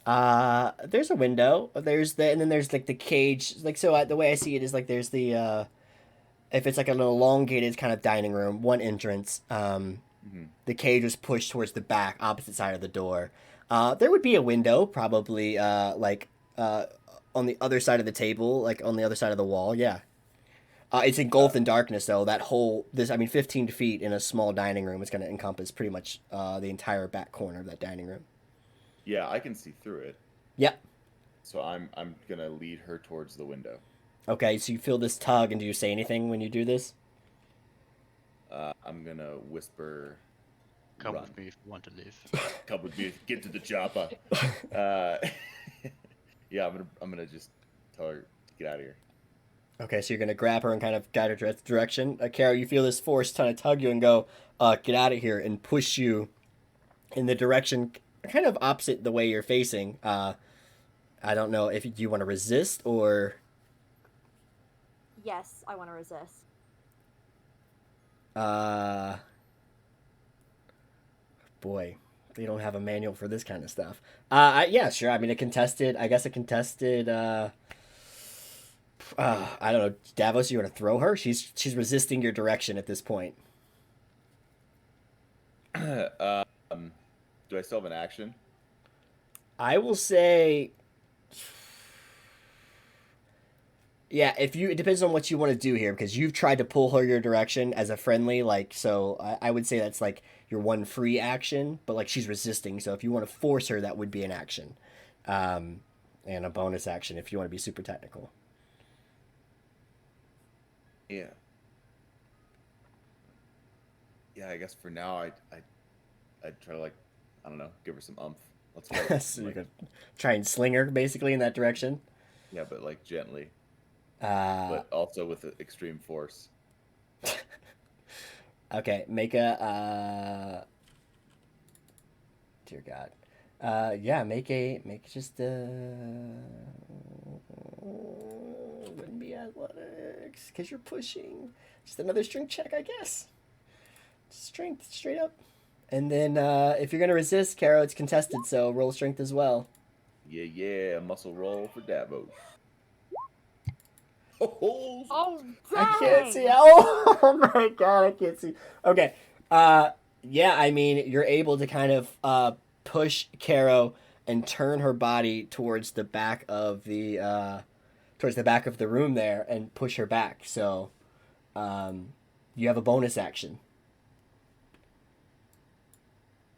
S1: There's a window. And then there's like the cage. Like, so the way I see it is like there's the if it's like an elongated kind of dining room, one entrance. The cage was pushed towards the back, opposite side of the door. There would be a window, probably on the other side of the table, like on the other side of the wall. Yeah. It's engulfed in darkness, though. 15 feet in a small dining room is going to encompass pretty much the entire back corner of that dining room.
S2: Yeah, I can see through it.
S1: Yep.
S2: So I'm gonna lead her towards the window.
S1: Okay, so you feel this tug, and do you say anything when you do this?
S2: I'm gonna whisper.
S4: Come
S2: Run.
S4: with me if you want to live.
S2: Come with me. Get to the chopper. Yeah, I'm gonna just tell her to get out of here.
S1: Okay, so you're going to grab her and kind of guide her direction. Caro, you feel this force trying to tug you and go, get out of here, and push you in the direction kind of opposite the way you're facing. I don't know if you want to resist or...
S5: Yes, I want to resist.
S1: Boy, they don't have a manual for this kind of stuff. Yeah, sure. I mean, I guess a contested... I don't know, Davos. You want to throw her? She's resisting your direction at this point.
S2: Do I still have an action?
S1: I will say, yeah. It depends on what you want to do here, because you've tried to pull her your direction as a friendly, so I would say that's like your one free action, but like she's resisting. So if you want to force her, that would be an action, and a bonus action if you want to be super technical.
S2: Yeah. Yeah, I guess for now I'd try to I don't know, give her some umph. Let's go.
S1: So you could try and sling her basically in that direction.
S2: Yeah, but like gently,
S1: Uh,
S2: but also with extreme force.
S1: okay, make a dear God. Yeah, make just wouldn't be athletics because you're pushing. Just another strength check, I guess. Strength, straight up. And then if you're gonna resist, Caro, it's contested, so roll strength as well.
S2: Yeah, muscle roll for Davos. Oh,
S5: Oh,
S1: I can't
S5: dang!
S1: see. Oh my God, I can't see. Okay. Yeah, I mean, you're able to kind of push Caro and turn her body towards the back of the room there and push her back. So, you have a bonus action.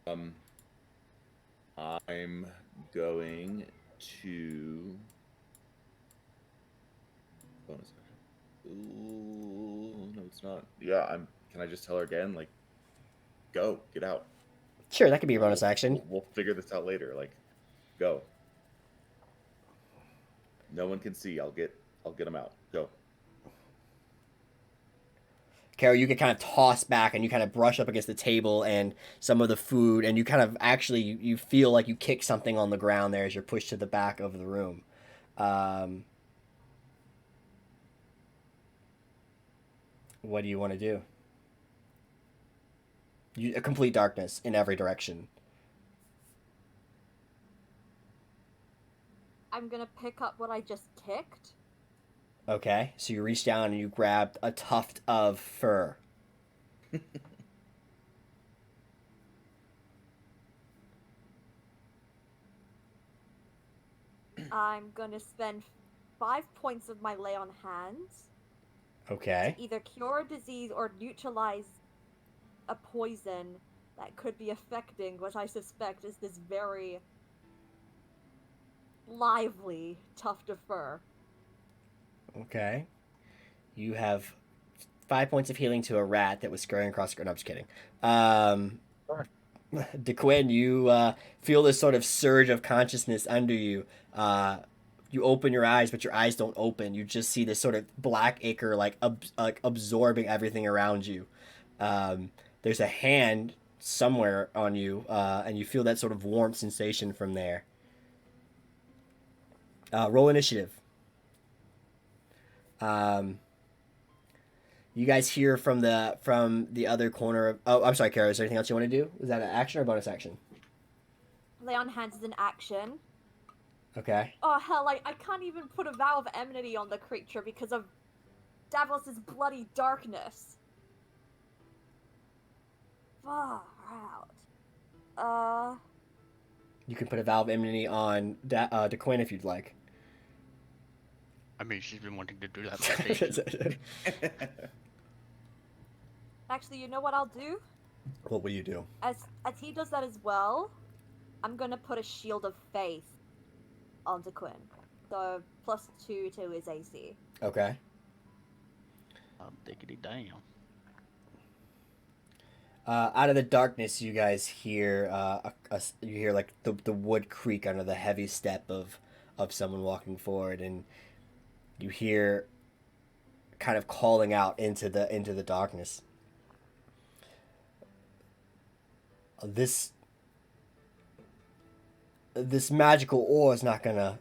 S2: I'm going to bonus action. Ooh, no, it's not. Yeah, I'm. Can I just tell her again? Like, go, get out.
S1: Sure, that could be a bonus action.
S2: We'll figure this out later. Like, go. No one can see. I'll get them out. Go.
S1: Caro, you get kind of tossed back and you kind of brush up against the table and some of the food, and you kind of actually you feel like you kick something on the ground there as you're pushed to the back of the room. What do you want to do? A complete darkness in every direction.
S5: I'm gonna pick up what I just kicked.
S1: Okay, so you reach down and you grab a tuft of fur.
S5: I'm gonna spend 5 points of my lay on hands
S1: Okay.
S5: to either cure a disease or neutralize a poison that could be affecting what I suspect is this very lively tuft of fur.
S1: Okay. You have 5 points of healing to a rat that was scurrying across the. No, I'm just kidding. DeQuinn, you feel this sort of surge of consciousness under you. You open your eyes, but your eyes don't open. You just see this sort of black ichor, like absorbing everything around you. There's a hand somewhere on you, and you feel that sort of warm sensation from there. Roll initiative. You guys hear from the other corner of. Oh, I'm sorry, Kara. Is there anything else you want to do? Is that an action or a bonus action?
S5: Lay on hands is an action.
S1: Okay.
S5: Oh hell, I can't even put a vow of enmity on the creature because of Davos's bloody darkness. Far out.
S1: You can put a vow of enmity on DeQuinn if you'd like.
S4: I mean, she's been wanting to do that for ages.
S5: Actually, you know what I'll do?
S1: What will you do?
S5: As he does that as well, I'm gonna put a shield of faith onto Quinn. So +2 to his AC.
S1: Okay.
S4: Diggity damn.
S1: Out of the darkness, you guys hear you hear like the wood creak under the heavy step of someone walking forward, and you hear kind of calling out into the darkness. This magical ore is not gonna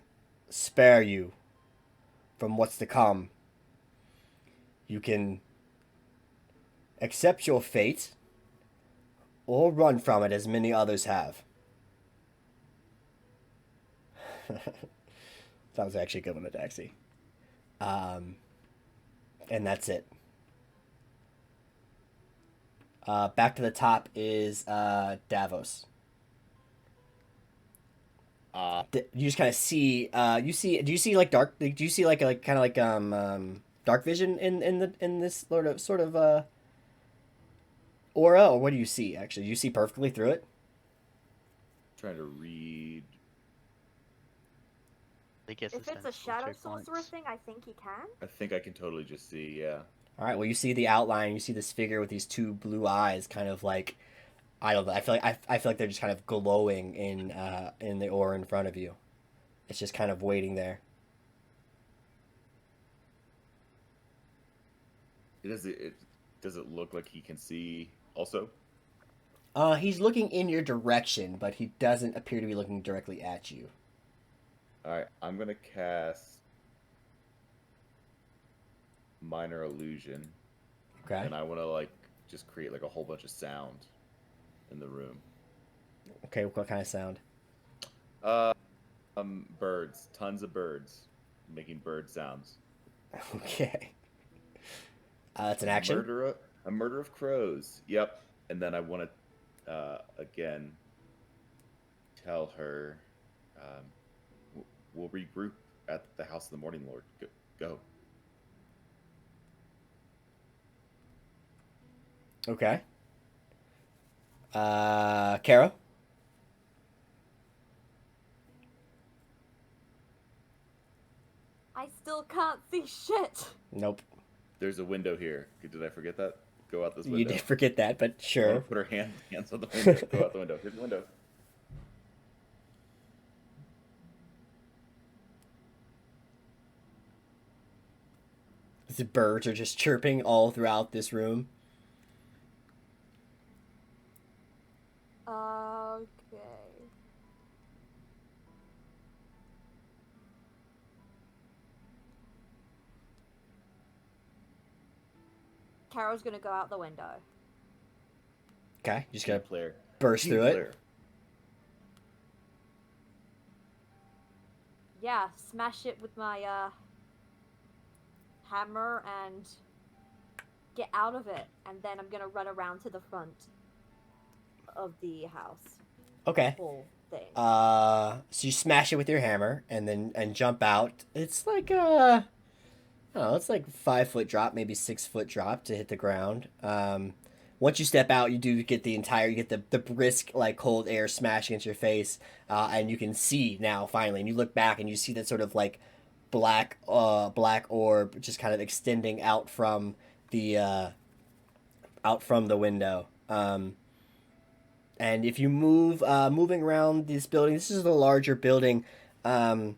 S1: spare you from what's to come. You can accept your fate or run from it as many others have. That was actually a good one, a taxi. And that's it. Back to the top is Davos. You just kind of see. You see. Do you see like dark? Do you see like kind of like dark vision in this sort of aura, or what do you see? Actually, you see perfectly through it.
S2: Trying to read.
S5: If it's a shadow sorcerer thing, I think he can.
S2: I think I can totally just see. Yeah.
S1: All right. Well, you see the outline. You see this figure with these two blue eyes, kind of like I don't know. I feel like they're just kind of glowing in the ore in front of you. It's just kind of waiting there.
S2: Does it look like he can see also?
S1: He's looking in your direction, but he doesn't appear to be looking directly at you.
S2: All right, I'm gonna cast minor illusion,
S1: Okay.
S2: and I want to like just create like a whole bunch of sound in the room.
S1: Okay. What kind of sound?
S2: Uh, birds, tons of birds, making bird sounds.
S1: Okay. That's an action.
S2: A murder of crows. Yep. And then I want to again tell her we'll regroup at the house of the Morning Lord. Go.
S1: Okay. Carol.
S5: I still can't see shit.
S1: Nope.
S2: There's a window here. Did I forget that? Go out this window.
S1: You did forget that, but
S2: I
S1: sure.
S2: want to put her hands on the window. Go out the window. Here's the window.
S1: The birds are just chirping all throughout this room.
S5: Okay. Carol's gonna go out the window.
S1: Okay, just gonna
S2: Player.
S1: burst through it.
S5: Yeah, smash it with my hammer and get out of it, and then I'm gonna run around to the front of the house.
S1: Okay.
S5: Whole thing.
S1: So you smash it with your hammer and jump out. It's like I don't know, it's like 5 foot drop, maybe 6 foot drop to hit the ground. Once you step out, you do get you get the brisk, like, cold air smash against your face, and you can see now finally. And you look back and you see that sort of like black orb just kind of extending out from the window. And if you moving around this building, this is a larger building. The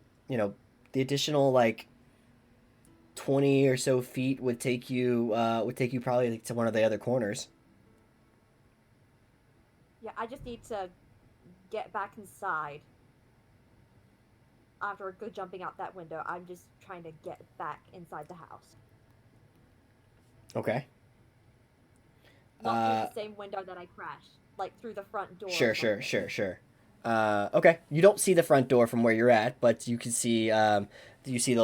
S1: additional like 20 or so feet would take you probably like, to one of the other corners.
S5: Yeah, I just need to get back inside. After good jumping out that window, I'm just trying to get back inside the house.
S1: Okay.
S5: Not through the same window that I crashed. Like through the front door.
S1: Sure. Okay. You don't see the front door from where you're at, but you can see the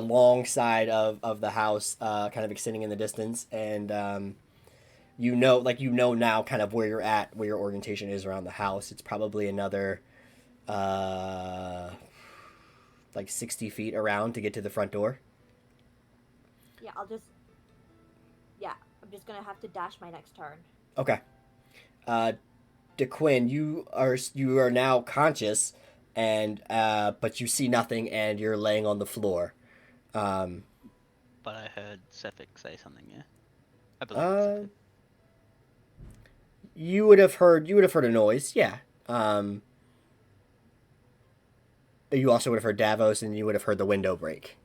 S1: long side of the house kind of extending in the distance, and you know now kind of where you're at, where your orientation is around the house. It's probably another like 60 feet around to get to the front door.
S5: Yeah, I'm just gonna have to dash my next turn.
S1: Okay. DeQuinn, you are now conscious, and but you see nothing, and you're laying on the floor.
S3: But I heard Sefik say something, yeah? I believe Sefik.
S1: You would have heard a noise, yeah. You also would have heard Davos, and you would have heard the window break.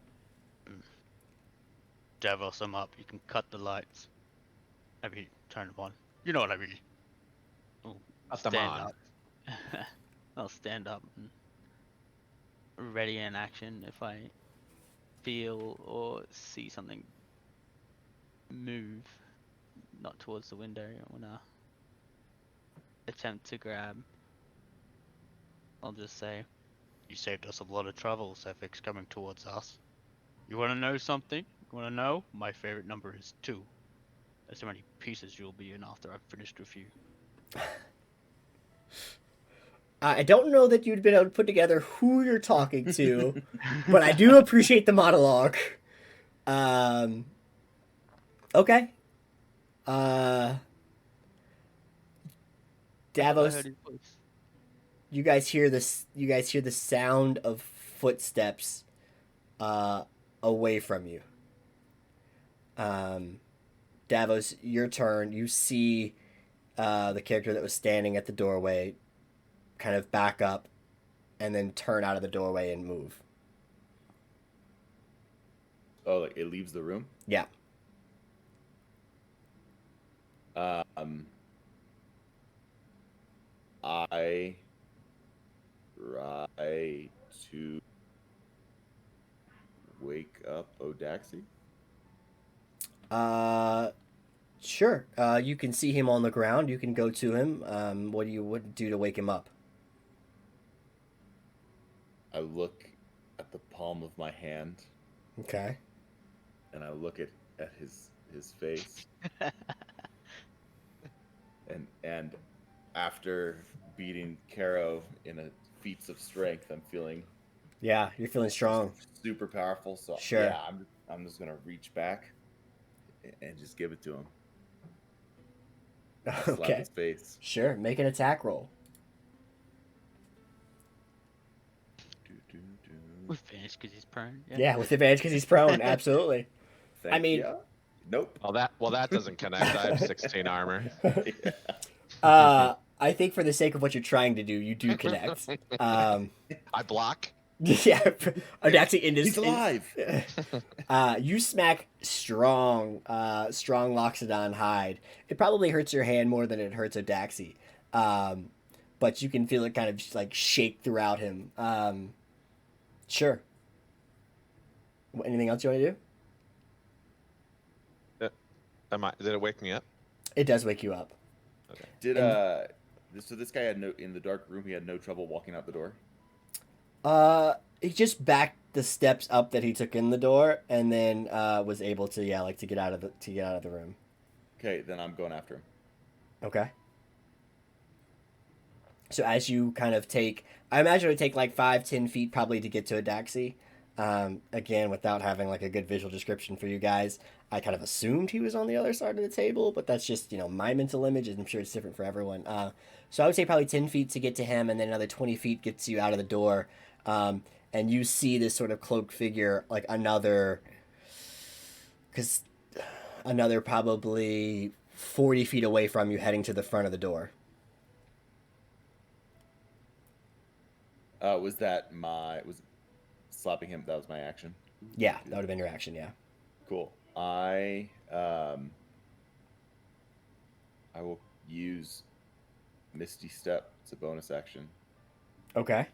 S4: Davos, I'm up. You can cut the lights. I mean, turn them on. You know what I mean.
S6: Cut them
S3: Stand
S6: on.
S3: up. I'll stand up and ready in action if I feel or see something move, not towards the window. I wanna attempt to grab. I'll just say,
S4: You saved us a lot of trouble. Sefik's coming towards us. You want to know something? You want to know? My favorite number is 2. That's how many pieces you'll be in after I've finished with you.
S1: I don't know that you'd been able to put together who you're talking to, but I do appreciate the monologue. Okay. Davos,
S3: I heard his voice.
S1: you guys hear this? You guys hear the sound of footsteps, away from you. Davos, your turn. You see, the character that was standing at the doorway kind of back up and then turn out of the doorway and move.
S2: Oh, like it leaves the room?
S1: Yeah.
S2: I try to wake up Odaxi.
S1: Sure. You can see him on the ground. You can go to him. What do you would do to wake him up?
S2: I look at the palm of my hand
S1: Okay.
S2: and I look at his face. and after beating Carrow in a feats of strength, I'm feeling
S1: Yeah, you're feeling strong.
S2: super powerful. So
S1: Sure.
S2: yeah, I'm just gonna reach back and just give it to him. Slap
S1: Okay.
S2: his face.
S1: Sure. Make an attack roll.
S3: With advantage because he's prone.
S1: Yeah, with advantage because he's prone. Absolutely.
S2: Thank
S1: mean-
S2: ya. Nope.
S6: Well, that doesn't connect. I have 16 armor.
S1: I think for the sake of what you're trying to do, you do connect.
S6: I block.
S1: Yeah, Odaxi in his.
S2: He's alive.
S1: You smack strong Loxodon hide. It probably hurts your hand more than it hurts Odaxi, but you can feel it kind of just like shake throughout him. Sure. Anything else you want to do?
S6: Did it wake me up?
S1: It does wake you up.
S2: Did so this guy had no in the dark room. He had no trouble walking out the door.
S1: He just backed the steps up that he took in the door, and then was able to to get out of the room.
S2: Okay, then I'm going after him.
S1: Okay. So as you kind of take, I imagine it would take like 5-10 feet probably to get to Odaxi. Again, without having like a good visual description for you guys, I kind of assumed he was on the other side of the table, but that's just, my mental image, and I'm sure it's different for everyone. So I would say probably 10 feet to get to him, and then another 20 feet gets you out of the door. And you see this sort of cloaked figure, like another probably 40 feet away from you, heading to the front of the door.
S2: Was slapping him? That was my action.
S1: Yeah, that would have been your action. Yeah.
S2: Cool. I will use Misty Step. It's a bonus action
S1: Okay.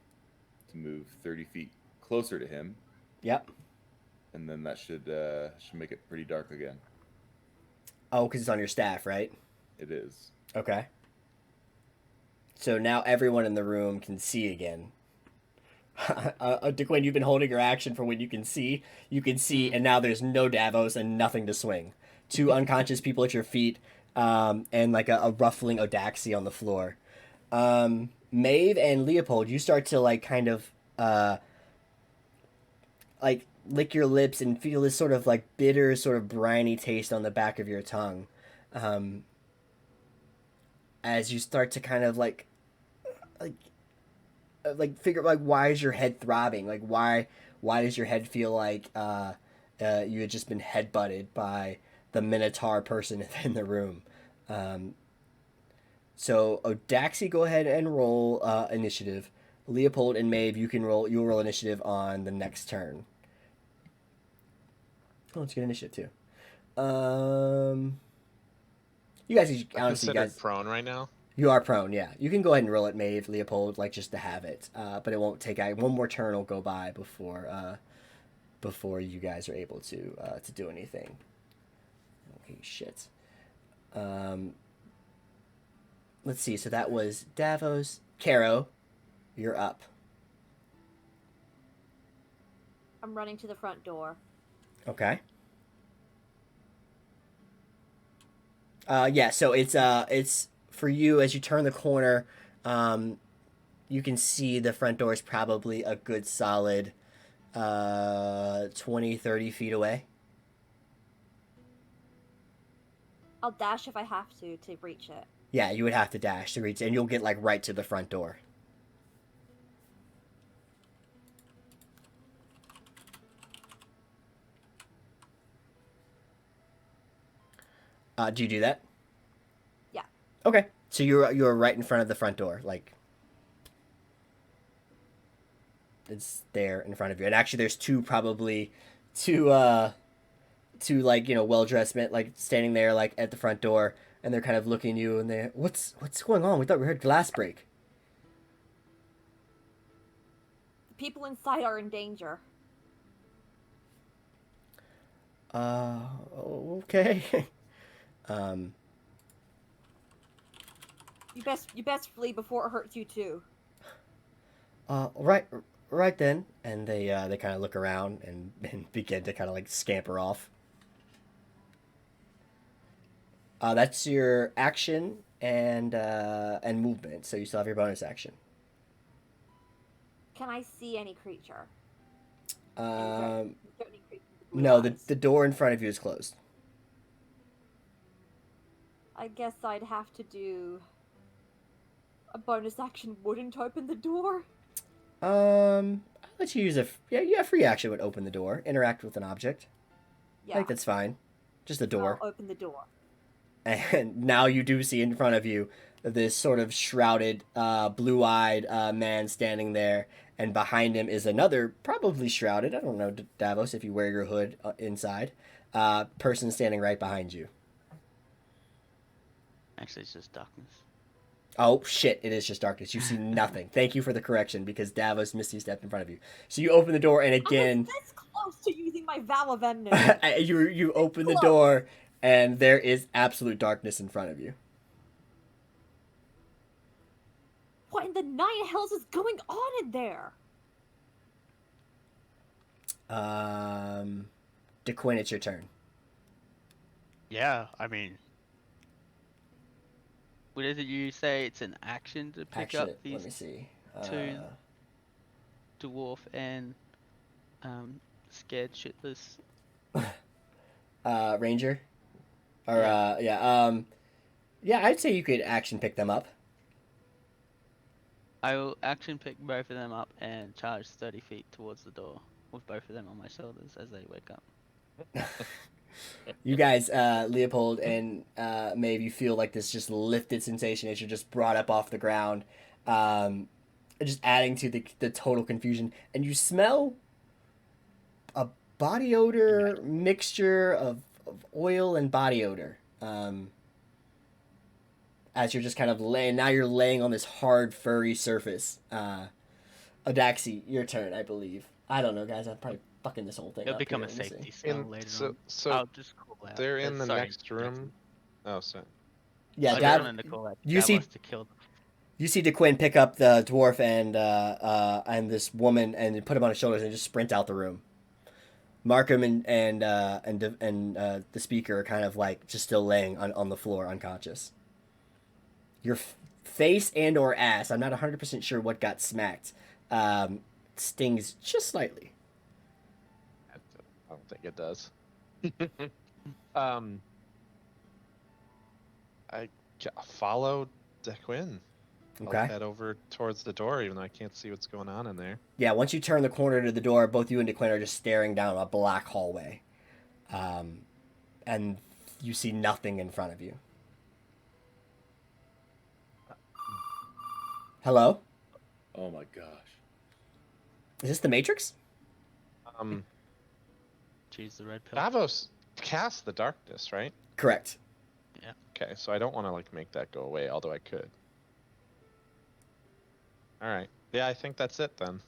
S2: to move 30 feet closer to him,
S1: Yep.
S2: and then that should make it pretty dark again.
S1: Oh, because it's on your staff, right?
S2: It is.
S1: Okay. So now everyone in the room can see again. DeQuinn, you've been holding your action for when you can see. You can see, and now there's no Davos and nothing to swing. 2 unconscious people at your feet, and like a ruffling Odaxi on the floor. Maeve and Leopold, you start to like kind of like lick your lips and feel this sort of like bitter, sort of briny taste on the back of your tongue, as you start to kind of like figure like why is your head throbbing? Like why does your head feel like you had just been headbutted by the Minotaur person in the room? So Odaxi, go ahead and roll initiative. Leopold and Maeve, you'll roll initiative on the next turn. Oh, let's get initiative too. You guys, honestly,
S6: I'm
S1: you
S6: considered
S1: guys,
S6: prone right now.
S1: you are prone. Yeah, you can go ahead and roll it, Maeve, Leopold, like just to have it. But it won't take. One more turn will go by before you guys are able to do anything. Okay, shit. Let's see. So that was Davos. Carrow, you're up.
S5: I'm running to the front door.
S1: Okay. Yeah. So it's for you as you turn the corner. You can see the front door is probably a good solid 20-30 feet away.
S5: I'll dash if I have to reach it.
S1: Yeah, you would have to dash to reach, and you'll get like right to the front door. Do you do that?
S5: Yeah.
S1: Okay. So you're right in front of the front door, like it's there in front of you. And actually, there's two like well dressed men like standing there like at the front door, and they're kind of looking at you, and they what's going on? We thought we heard glass break.
S5: The people inside are in danger.
S1: Okay. um,
S5: You best flee before it hurts you too.
S1: right then, and they kind of look around and begin to kind of like scamper off. That's your action and movement. So you still have your bonus action.
S5: Can I see any creature?
S1: Um,
S5: Any creature with blue
S1: no,
S5: eyes?
S1: the door in front of you is closed.
S5: I guess I'd have to do a bonus action. Wouldn't open the door.
S1: I'll let you use a free action would open the door, interact with an object.
S5: Yeah,
S1: I think that's fine. Just a door.
S5: I'll open the door.
S1: And now you do see in front of you this sort of shrouded, blue-eyed man standing there, and behind him is another, probably shrouded. I don't know, Davos, if you wear your hood inside. Person standing right behind you.
S3: Actually, it's just darkness.
S1: Oh shit! It is just darkness. You see nothing. Thank you for the correction because Davos misty stepped in front of you. So you open the door, and
S5: I
S1: again,
S5: was this close to using my vow of enmity.
S1: you open the
S5: Close.
S1: door, and there is absolute darkness in front of you.
S5: What in the nine hells is going on in there?
S1: DeQuinn, it's your turn.
S4: Yeah, I mean,
S3: What is it you say? It's an action to pick
S1: Actually,
S3: up these
S1: let me see.
S3: two dwarf and scared shitless.
S1: Ranger, or yeah, I'd say you could action pick them up.
S3: I will action pick both of them up and charge 30 feet towards the door with both of them on my shoulders as they wake up.
S1: You guys, Leopold and Maeve, you feel like this just lifted sensation as you're just brought up off the ground, just adding to the total confusion. And you smell a body odor mixture of oil and body odor. As you're just kind of now you're laying on this hard, furry surface. Odaxi, your turn, I believe. I don't know, guys. I'm probably fucking this whole thing
S3: It'll
S1: up
S3: become
S1: here.
S3: a
S1: Let me
S3: safety
S1: see.
S3: spell later on.
S6: So
S3: I'll just call out.
S6: they're in the
S3: Sorry,
S6: next room. Oh, sorry.
S1: Yeah,
S3: I just
S1: Dav,
S3: wanted to call out
S1: you see-
S3: Davos to kill them.
S1: you see DeQuinn pick up the dwarf and this woman and put him on his shoulders and just sprint out the room. Markham and the speaker are kind of like just still laying on the floor unconscious. Your face and or ass, I'm not 100% sure what got smacked, stings just slightly.
S6: I don't think it does. I follow DeQuinn.
S1: Okay.
S6: I'll head over towards the door, even though I can't see what's going on in there.
S1: Yeah, once you turn the corner to the door, both you and DeQuinn are just staring down a black hallway. And you see nothing in front of you. Hello?
S2: Oh my gosh.
S1: Is this the Matrix?
S3: Choose the red pill.
S6: Davos cast the darkness, right?
S1: Correct.
S6: Okay, so I don't want to like make that go away, although I could. All right. Yeah, I think that's it then.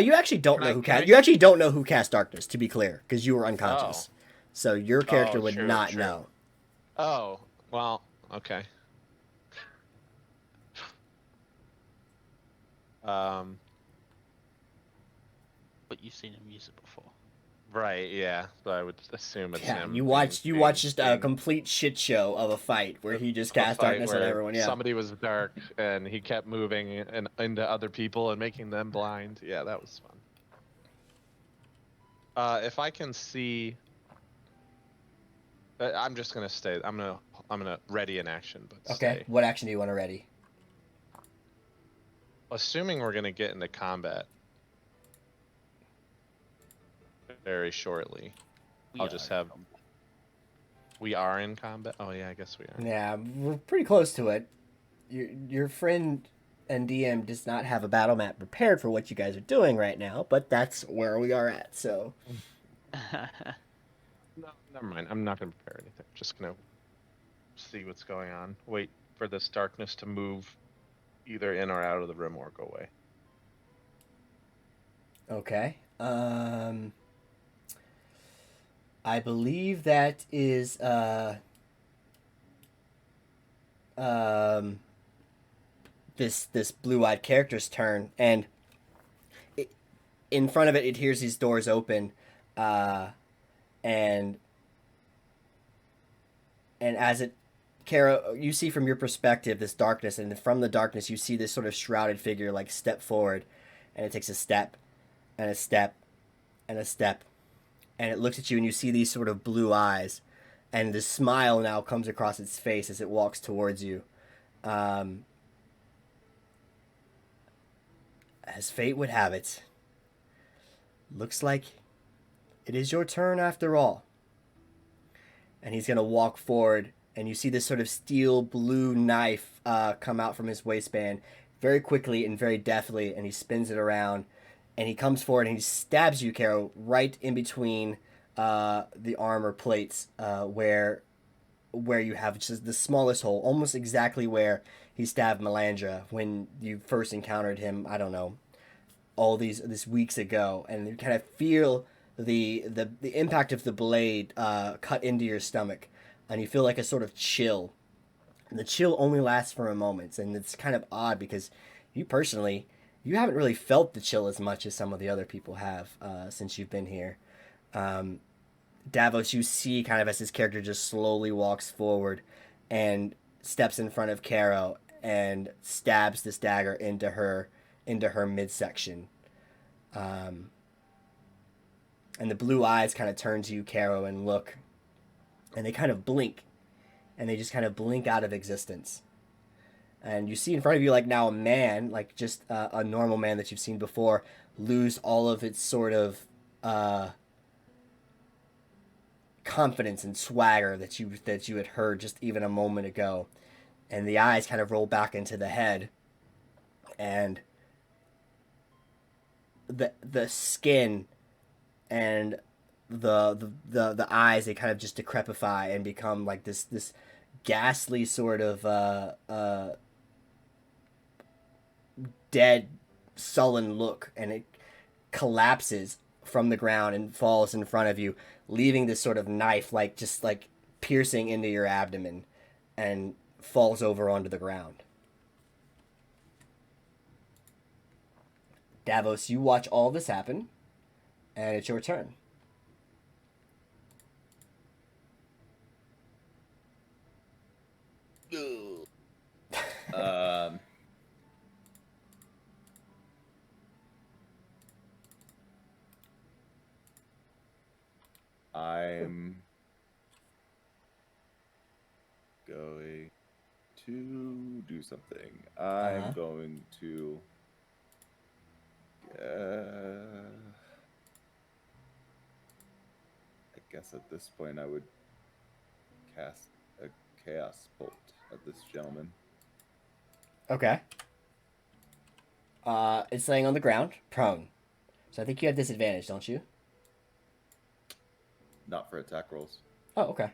S1: You actually don't
S6: Can
S1: know
S6: I-
S1: who
S6: can
S1: cast.
S6: I-
S1: You actually don't know who cast darkness, to be clear, because you were unconscious. So your character
S6: Oh,
S1: would
S6: true,
S1: not
S6: true.
S1: know.
S6: Oh, well, okay.
S3: But you've seen him use it before.
S6: Right, yeah. So I would assume it's
S1: Yeah,
S6: him.
S1: you watched just a
S6: being-
S1: complete shit show of a fight where he just
S6: a
S1: cast
S6: fight
S1: darkness on
S6: where
S1: everyone. Yeah.
S6: Somebody was dark and he kept moving and into other people and making them blind. Yeah, that was fun. If I can see, I'm just gonna stay. I'm gonna ready an action, but
S1: Okay.
S6: stay.
S1: What action do you want to ready?
S6: Assuming we're gonna get into combat very shortly,
S3: We
S6: I'll
S3: are
S6: just
S3: in
S6: have
S3: combat.
S6: We are in combat. Oh yeah, I guess we are.
S1: Yeah, we're pretty close to it. Your friend and DM does not have a battle map prepared for what you guys are doing right now, but that's where we are at. So
S6: No, never mind. I'm not gonna prepare anything. Just gonna see what's going on. Wait for this darkness to move either in or out of the room or go away.
S1: okay. I believe that is um this blue-eyed character's turn, and in front of it hears these doors open, uh, and as it, Kara, you see from your perspective this darkness, and from the darkness you see this sort of shrouded figure like step forward, and it takes a step, and a step, and a step, and it looks at you, and you see these sort of blue eyes, and the smile now comes across its face as it walks towards you. Um, as fate would have it, looks like it is your turn after all. And he's gonna walk forward, and you see this sort of steel blue knife come out from his waistband very quickly and very deftly, and he spins it around, and he comes forward and he stabs you, Caro, right in between the armor plates, where you have just the smallest hole, almost exactly where he stabbed Melandra when you first encountered him. I don't know, all these weeks ago, and you kind of feel the impact of the blade cut into your stomach, and you feel like a sort of chill. And the chill only lasts for a moment, and it's kind of odd because you personally, you haven't really felt the chill as much as some of the other people have since you've been here. Davos, you see kind of as his character just slowly walks forward and steps in front of Caro and stabs this dagger into her midsection. And the blue eyes kind of turn to you, Caro, and look, and they kind of blink, and they just kind of blink out of existence. And you see in front of you, like now, a man, like just a normal man that you've seen before, lose all of its sort of confidence and swagger that you had heard just even a moment ago, and the eyes kind of roll back into the head, and the skin and the eyes, they kind of just decrepify and become like this ghastly sort of dead, sullen look, and it collapses from the ground and falls in front of you, leaving this sort of knife like just like piercing into your abdomen, and falls over onto the ground. Davos, you watch all this happen, and it's your turn.
S2: I'm going to do something. I'm going to. I guess at this point I would cast a chaos bolt at this gentleman.
S1: Okay. It's laying on the ground, prone. So I think you have disadvantage, don't you?
S2: Not for attack rolls.
S1: Oh, okay.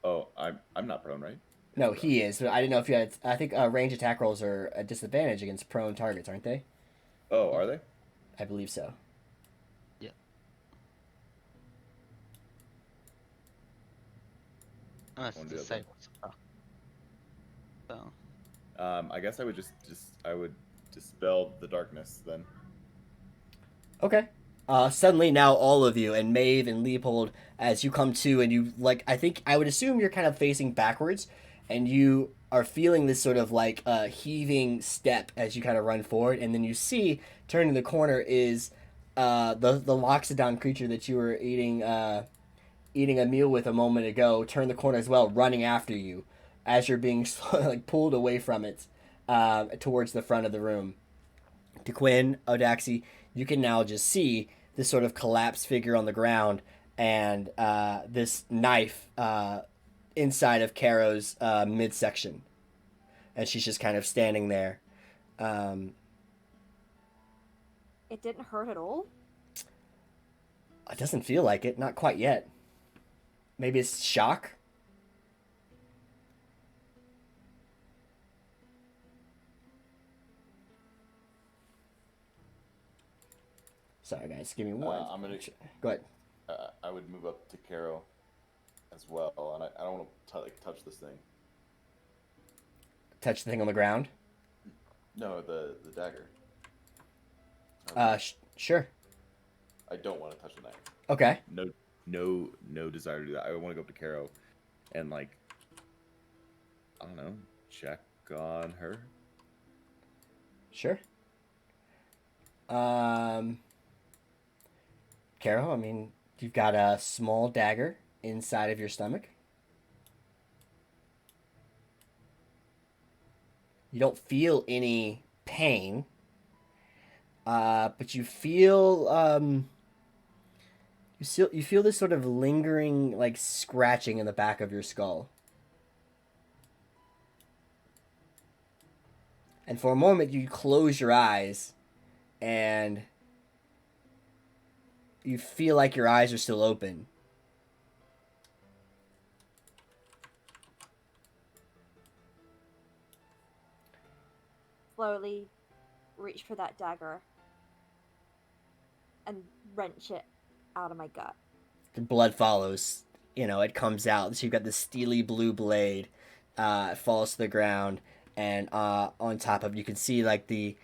S2: Oh, I'm not prone, right?
S1: No, he is. But I didn't know if you had. I think range attack rolls are a disadvantage against prone targets, aren't they?
S2: Oh, are they?
S1: I believe so.
S3: Yeah. Oh, that's
S2: Won't
S3: the
S2: do it
S3: same.
S2: then.
S3: So,
S2: I guess I would I would dispel the darkness then.
S1: Okay. Suddenly now all of you, and Maeve and Leopold, as you come to, and you, like, I think I would assume you're kind of facing backwards, and you are feeling this sort of like heaving step as you kind of run forward, and then you see turning the corner is the Loxodon creature that you were eating a meal with a moment ago. Turn the corner as well, running after you as you're being like pulled away from it towards the front of the room. To Quinn, Odaxi, you can now just see this sort of collapsed figure on the ground, and this knife inside of Carrow's midsection, and she's just kind of standing there.
S5: It didn't hurt at all?
S1: It doesn't feel like it, not quite yet. Maybe it's shock. Sorry, guys. Give me one.
S2: I'm gonna.
S1: Go ahead.
S2: I would move up to Carrow as well, and I don't want to touch this thing.
S1: Touch the thing on the ground.
S2: No, the dagger.
S1: Sure.
S2: I don't want to touch the knife.
S1: Okay.
S2: No desire to do that. I want to go up to Carrow and I don't know, check on her.
S1: Sure. Carol, I mean, you've got a small dagger inside of your stomach. You don't feel any pain, but you feel you feel this sort of lingering scratching in the back of your skull. And for a moment, you close your eyes, and you feel like your eyes are still open.
S5: Slowly reach for that dagger and wrench it out of my gut.
S1: The blood follows. It comes out. So you've got this steely blue blade. It falls to the ground, and on top of it, you can see the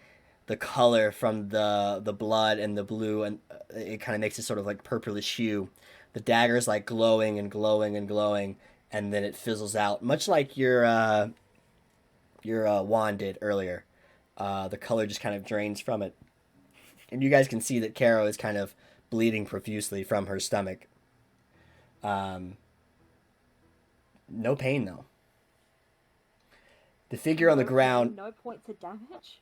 S1: color from the blood and the blue, and it kind of makes this sort of purplish hue. The dagger is glowing and glowing and glowing, and then it fizzles out, much like your wand did earlier. The color just kind of drains from it, and you guys can see that Carol is kind of bleeding profusely from her stomach. No pain though. The figure on the ground.
S5: No points of damage.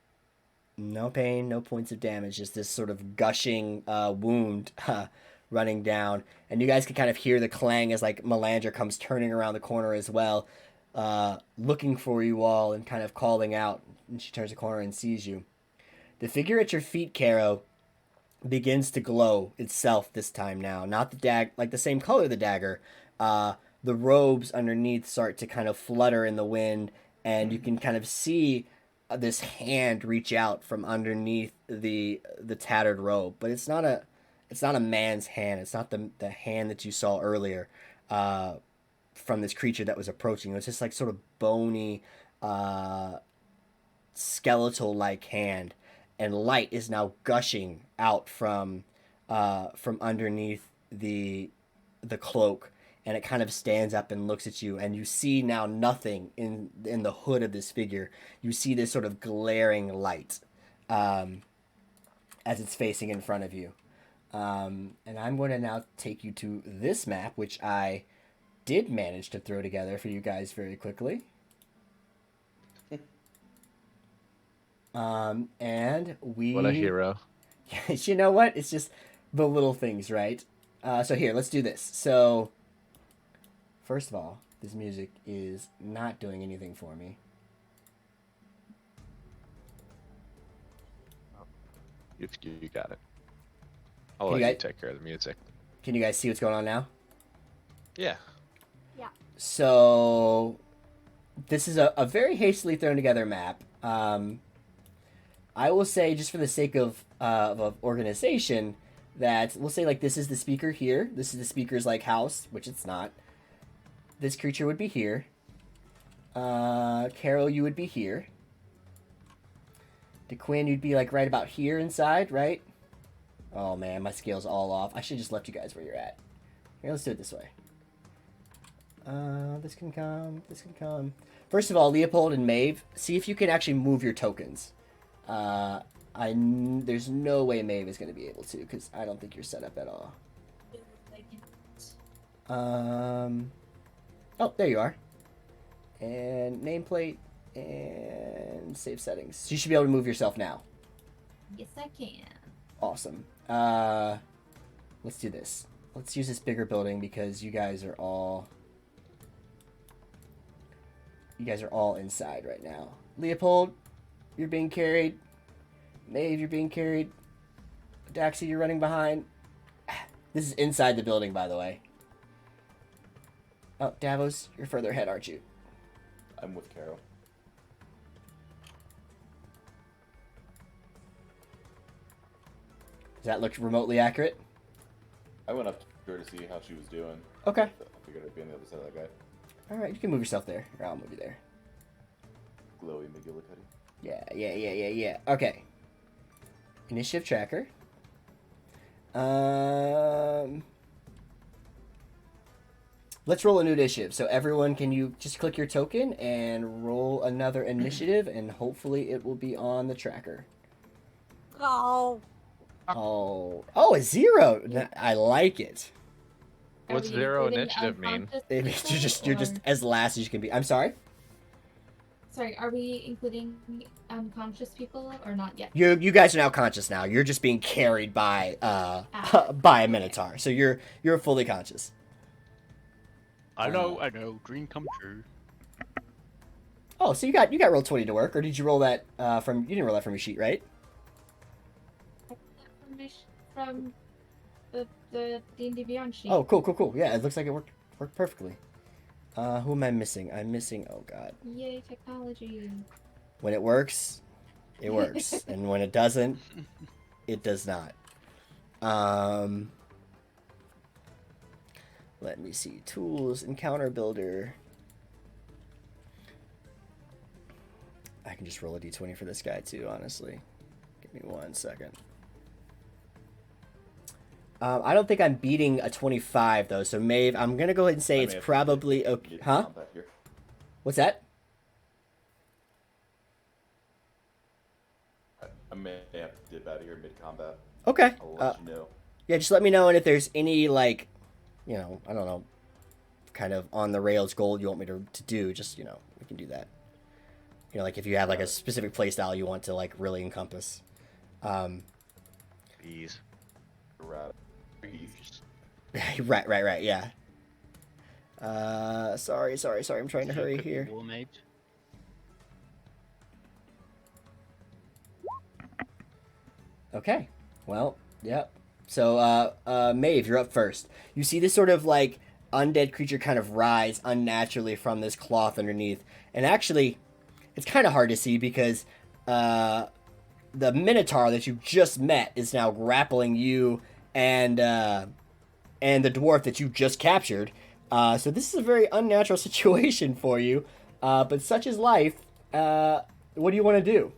S1: No pain, no points of damage. Just this sort of gushing wound running down, and you guys can kind of hear the clang as Melandra comes turning around the corner as well, looking for you all and kind of calling out. And she turns the corner and sees you. The figure at your feet, Caro, begins to glow itself this time now. Not the same color of the dagger. The robes underneath start to kind of flutter in the wind, and you can kind of see this hand reach out from underneath the tattered robe. But it's not a man's hand. It's not the hand that you saw earlier from this creature that was approaching. It was just sort of bony, skeletal-like hand, and light is now gushing out from underneath the cloak, and it kind of stands up and looks at you, and you see now nothing in the hood of this figure. You see this sort of glaring light as it's facing in front of you. And I'm going to now take you to this map, which I did manage to throw together for you guys very quickly. And we...
S6: What a hero.
S1: You know what? It's just the little things, right? So here, let's do this. So, first of all, this music is not doing anything for me.
S6: You got it. I'll let you take care of the music.
S1: Can you guys see what's going on now?
S6: Yeah.
S5: Yeah.
S1: So, this is a very hastily thrown together map. I will say, just for the sake of organization, that we'll say this is the speaker here. This is the speaker's house, which it's not. This creature would be here. Carol, you would be here. DeQuinn, you'd be right about here inside, right? Oh man, my scale's all off. I should have just left you guys where you're at. Here, let's do it this way. This can come. This can come. First of all, Leopold and Maeve, see if you can actually move your tokens. There's no way Maeve is going to be able to, because I don't think you're set up at all. Oh, there you are. And nameplate and save settings. So you should be able to move yourself now.
S7: Yes, I can.
S1: Awesome. Let's do this. Let's use this bigger building because you guys are all You guys are all inside right now. Leopold, you're being carried. Maeve, you're being carried. Daxi, you're running behind. This is inside the building, by the way. Oh, Davos, you're further ahead, aren't you?
S2: I'm with Carol.
S1: Does that look remotely accurate?
S2: I went up to her to see how she was doing.
S1: Okay.
S2: I figured I'd be on the other side of that guy.
S1: All right, you can move yourself there. Or I'll move you there.
S2: Glowy McGillicuddy.
S1: Yeah. Okay. Initiative tracker. Let's roll a new initiative. So everyone, can you just click your token and roll another initiative, and hopefully it will be on the tracker.
S5: Oh.
S1: Oh, a 0. I like it.
S6: What's
S7: Are we
S6: zero
S7: including
S6: initiative mean?
S7: unconscious
S1: It means
S7: people,
S1: you're just
S7: or-
S1: as last as you can be. I'm sorry.
S7: Sorry, are we including unconscious people or not yet?
S1: You guys are now conscious now. You're just being carried by by a minotaur. So you're fully conscious.
S4: I know. Dream come true.
S1: Oh, so you got roll 20 to work, or did you roll that from? You didn't roll that from your sheet, right?
S7: From the D&D Beyond sheet.
S1: Oh, cool. Yeah, it looks like it worked perfectly. Who am I missing? I'm missing. Oh God.
S7: Yay, technology.
S1: When it works, it works, and when it doesn't, it does not. Let me see. Tools, encounter builder. I can just roll a d20 for this guy too, honestly. Give me 1 second. I don't think I'm beating a 25 though, so Maeve, I'm gonna go ahead and say it's probably okay. Huh?
S2: Here.
S1: What's that?
S2: I may have to dip out of here mid-combat.
S1: Okay.
S2: I'll let you know.
S1: Yeah, just let me know, and if there's any, like, I don't know, kind of on the rails goal you want me to do, just, we can do that. Like if you have like a specific play style you want to like really encompass.
S6: Bees.
S2: Right.
S1: Right, yeah. Sorry, I'm trying to hurry here.
S3: War mage.
S1: Okay. Well, yep. So, Maeve, you're up first. You see this sort of like undead creature kind of rise unnaturally from this cloth underneath. And actually, it's kind of hard to see because the Minotaur that you just met is now grappling you and the dwarf that you just captured. So this is a very unnatural situation for you. But such is life. What do you want to do?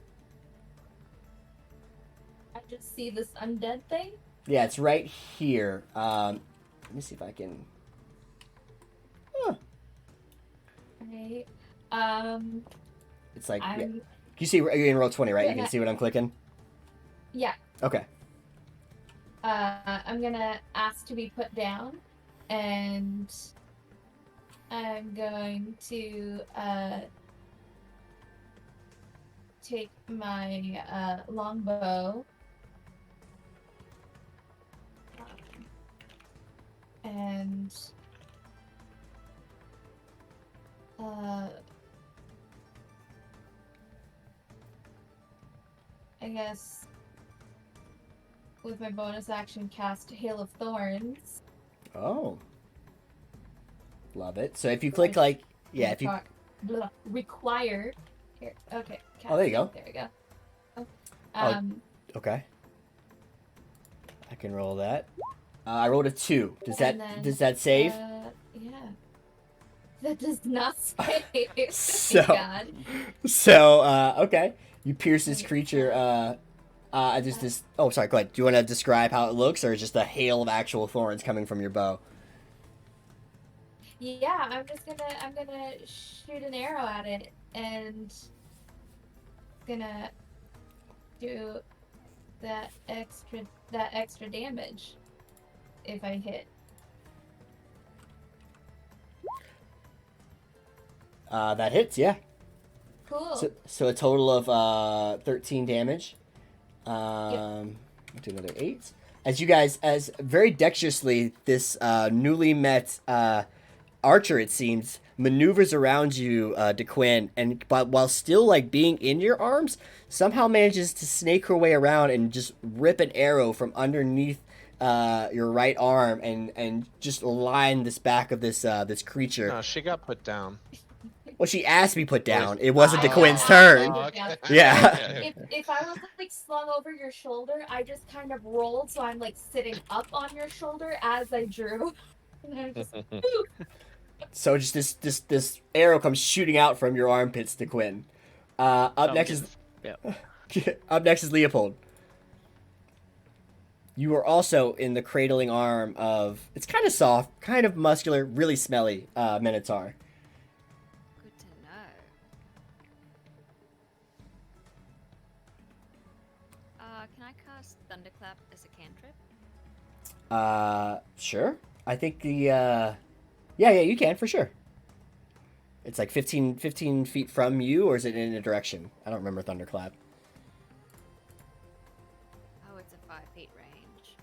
S7: I just see this undead thing.
S1: Yeah, it's right here. Let me see if I can... Huh.
S7: Right.
S1: It's like... Yeah.
S7: I'm...
S1: You see, you're in roll 20, right? You
S7: Yeah.
S1: can see what I'm clicking?
S7: Yeah.
S1: Okay.
S7: I'm gonna ask to be put down, and I'm going to take my longbow and I guess with my bonus action cast Hail of Thorns.
S1: Oh. Love it. So if you click like... Yeah, if you...
S7: Require... Here, okay.
S1: Oh, there you go.
S7: There we go.
S1: Oh. Okay. I can roll that. I rolled a 2. Does that save?
S7: Yeah. That does not save.
S1: So-
S7: God.
S1: So, okay. You pierce this creature, oh, sorry, go ahead. Do you want to describe how it looks, or is just a hail of actual thorns coming from your bow?
S7: Yeah, I'm gonna shoot an arrow at it, and gonna do that extra damage if I hit.
S1: That hits, yeah.
S7: Cool.
S1: So a total of 13 damage. I'll do another 8. As very dexterously, this newly met archer, it seems, maneuvers around you, DeQuinn, and but while still like being in your arms, somehow manages to snake her way around and just rip an arrow from underneath your right arm and just line this back of this creature.
S6: No, she got put down.
S1: Well, she asked to be put down.
S6: Wait.
S1: It wasn't
S7: I
S1: DeQuinn's
S7: got
S1: turn.
S7: put down.
S1: Yeah.
S7: If I was like slung over your shoulder, I just kind of rolled, so I'm like sitting up on your shoulder as I drew. And I just,
S1: So just this arrow comes shooting out from your armpits, DeQuinn. Up next is up next is Leopold. You are also in the cradling arm of, it's kind of soft, kind of muscular, really smelly Minotaur.
S8: Good to know. Can I cast Thunderclap as a cantrip?
S1: Sure. I think yeah, you can for sure. It's like 15 feet from you, or is it in a direction? I don't remember Thunderclap.
S8: Oh, it's a 5 feet range.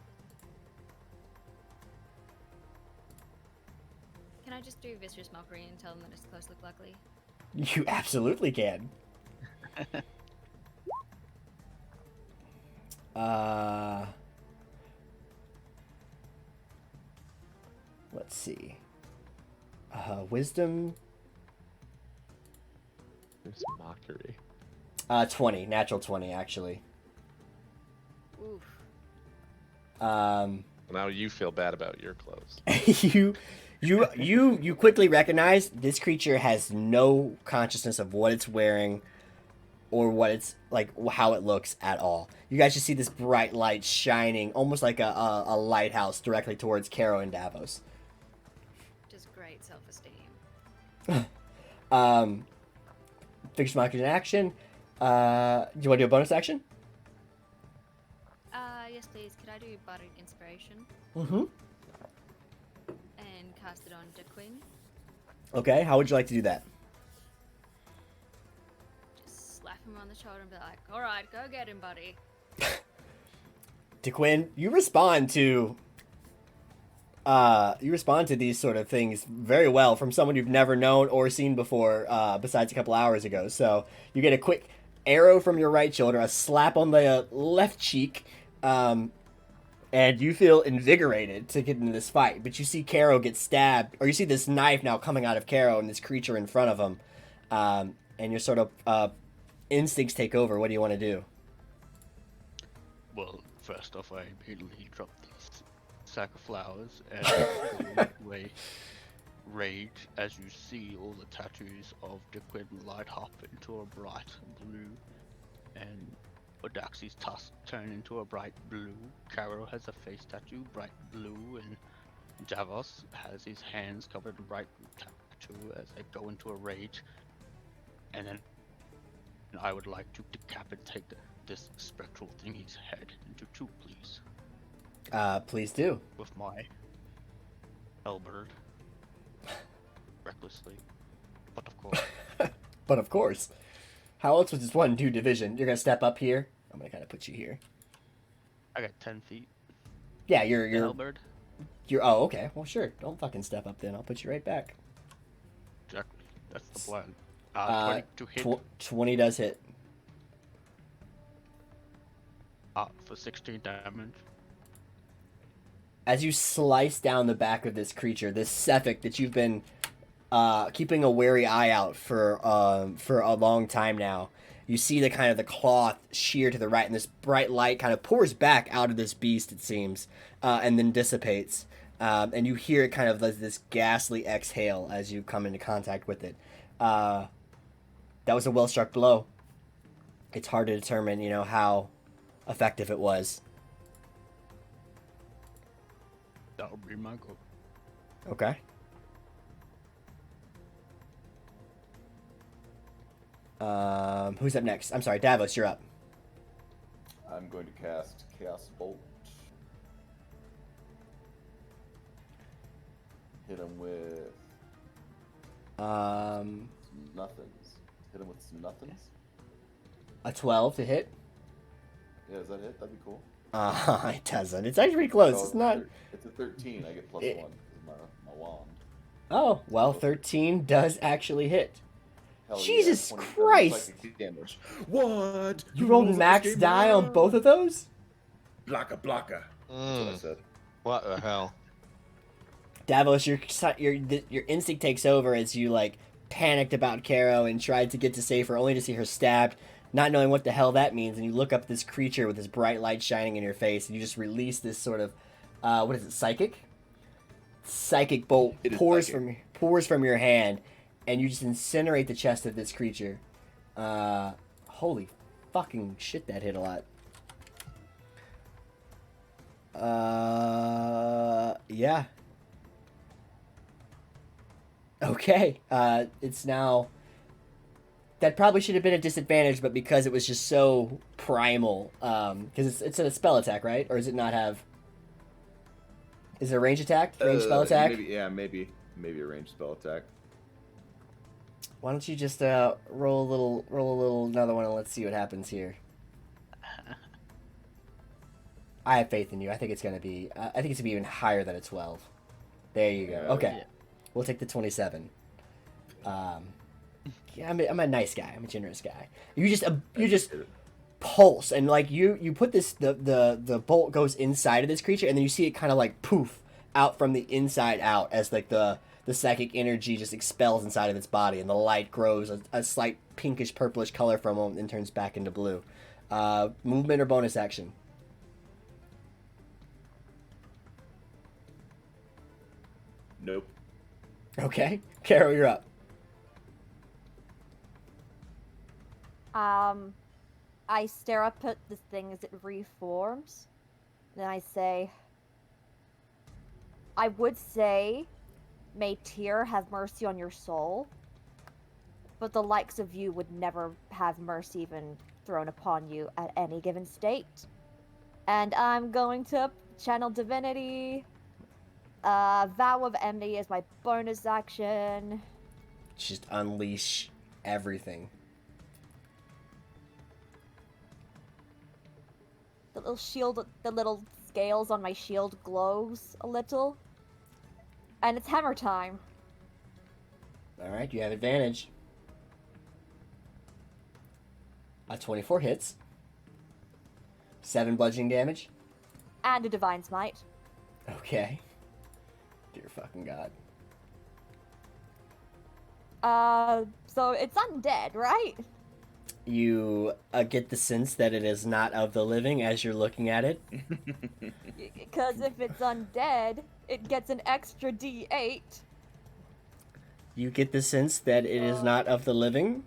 S8: Can I just do Vicious Mockery and tell them that it's close look luckily?
S1: You absolutely can. Let's see. Wisdom.
S6: There's mockery.
S1: 20, natural 20 actually.
S8: Oof.
S6: Now you feel bad about your clothes.
S1: you quickly recognize this creature has no consciousness of what it's wearing or what it's like, how it looks at all. You guys just see this bright light shining almost like a lighthouse directly towards Caro and Davos.
S8: Just great self-esteem.
S1: Fixed market in action. Do you want to do a bonus action?
S8: Yes please. Could I do Bardic Inspiration?
S1: Mm-hmm.
S8: And cast it on DeQuinn?
S1: Okay, how would you like to do that?
S8: Just slap him on the shoulder and be like, alright, go get him, buddy.
S1: DeQuinn, you respond to these sort of things very well from someone you've never known or seen before, besides a couple hours ago. So you get a quick arrow from your right shoulder, a slap on the left cheek, and you feel invigorated to get into this fight. But you see Caro get stabbed, or you see this knife now coming out of Caro and this creature in front of him, and your sort of instincts take over. What do you want to do?
S4: Well, first off, I immediately drop this sack of flowers and way rage as you see all the tattoos of DeQuinn light up into a bright blue, and Odaxi's tusk turn into a bright blue. Caro has a face tattoo, bright blue, and Davos has his hands covered in bright blue tattoo as they go into a rage. And then I would like to decapitate this spectral thingy's head into 2, please.
S1: Please do.
S4: With my halberd. Recklessly. But of course.
S1: But of course. How else was this 1-2 division? You're gonna step up here. I'm gonna kind of put you here.
S4: I got 10 feet.
S1: Yeah, you're
S4: halberd.
S1: Oh, okay. Well, sure. Don't fucking step up then. I'll put you right back.
S4: Exactly. That's the plan. 20 to hit.
S1: 20 does hit.
S4: For 16 damage.
S1: As you slice down the back of this creature, this Sephic that you've been keeping a wary eye out for a long time now, you see the kind of the cloth shear to the right, and this bright light kind of pours back out of this beast, it seems, and then dissipates. And you hear it kind of this ghastly exhale as you come into contact with it. That was a well-struck blow. It's hard to determine, how effective it was.
S4: That'll be my goal.
S1: Okay. Who's up next? I'm sorry, Davos, you're up.
S2: I'm going to cast Chaos Bolt. Hit him with nothings. Hit him with some nothings.
S1: A 12 to hit.
S2: Yeah, is that it? That'd be cool.
S1: It doesn't. It's actually pretty close.
S2: Oh,
S1: It's not.
S2: It's a 13. I get +1 because of my wand.
S1: Oh, well, 13 does actually hit.
S2: Hell yeah,
S1: Jesus
S2: 27
S1: Christ!
S2: psychic damage.
S9: What?
S1: You rolled
S9: rolls up
S1: max
S9: this game
S1: die on
S9: now?
S1: both of those?
S9: Blocka, blocka.
S2: That's what I said.
S6: What the hell?
S1: Davos, your instinct takes over as you like panicked about Caro and tried to get to save her, only to see her stabbed, not knowing what the hell that means. And you look up at this creature with this bright light shining in your face, and you just release this sort of, what is it, psychic bolt
S2: It is
S1: pours
S2: psychic.
S1: pours from your hand, and you just incinerate the chest of this creature. Holy fucking shit, that hit a lot. Yeah. Okay. It's now. That probably should have been a disadvantage, but because it was just so primal, because it's a spell attack, right? Or does it not have? Is it a range attack? Range spell attack?
S2: Maybe a ranged spell attack.
S1: Why don't you just roll a little another one and let's see what happens here. I have faith in you. I think it's gonna be. I think it's gonna be even higher than a 12. There you go. Okay,
S3: Yeah.
S1: we'll take the 27. Yeah, I'm a nice guy. I'm a generous guy. You just pulse and like you put this the bolt goes inside of this creature and then you see it kind of like poof out from the inside out as like the psychic energy just expels inside of its body and the light grows a slight pinkish purplish color from it and turns back into blue. Movement or bonus action?
S2: Nope.
S1: Okay, Carol, you're up.
S5: I stare up at this thing as it reforms. Then I say, I would say, may Tyr have mercy on your soul, but the likes of you would never have mercy even thrown upon you at any given state. And I'm going to channel divinity. Vow of enmity is my bonus action.
S1: Just unleash everything.
S5: The little shield, the little scales on my shield glows a little. And it's hammer time.
S1: All right, you have advantage. A 24 hits. 7 bludgeoning damage.
S5: And a divine smite.
S1: Okay. Dear fucking god.
S5: So it's undead, right?
S1: You get the sense that it is not of the living as you're looking at it.
S5: Because if it's undead, it gets an extra D8.
S1: You get the sense that it is not of the living.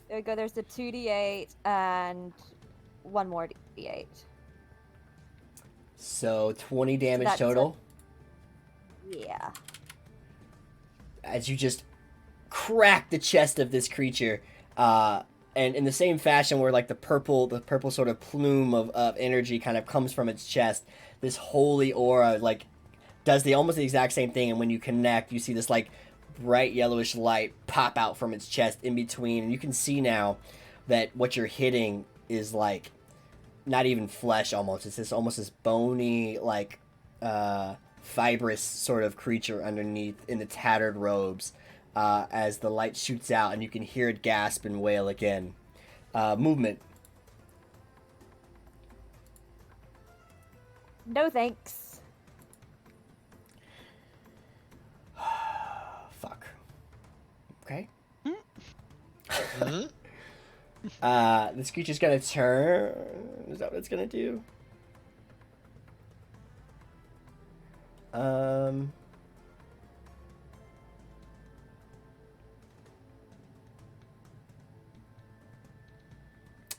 S5: There we go, there's the 2D8 and one more D8.
S1: So 20 damage
S5: That's
S1: total.
S5: Yeah.
S1: As you just crack the chest of this creature, and in the same fashion where like the purple sort of plume of energy kind of comes from its chest, this holy aura like does almost the exact same thing, and when you connect, you see this like bright yellowish light pop out from its chest in between, and you can see now that what you're hitting is like not even flesh almost. It's this almost this bony like fibrous sort of creature underneath in the tattered robes. As the light shoots out and you can hear it gasp and wail again. Movement.
S5: No thanks.
S1: Fuck. Okay.
S6: Mhm.
S1: This creature's gonna turn. Is that what it's gonna do?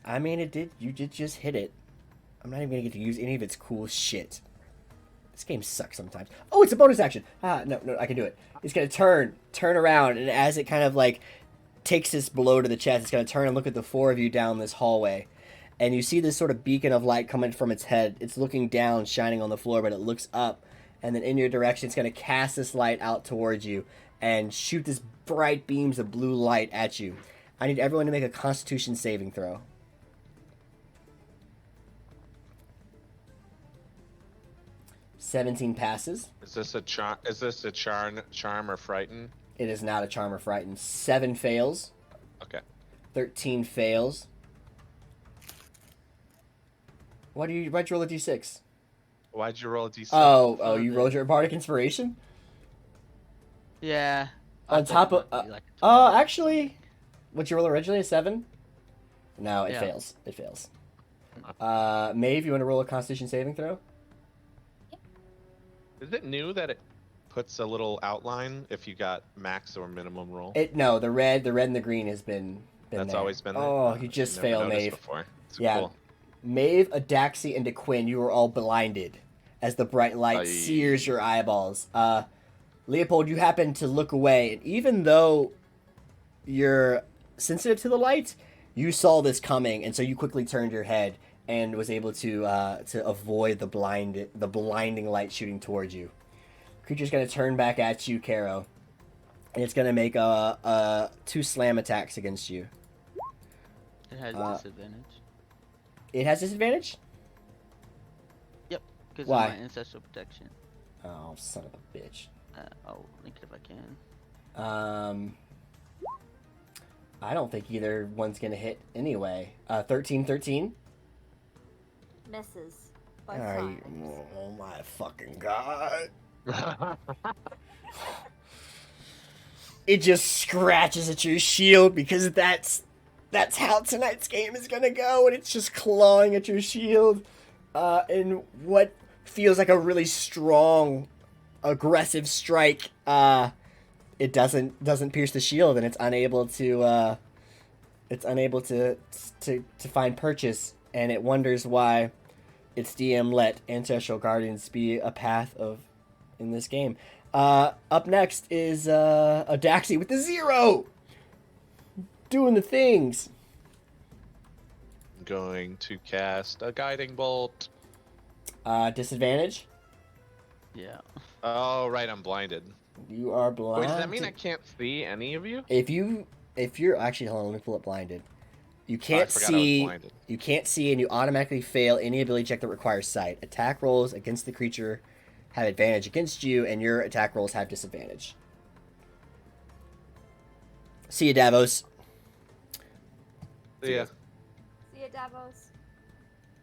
S1: I mean, it did. You did just hit it. I'm not even gonna get to use any of its cool shit. This game sucks sometimes. Oh, it's a bonus action. No, I can do it. It's gonna turn around, and as it kind of like takes this blow to the chest, it's gonna turn and look at the four of you down this hallway, and you see this sort of beacon of light coming from its head. It's looking down, shining on the floor, but it looks up, and then in your direction, it's gonna cast this light out towards you and shoot this bright beams of blue light at you. I need everyone to make a Constitution saving throw. 17 passes.
S6: Is this a charm? Is this a charm or frighten?
S1: It is not a charm or frighten. 7 fails.
S6: Okay.
S1: 13 fails. Why'd you roll a d6?
S6: Why'd you roll a d6?
S1: Oh, you rolled your bardic inspiration?
S3: Yeah.
S1: On top of actually, what'd you roll originally? A 7? No, it fails. It fails. Maeve, you want to roll a Constitution saving throw?
S6: Is it new that it puts a little outline if you got max or minimum roll?
S1: No, the red and the green has been
S6: That's
S1: there.
S6: always been there?
S1: Oh, you just
S6: Never
S1: failed,
S6: noticed
S1: Maeve.
S6: Before.
S1: Yeah.
S6: Cool.
S1: Maeve, Adaxi, and DeQuinn, you are all blinded as the bright light sears your eyeballs. Leopold, you happen to look away, and even though you're sensitive to the light, you saw this coming, and so you quickly turned your head and was able to avoid the blinding light shooting towards you. Creature's gonna turn back at you, Carrow, and it's gonna make 2 slam attacks against you.
S3: It has disadvantage.
S1: It has disadvantage?
S3: Yep, because of
S1: Why?
S3: my ancestral protection.
S1: Oh, son of a bitch.
S3: I'll link it if I can.
S1: I don't think either one's gonna hit anyway. 13.
S5: Misses. Both times.
S1: Oh my fucking god. It just scratches at your shield because that's how tonight's game is gonna go, and it's just clawing at your shield. And what feels like a really strong, aggressive strike, it doesn't pierce the shield, and it's unable to find purchase, and it wonders why its DM let Ancestral Guardians be a path in this game. Up next is Adaxi with the 0! Doing the things.
S6: I'm going to cast a guiding bolt.
S1: Disadvantage?
S3: Yeah.
S6: Oh, right, I'm blinded.
S1: You are blind.
S6: Wait, does that mean I can't see any of you?
S1: If you're actually, hold on, let me pull up blinded. You can't
S6: I
S1: see.
S6: was blinded.
S1: You can't see, and you automatically fail any ability check that requires sight. Attack rolls against the creature have advantage against you, and your attack rolls have disadvantage. See you, Davos.
S6: Yeah.
S5: See ya, Davos.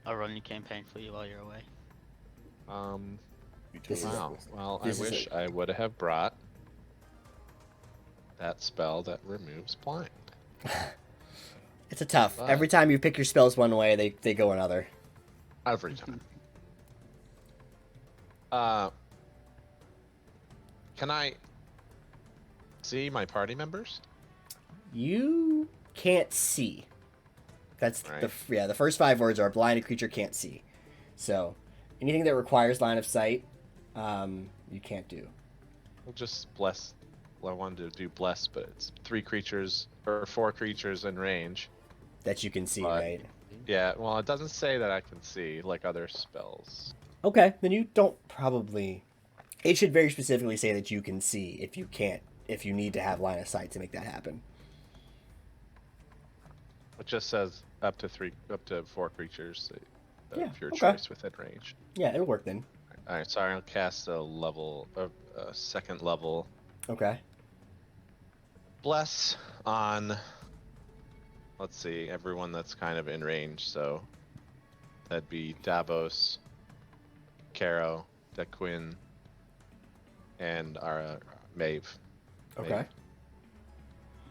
S3: I'll run your campaign for you while you're away.
S1: This is-
S6: Wow. Well, I
S1: this is
S6: wish I would have brought that spell that removes blind.
S1: It's a tough.
S6: But-
S1: Every time you pick your spells one way, they go another.
S6: Every time. Can I see my party members?
S1: You can't see. That's
S6: Right.
S1: the first 5 words are blinded creature can't see. So anything that requires line of sight, you can't do.
S6: We'll just bless. Well, I wanted to do bless, but it's 3 creatures or 4 creatures in range.
S1: That you can see,
S6: But-
S1: right?
S6: Yeah, well, it doesn't say that I can see like other spells.
S1: Okay, then you don't probably. It should very specifically say that you can see if you need to have line of sight to make that happen.
S6: It just says up to 4 creatures of
S1: Yeah,
S6: your
S1: okay.
S6: choice within range.
S1: Yeah, it'll work then.
S6: All right, so I'll cast a second level
S1: Okay.
S6: bless on. Let's see, everyone that's kind of in range. So that'd be Davos, Carrow, DeQuinn, and our Maeve.
S1: Okay.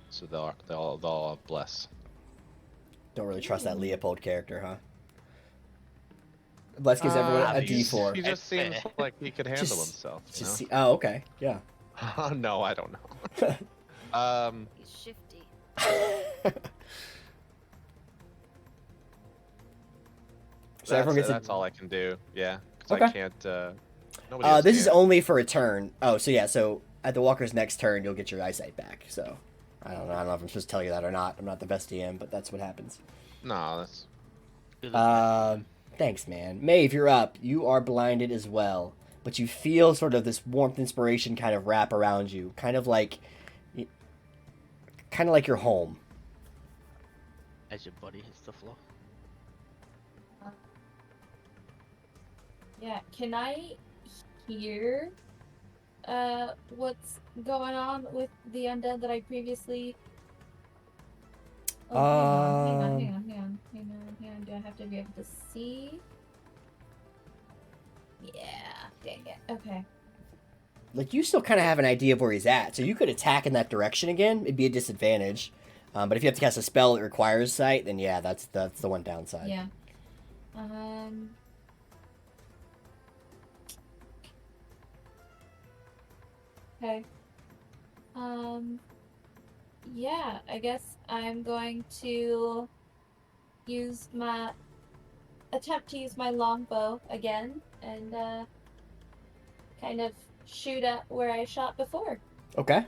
S6: So they'll all bless.
S1: Don't really trust that Leopold character, huh? Bless gives everyone a D4.
S6: He just seems like he could handle
S1: Just-
S6: himself. You
S1: Just
S6: know?
S1: see. Oh, okay. Yeah.
S6: Oh, no, I don't know.
S8: He's shifty.
S1: So everyone gets
S6: that's all I can do. Yeah, because
S1: Okay.
S6: I can't. Nobody else
S1: this is
S6: can.
S1: only for a turn. Oh, so yeah. So at the walker's next turn, you'll get your eyesight back. So I don't know if I'm supposed to tell you that or not. I'm not the best DM, but that's what happens.
S6: No, that's.
S1: Thanks, man. Maeve, you're up. You are blinded as well, but you feel sort of this warmth, inspiration kind of wrap around you, kind of like your home.
S3: As your body hits the floor.
S7: Yeah, can I hear what's going on with the undead that I previously. Oh, hang on. Do I have to be able to see? Yeah, dang it. Okay.
S1: Like, you still kind of have an idea of where he's at, so you could attack in that direction again. It'd be a disadvantage. But if you have to cast a spell that requires sight, then yeah, that's the one downside.
S7: Yeah. Okay. Yeah, I guess I'm going to attempt to use my longbow again and kind of shoot at where I shot before.
S1: Okay.
S7: And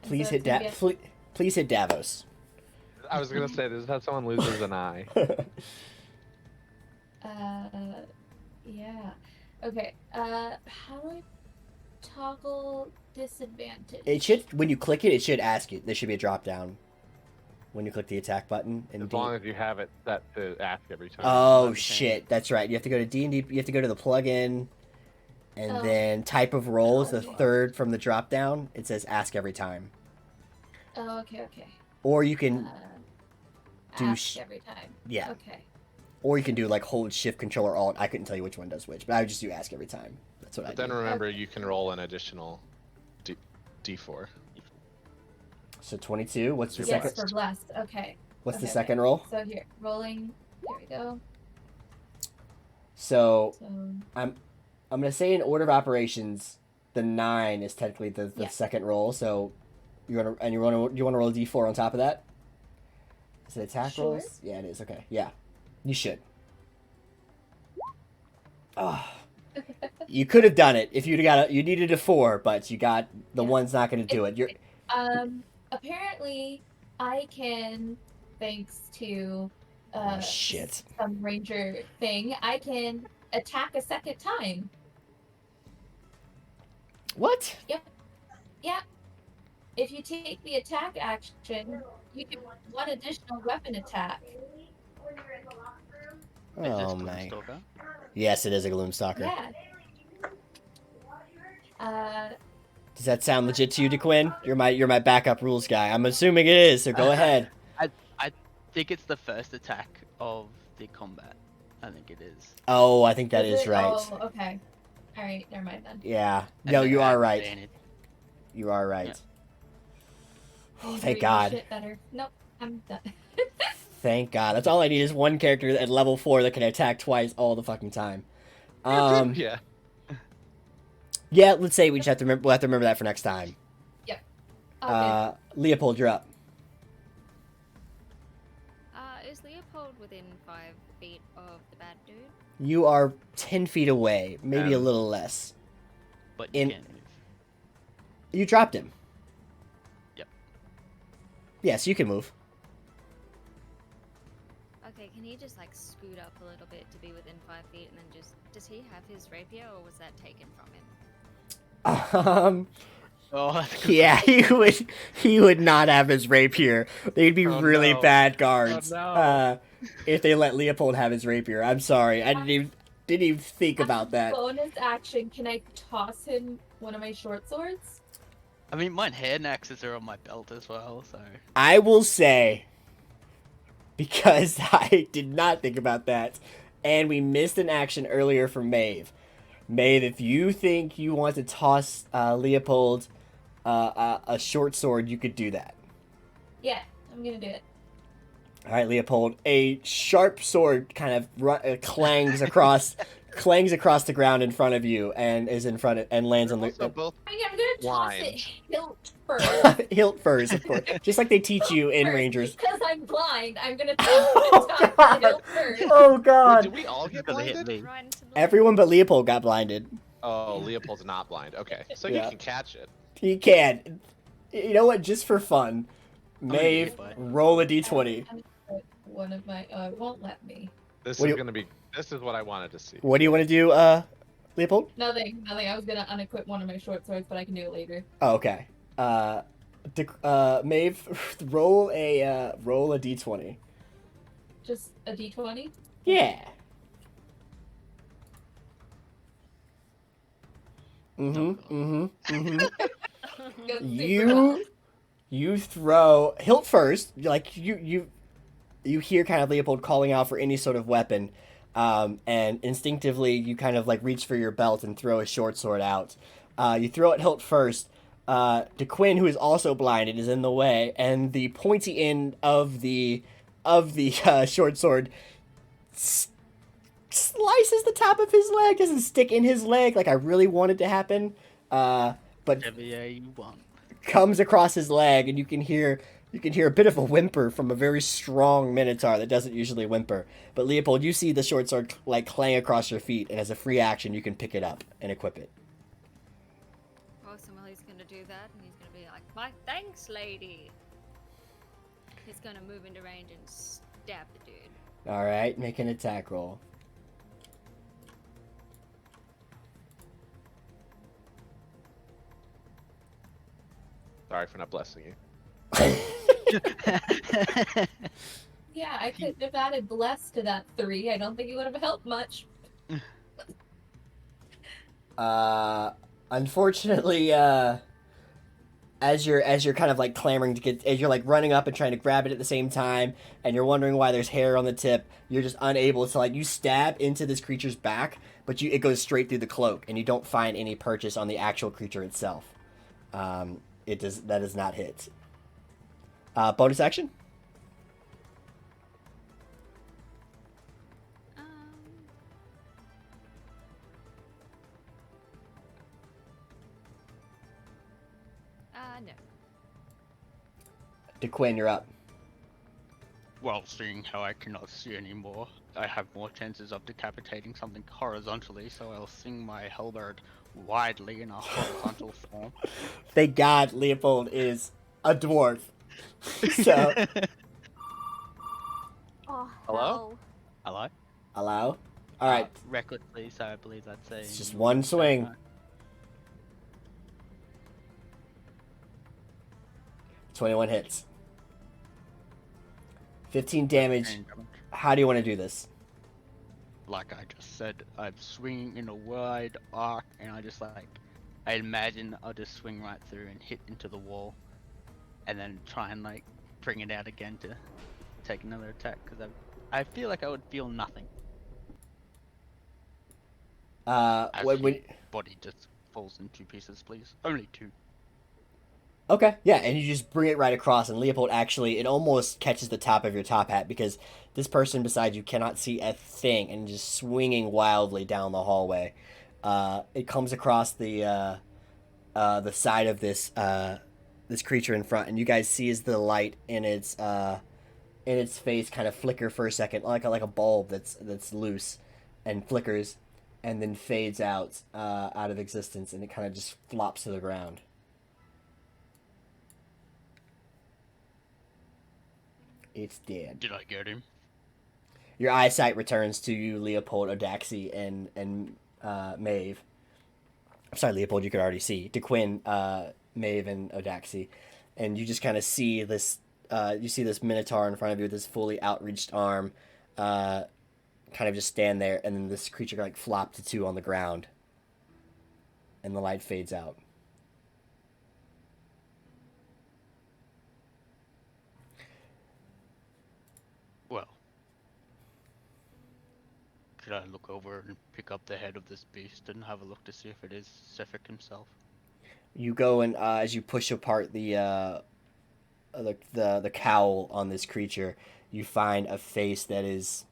S1: Please
S7: so
S1: hit
S7: it's gonna
S1: please hit Davos.
S6: I was gonna say, this is how someone loses an eye.
S7: Yeah. Okay. How do I toggle disadvantage?
S1: It should, when you click it, it should ask you. There should be a drop down when you click the attack button. In
S6: As long as you have it set to ask every time.
S1: Oh shit, that's right. You have to go to D&D. You have to go to the plugin, and then type of roll is the third from the drop down. It says ask every time.
S7: Oh, okay.
S1: Or you can do
S7: ask every time.
S1: Yeah.
S7: Okay.
S1: Or you can do like hold shift control or alt. I couldn't tell you which one does which, but I would just do ask every time. That's what I do.
S6: Then remember, you can roll an additional D4.
S1: So 22. What's the
S7: Yes,
S1: second?
S7: for blessed. Okay.
S1: What's the
S7: Okay.
S1: second roll?
S7: So here, rolling. There we go.
S1: So I'm gonna say in order of operations, the 9 is technically the second roll. So you want to roll a D4 on top of that? Is it attack
S7: Sure.
S1: rolls? Yeah, it is. Okay, yeah, you should. Oh. You could have done it if you'd got you needed a 4, but you got the one's not going to do it. You're
S7: apparently I can, thanks to
S1: shit.
S7: some ranger thing, I can attack a second time.
S1: What?
S7: Yep. If you take the attack action, you can one additional weapon attack.
S1: Oh my. Yes, it is a Gloomstalker.
S7: Yeah.
S1: Does that sound legit to you, DeQuinn? You're my backup rules guy. I'm assuming it is, so go ahead.
S3: I think it's the first attack of the combat. I think it is.
S1: Oh, I think that is right.
S7: Oh, okay. All right, never mind then.
S1: Yeah.
S3: And
S1: No,
S3: then
S1: you
S3: I
S1: are
S3: have
S1: right.
S3: advantage.
S1: You are right.
S3: Yeah.
S1: Oh,
S7: You
S1: thank
S7: do your
S1: God.
S7: shit better. Nope, I'm done.
S1: Thank God. That's all I need is one character at level 4 that can attack twice all the fucking time.
S6: Yeah.
S1: Yeah, let's say we'll have to remember that for next time.
S7: Yep. Okay.
S1: Leopold, you're up.
S8: Is Leopold within 5 feet of the bad dude?
S1: You are 10 feet away, maybe a little less.
S3: But you can't move.
S1: You dropped him.
S3: Yep.
S1: Yeah, so you can move.
S8: Okay, can he just like scoot up a little bit to be within 5 feet and then just... Does he have his rapier or was that taken from him?
S3: Oh,
S1: yeah, he would not have his rapier. They'd be really bad guards if they let Leopold have his rapier. I'm sorry, I didn't even think about that.
S7: Bonus action, can I toss him one of my short swords?
S3: I mean, mine hand axes are on my belt as well, so...
S1: I will say, because I did not think about that, and we missed an action earlier from Maeve. Maeve, if you think you want to toss Leopold a short sword, you could do that.
S7: Yeah, I'm gonna do it.
S1: All right, Leopold. A sharp sword kind of clangs across the ground in front of you and is in front of and lands on the.
S6: Both
S7: I'm gonna toss it hilt first.
S1: Hilt first, of course, just like they teach you in Rangers.
S7: Because I'm blind, I'm gonna toss the hilt first.
S1: Oh God!
S6: Wait, did we all get blinded?
S1: Everyone but Leopold got blinded.
S6: Oh, Leopold's not blind. Okay, so
S1: Yeah.
S6: he can catch it.
S1: He can. You know what? Just for fun, Maeve, roll a d20.
S7: One of my it won't let me.
S6: This
S1: What
S6: is
S1: do you-
S6: gonna be. This is what I wanted to see.
S1: What do you want to do, Leopold?
S7: Nothing. I was gonna unequip one of my short swords, but I can do it later.
S1: Oh, okay. Maeve, roll a d20.
S7: Just a d20.
S1: Yeah.
S7: Goes super
S1: You
S7: well.
S1: you throw hilt first, like you hear kind of Leopold calling out for any sort of weapon, and instinctively you kind of like reach for your belt and throw a short sword out. You throw it hilt first. DeQuinn, who is also blinded, is in the way, and the pointy end of the short sword slices the top of his leg. Doesn't stick in his leg like I really wanted to happen, but
S3: Whatever you want.
S1: comes across his leg, and you can hear a bit of a whimper from a very strong minotaur that doesn't usually whimper. But Leopold, you see the short sword like clang across your feet, and as a free action, you can pick it up and equip it.
S8: Awesome. Well, he's gonna do that, and he's gonna be like, "My thanks, lady." He's gonna move into range and stab the dude.
S1: All right, make an attack roll.
S6: Sorry for not blessing you.
S7: Yeah, I couldn't have added bless to that 3. I don't think it would have helped much.
S1: Unfortunately, as you're kind of like clamoring to get, as you're like running up and trying to grab it at the same time, and you're wondering why there's hair on the tip, you're just unable to, like, you stab into this creature's back, but it goes straight through the cloak, and you don't find any purchase on the actual creature itself. That does not hit. Bonus action.
S8: No.
S1: DeQuinn, you're up.
S4: Well, seeing how I cannot see anymore, I have more chances of decapitating something horizontally, so I'll swing my halberd widely in a horizontal form.
S1: Thank God Leopold is a dwarf. So
S5: Oh,
S6: Hello?
S5: hell.
S4: Hello?
S1: allow. All right,
S3: Recklessly, so I believe that's a.
S1: it's just one swing. 21 hits. 15 damage. How do you want to do this?
S4: Like I just said, I'm swinging in a wide arc, and I imagine I'll just swing right through and hit into the wall, and then try and like bring it out again to take another attack, because I feel like I would feel nothing. As
S1: When
S4: his body just falls in 2 pieces, please. Only 2.
S1: okay, yeah, and you just bring it right across, and Leopold actually, it almost catches the top of your top hat because this person beside you cannot see a thing, and just swinging wildly down the hallway. It comes across the side of this creature in front, and you guys see as the light in its face kind of flicker for a second, like a bulb that's loose, and flickers, and then fades out of existence, and it kind of just flops to the ground. It's dead.
S4: Did I get him?
S1: Your eyesight returns to you, Leopold, Odaxi, and Maeve. I'm sorry, Leopold, you could already see. DeQuinn, Maeve, and Odaxi. And you just kind of see this, you see this Minotaur in front of you with this fully outreached arm, kind of just stand there, and then this creature like flop to 2 on the ground. And the light fades out.
S4: Well, could I look over and pick up the head of this beast and have a look to see if it is Sefik himself?
S1: You go and as you push apart the cowl on this creature, you find a face that is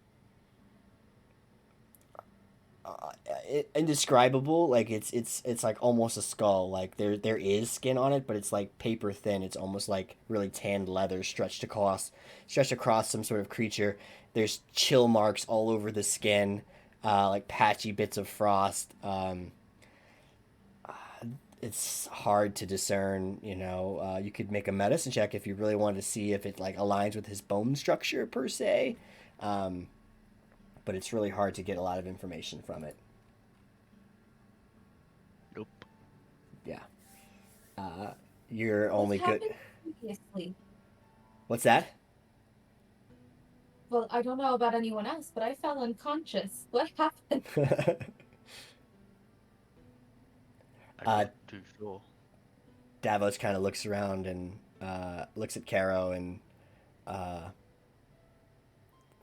S1: indescribable. Like it's like almost a skull. Like there is skin on it, but it's like paper thin. It's almost like really tanned leather stretched across some sort of creature. There's chill marks all over the skin, like patchy bits of frost. It's hard to discern. You could make a medicine check if you really wanted to see if it like aligns with his bone structure per se. But it's really hard to get a lot of information from it.
S4: Nope.
S1: Yeah. You're only
S7: What
S1: good.
S7: happened previously?
S1: What's that?
S7: Well, I don't know about anyone else, but I fell unconscious. What happened?
S4: I'm
S1: Uh,
S4: not too sure.
S1: Davos kind of looks around and looks at Caro, and uh,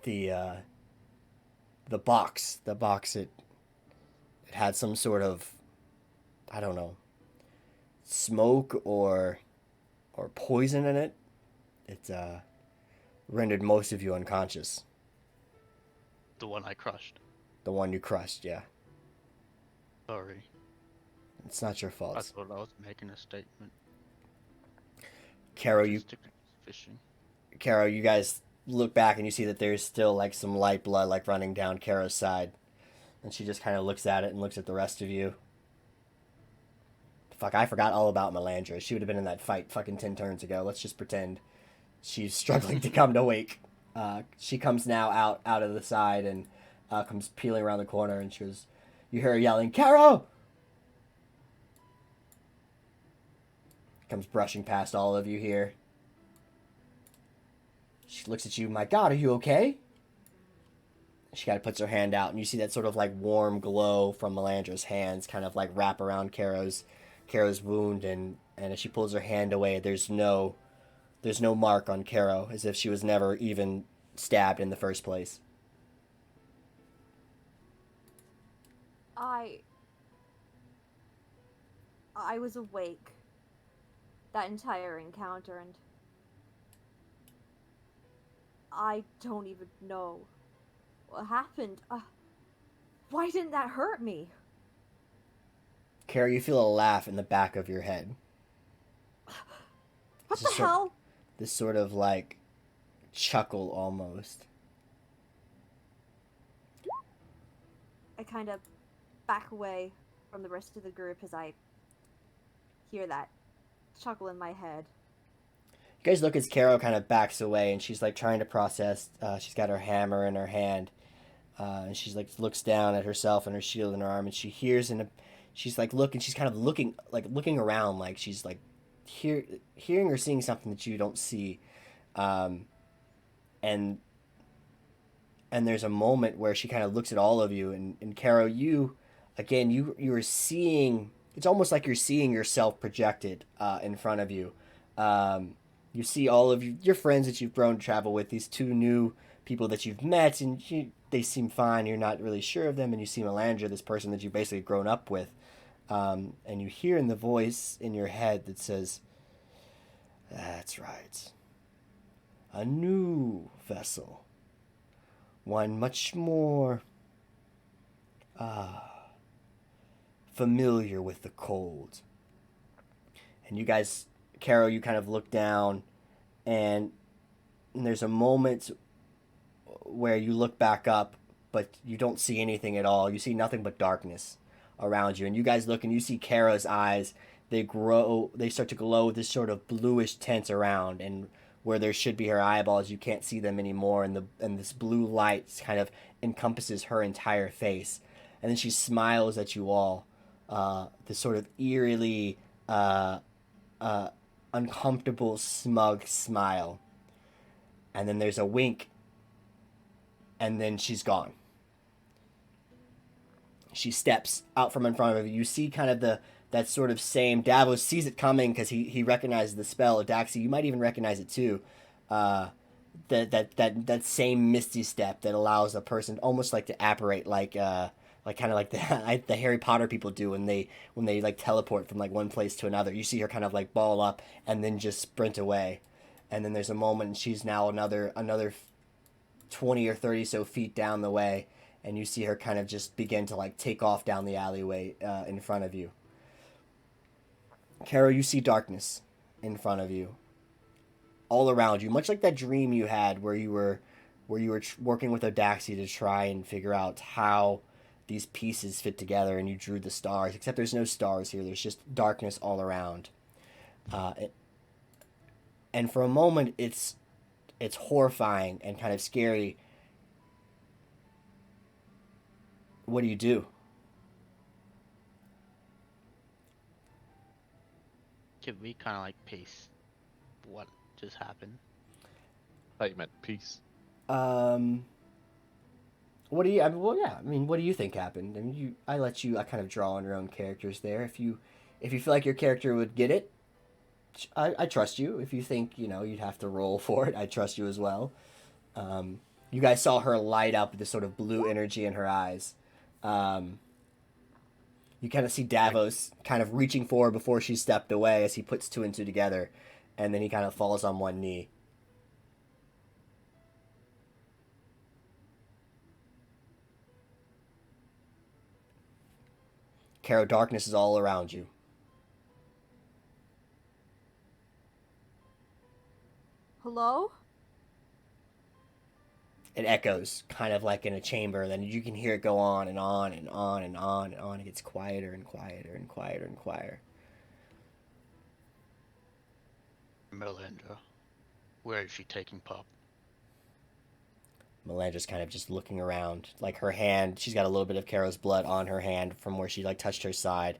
S1: the uh, the box. It had some sort of, I don't know, smoke or poison in it. It rendered most of you unconscious.
S4: The one I crushed.
S1: The one you crushed, yeah.
S4: Sorry.
S1: It's not your
S4: I
S1: fault.
S4: thought I was making a statement.
S1: Caro,
S4: Just sticking fishing.
S1: You guys look back and you see that there's still like some light blood like running down Caro's side, and she just kind of looks at it and looks at the rest of you. Fuck, I forgot all about Melandra. She would have been in that fight fucking 10 turns ago. Let's just pretend she's struggling to come to wake. She comes now out of the side and comes peeling around the corner, and she goes, you hear her yelling, Caro! Comes brushing past all of you here. She looks at you, my god, are you okay? She kind of puts her hand out, and you see that sort of like warm glow from Melandra's hands kind of like wrap around Caro's wound, and as she pulls her hand away, there's no mark on Caro, as if she was never even stabbed in the first place.
S5: I was awake that entire encounter, and I don't even know what happened. Why didn't that hurt me?
S1: Caro, you feel a laugh in the back of your head.
S5: What the hell?
S1: This sort of like chuckle almost.
S5: I kind of back away from the rest of the group as I hear that chuckle in my head.
S1: You guys look as Caro kind of backs away, and she's like trying to process. She's got her hammer in her hand, and she's like looks down at herself and her shield in her arm, and she hears she's like looking. She's kind of looking around, like she's like hearing or seeing something that you don't see, and there's a moment where she kind of looks at all of you, and Caro, you are seeing. It's almost like you're seeing yourself projected in front of you. You see all of your friends that you've grown to travel with, these two new people that you've met, and they seem fine. You're not really sure of them, and you see Melandra, this person that you've basically grown up with, and you hear in the voice in your head that says, "That's right. A new vessel. One much more familiar with the cold." And you guys, Caro, you kind of look down, and there's a moment where you look back up, but you don't see anything at all. You see nothing but darkness around you. And you guys look, and you see Caro's eyes. They start to glow with this sort of bluish tint around, and where there should be her eyeballs, you can't see them anymore, and this blue light kind of encompasses her entire face. And then she smiles at you all, this sort of eerily uncomfortable, smug smile. And then there's a wink, and then she's gone. She steps out from in front of you. You see kind of that sort of same. Davos sees it coming because he recognizes the spell. Daxi, you might even recognize it too. That same misty step that allows a person almost like to apparate, like kind of like the Harry Potter people do when they like teleport from like one place to another. You see her kind of like ball up and then just sprint away, and then there's a moment and she's now another 20 or 30 so feet down the way, and you see her kind of just begin to like take off down the alleyway in front of you. Caro, you see darkness in front of you, all around you, much like that dream you had where you were working with Odaxi to try and figure out how these pieces fit together, and you drew the stars, except there's no stars here. There's just darkness all around. And for a moment, it's horrifying and kind of scary. What do you do?
S3: Can we kind of like pace what just happened?
S6: I thought you meant peace.
S1: What do you? I mean, well, yeah. I mean, what do you think happened? I mean, I kind of draw on your own characters there. If you If you feel like your character would get it, I trust you. If you think you'd have to roll for it, I trust you as well. You guys saw her light up with this sort of blue energy in her eyes. You kind of see Davos kind of reaching forward before she stepped away as he puts two and two together, and then he kind of falls on one knee. Carrow, darkness is all around you.
S5: Hello?
S1: It echoes, kind of like in a chamber. Then you can hear it go on and on and on and on and on. It gets quieter and quieter and quieter and quieter.
S4: Melinda, where is she taking Pup?
S1: Melandra's kind of just looking around. Like her hand, she's got a little bit of Carrow's blood on her hand from where she like touched her side.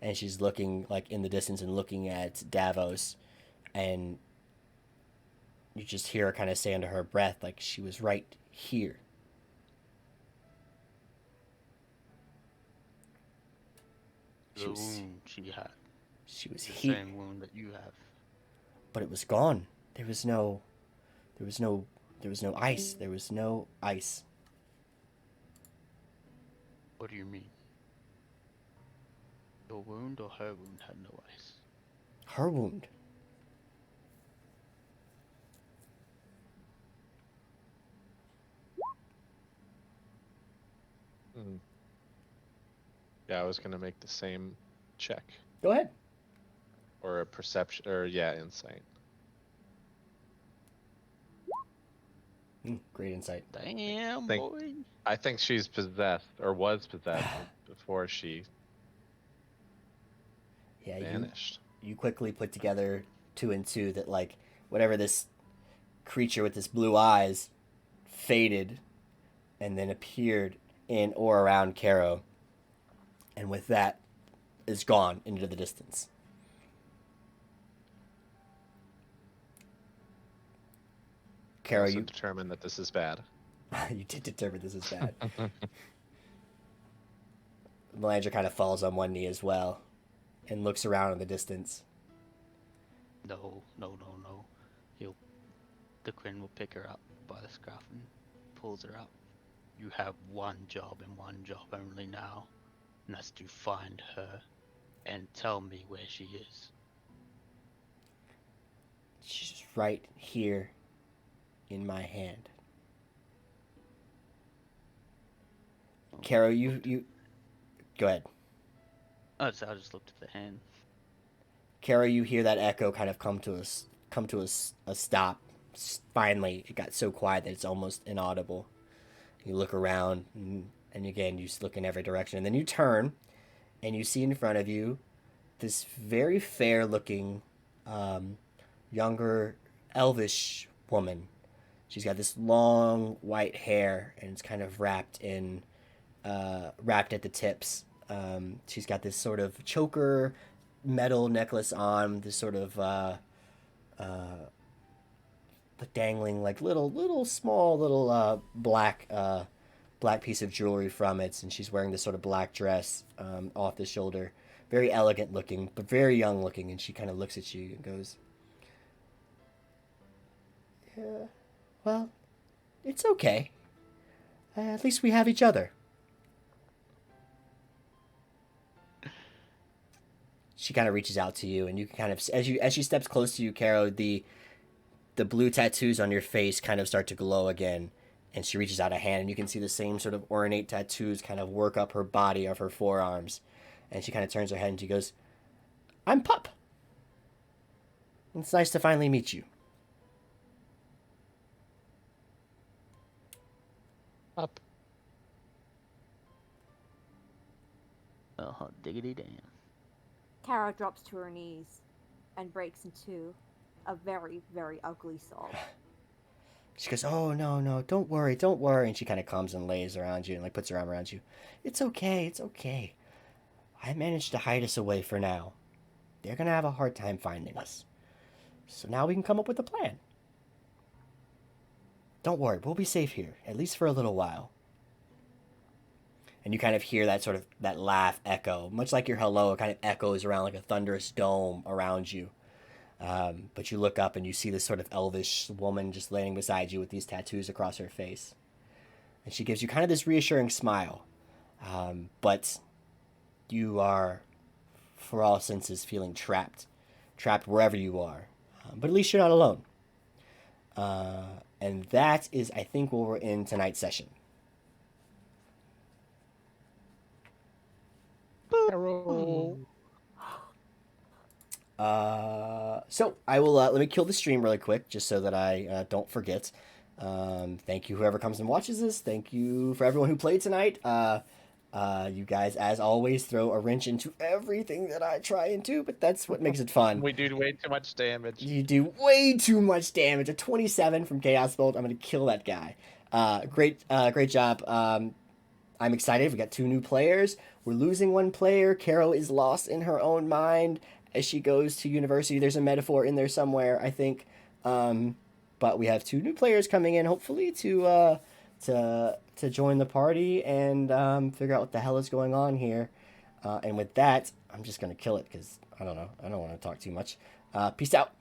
S1: And she's looking like in the distance and looking at Davos. And you just hear her kind of say under her breath, like, she was right here.
S4: The wound she had.
S1: She was
S4: The
S1: here.
S4: same wound that you have.
S1: But it was gone. There was no ice. There was no ice.
S4: What do you mean? Your wound or her wound had no ice?
S1: Her wound.
S6: Yeah, I was gonna make the same check.
S1: Go ahead.
S6: Or a perception, or insight.
S1: Great insight.
S3: Damn,
S6: Think-
S3: boy.
S6: I think she's possessed, or was possessed, before she
S1: Yeah,
S6: vanished.
S1: you quickly put together two and two that, like, whatever this creature with this blue eyes faded and then appeared in or around Carrow, and with that is gone into the distance. Carrow,
S6: Also
S1: you
S6: determined that this is bad.
S1: you did determine this is bad. Melandra kind of falls on one knee as well and looks around in the distance.
S3: No. The Quinn will pick her up by the scruff and pulls her up. You have one job and one job only now, and that's to find her and tell me where she is.
S1: She's right here in my hand. Carrow, you go ahead.
S3: Oh, so I just looked at the hand.
S1: Carrow, you hear that echo kind of come to a stop. Finally, it got so quiet that it's almost inaudible. You look around, and again, you just look in every direction. And then you turn, and you see in front of you this very fair-looking, younger, elvish woman. She's got this long white hair, and it's kind of wrapped at the tips. She's got this sort of choker metal necklace on, this sort of dangling like little small black piece of jewelry from it, and she's wearing this sort of black dress off the shoulder, very elegant looking but very young looking, and she kind of looks at you and goes, "Yeah, well, it's okay. At least we have each other." She kind of reaches out to you, and you can kind of, as she steps close to you, Carrow, the blue tattoos on your face kind of start to glow again, and she reaches out a hand, and you can see the same sort of ornate tattoos kind of work up her body of her forearms, and she kind of turns her head and she goes, "I'm Pup. It's nice to finally meet you."
S6: Up.
S3: Oh, hot diggity damn.
S5: Kara drops to her knees and breaks into a very, very ugly sob.
S1: She goes, "Oh, no, don't worry. And she kind of comes and lays around you and like puts her arm around you. It's okay. I managed to hide us away for now. They're going to have a hard time finding us. So now we can come up with a plan. Don't worry, we'll be safe here, at least for a little while." and you kind of hear that sort of that laugh echo, much like your hello. It kind of echoes around like a thunderous dome around you. But you look up and you see this sort of elvish woman just laying beside you with these tattoos across her face, and she gives you kind of this reassuring smile. But you are, for all senses, feeling trapped wherever you are. But at least you're not alone. And that is, I think, where we're in tonight's session.
S6: Carol.
S1: So I will let me kill the stream really quick, just so that I don't forget. Thank you, whoever comes and watches this. Thank you for everyone who played tonight. You guys, as always, throw a wrench into everything that I try and do, but that's what makes it fun.
S6: We do way too much damage.
S1: You do way too much damage. A 27 from Chaos Bolt. I'm gonna kill that guy. Great job. I'm excited. We got 2 new players. We're losing 1 player. Carol is lost in her own mind as she goes to university. There's a metaphor in there somewhere, I think. But we have 2 new players coming in, hopefully, to join the party and figure out what the hell is going on here. And with that, I'm just gonna kill it because I don't know. I don't want to talk too much. Peace out.